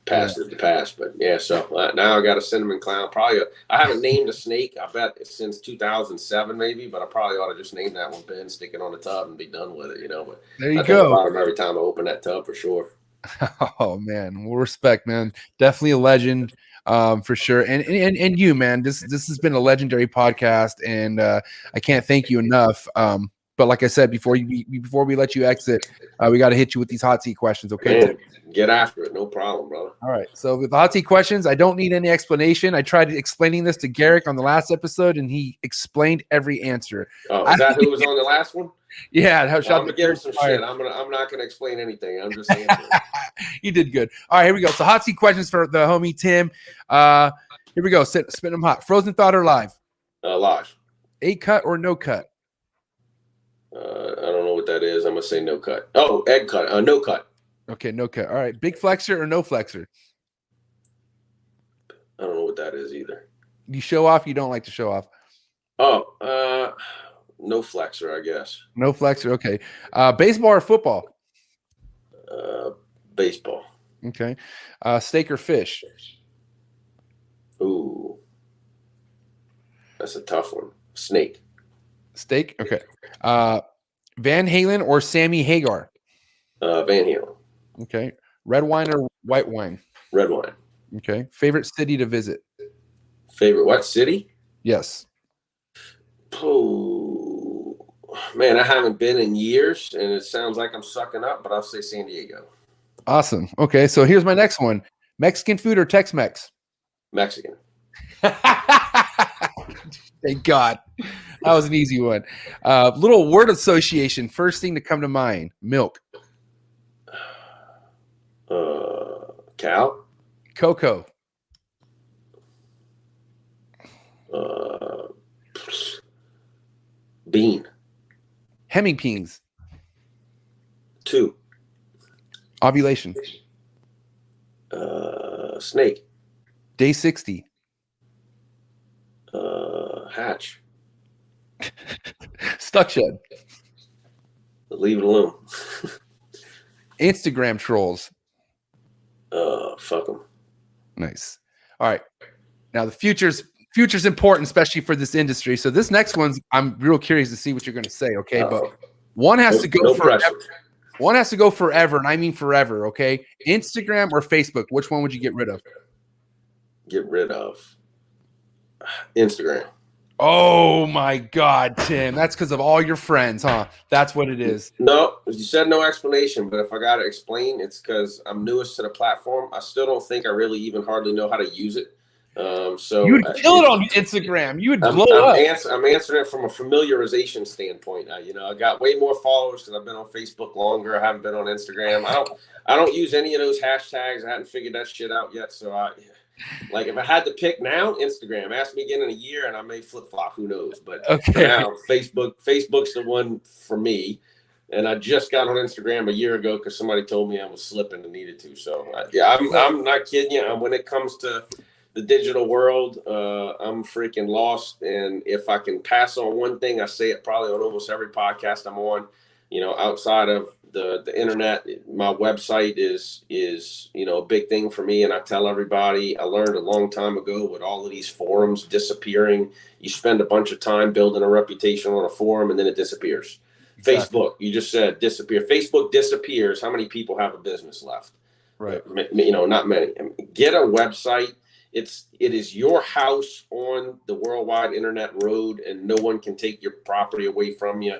past is the past. But yeah, so now I got a Cinnamon Clown. Probably I haven't named a snake, I bet, since 2007 maybe, but I probably ought to just name that one Ben, stick it on the tub and be done with it, you know. But there you I think go. about him every time I open that tub for sure. Oh man, well, respect, man. Definitely a legend, for sure. And you, man, this has been a legendary podcast, and I can't thank you enough. But like I said, before we let you exit, we got to hit you with these hot seat questions, okay? Man, get after it, no problem, brother. All right. So with the hot seat questions, I don't need any explanation. I tried explaining this to Garrick on the last episode, and he explained every answer. Oh, is that who was on the last one? Yeah, I'm gonna give him some shit. I'm not gonna explain anything. I'm just answering. You did good. All right, here we go. So hot seat questions for the homie Tim. Here we go. Spin them hot. Frozen thought or live? Live. 8 cut or no cut? I don't know what that is. I'm gonna say no cut. Oh, egg cut. No cut. Okay, no cut. All right, big flexor or no flexor? I don't know what that is either. You show off. You don't like to show off. Oh, no flexor, I guess. No flexor. Okay. Baseball or football? Baseball. Okay. Steak or fish? Ooh, that's a tough one. Snake. Steak. Okay. Van Halen or Sammy Hagar? Van Halen. Okay. Red wine or white wine? Red wine. Okay. Favorite city to visit? Favorite what city? Yes. Oh, man, I haven't been in years, and it sounds like I'm sucking up, but I'll say San Diego. Awesome. Okay, so here's my next one. Mexican food or Tex-Mex? Mexican. Thank God. That was an easy one. Little word association. First thing to come to mind. Milk. Cow. Cocoa. Bean. Hemipenes. 2. Ovulation. Snake. Day 60. Hatch. Stuck shed. Leave it alone. Instagram trolls. Fuck them. Nice. All right. Now the future's important, especially for this industry. So this next one's, I'm real curious to see what you're going to say. Okay, but one has to go forever. One has to go forever, and I mean forever. Okay, Instagram or Facebook? Which one would you get rid of? Get rid of Instagram. Oh my God, Tim! That's because of all your friends, huh? That's what it is. No, you said no explanation, but if I got to explain, it's because I'm newest to the platform. I still don't think I really even hardly know how to use it. So you would kill it on Instagram. You would blow up. I'm answering it from a familiarization standpoint. You know, I got way more followers because I've been on Facebook longer. I haven't been on Instagram. I don't use any of those hashtags. I hadn't figured that shit out yet. So like if I had to pick now, Instagram. Ask me again in a year, and I may flip flop. Who knows? But okay. Now Facebook's the one for me. And I just got on Instagram a year ago because somebody told me I was slipping and needed to. So yeah, I'm not kidding you. When it comes to the digital world, I'm freaking lost. And if I can pass on one thing, I say it probably on almost every podcast I'm on, you know, outside of the internet, my website is, you know, a big thing for me. And I tell everybody, I learned a long time ago with all of these forums disappearing, you spend a bunch of time building a reputation on a forum and then it disappears. Exactly. Facebook, you just said disappear. Facebook disappears. How many people have a business left? Right. You know, not many. I mean, get a website. It is your house on the worldwide internet road, and no one can take your property away from you.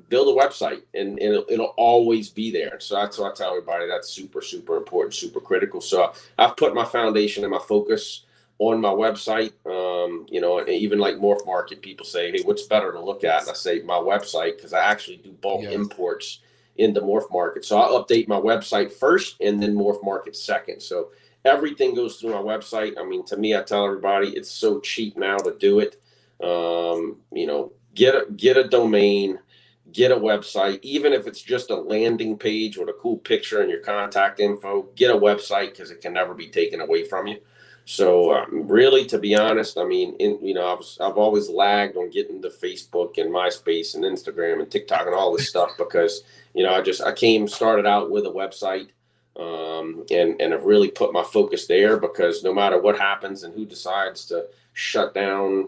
Build a website, and it'll always be there. So that's what I tell everybody. That's super, super important, super critical. So I've put my foundation and my focus on my website. You know, and even like Morph Market, people say, hey, what's better to look at? And I say my website, because I actually do bulk imports into Morph Market. So I'll update my website first and then Morph Market second. So everything goes through my website. I mean, to me, I tell everybody it's so cheap now to do it. You know, get a domain, get a website, even if it's just a landing page with a cool picture and your contact info, get a website, because it can never be taken away from you. So really, to be honest, I mean, you know, I've always lagged on getting to Facebook and MySpace and Instagram and TikTok and all this stuff, because, you know, I started out with a website, and I've really put my focus there, because no matter what happens and who decides to shut down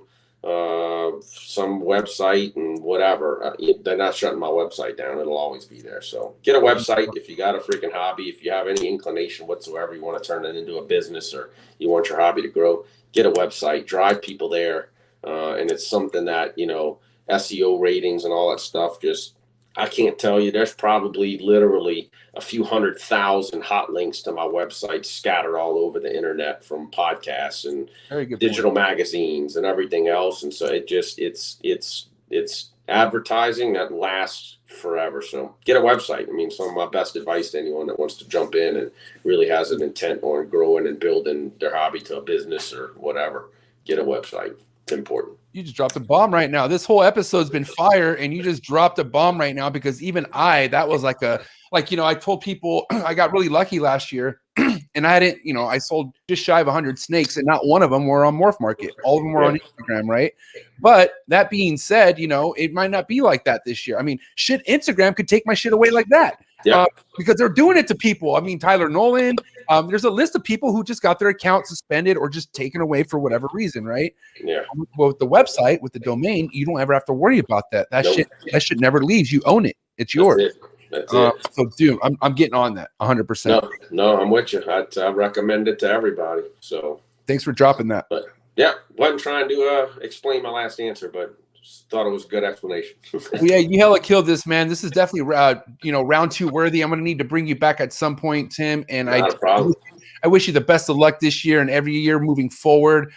some website and whatever, they're not shutting my website down. It'll always be there. So get a website. If you got a freaking hobby, if you have any inclination whatsoever, you want to turn it into a business, or you want your hobby to grow, get a website, drive people there. And it's something that, you know, SEO ratings and all that stuff, just, I can't tell you, there's probably literally a few 100,000 hot links to my website scattered all over the internet, from podcasts and digital magazines and everything else. And so it's advertising that lasts forever. So get a website. I mean, some of my best advice to anyone that wants to jump in and really has an intent on growing and building their hobby to a business or whatever, get a website. It's important. You just dropped a bomb right now. This whole episode's been fire, and you just dropped a bomb right now, because even that was like you know, I told people I got really lucky last year, and I sold just shy of 100 snakes, and not one of them were on Morph Market. All of them were on Instagram, right? But that being said, you know, it might not be like that this year. I mean, shit, Instagram could take my shit away like that. Yeah. Because they're doing it to people. I mean, Tyler Nolan, there's a list of people who just got their account suspended or just taken away for whatever reason, right? Yeah. Well, with the website, with the domain, you don't ever have to worry about that. That shit never leaves. You own it. It's yours. That's it. So, dude, I'm getting on that 100%. No, I'm with you. I recommend it to everybody. So thanks for dropping that. But yeah, wasn't trying to explain my last answer, but thought it was a good explanation. Yeah, you hella killed this, man. This is definitely round 2 worthy. I'm gonna need to bring you back at some point, Tim. And Not a problem. I wish you the best of luck this year and every year moving forward.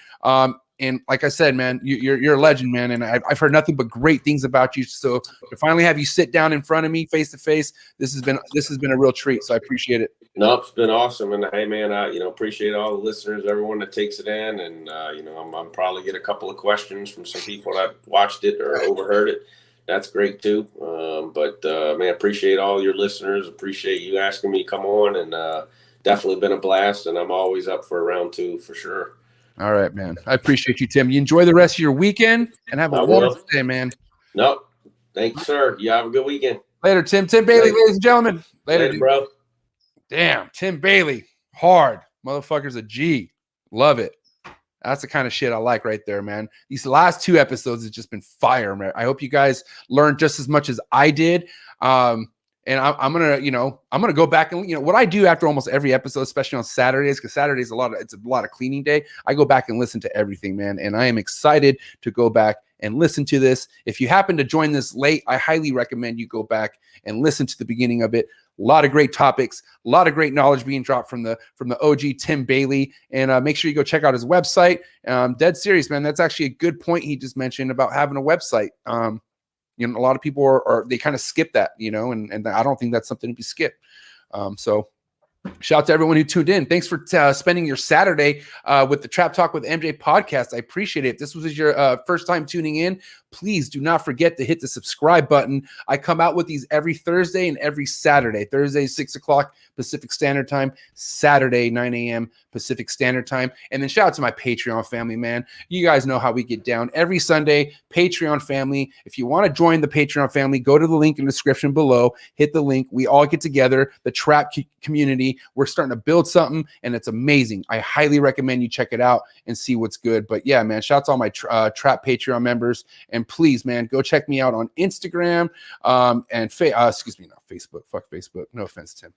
And like I said, man, you're a legend, man. And I've heard nothing but great things about you. So to finally have you sit down in front of me face to face, this has been a real treat. So I appreciate it. No, it's been awesome. And hey, man, I appreciate all the listeners, everyone that takes it in. And I'm probably get a couple of questions from some people that watched it or overheard it. That's great too. Man, appreciate all your listeners. Appreciate you asking me to come on, and definitely been a blast. And I'm always up for a round 2 for sure. All right, man. I appreciate you, Tim. You enjoy the rest of your weekend and have a wonderful day, man. No, thank you, sir. You have a good weekend. Later, Tim. Tim Bailey, ladies and gentlemen. Later, bro. Damn, Tim Bailey. Hard. Motherfucker's a G. Love it. That's the kind of shit I like right there, man. These last 2 episodes have just been fire, man. I hope you guys learned just as much as I did. And I'm gonna go back and what I do after almost every episode, especially on Saturdays, because Saturdays it's a lot of cleaning day. I go back and listen to everything, man, and I am excited to go back and listen to this. If you happen to join this late, I highly recommend you go back and listen to the beginning of it. A lot of great topics, a lot of great knowledge being dropped from the OG Tim Bailey, and make sure you go check out his website. Dead serious, man. That's actually a good point he just mentioned about having a website. A lot of people they kind of skip that, and I don't think that's something to be skipped. So Shout out to everyone who tuned in. Thanks for spending your Saturday with the Trap Talk with MJ podcast. I appreciate it. If this was your first time tuning in, please do not forget to hit the subscribe button. I come out with these every Thursday and every Saturday. Thursday, 6 o'clock Pacific Standard Time. Saturday, 9 a.m. Pacific Standard Time. And then shout out to my Patreon family, man. You guys know how we get down. Every Sunday, Patreon family. If you want to join the Patreon family, go to the link in the description below. Hit the link. We all get together, the Trap community. We're starting to build something, and it's amazing. I highly recommend you check it out and see what's good. But yeah, man, shout out to all my Trap Patreon members. And please, man, go check me out on Instagram and not Facebook. Fuck Facebook. No offense, Tim.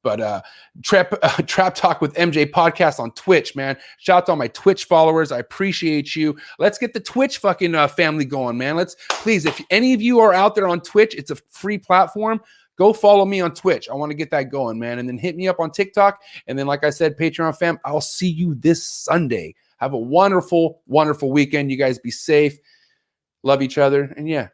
But Trap Talk with MJ podcast on Twitch, man. Shout out to all my Twitch followers. I appreciate you. Let's get the Twitch fucking family going, man. Let's please, if any of you are out there on Twitch, it's a free platform. Go follow me on Twitch. I want to get that going, man. And then hit me up on TikTok. And then, like I said, Patreon fam, I'll see you this Sunday. Have a wonderful, wonderful weekend. You guys be safe. Love each other. And yeah,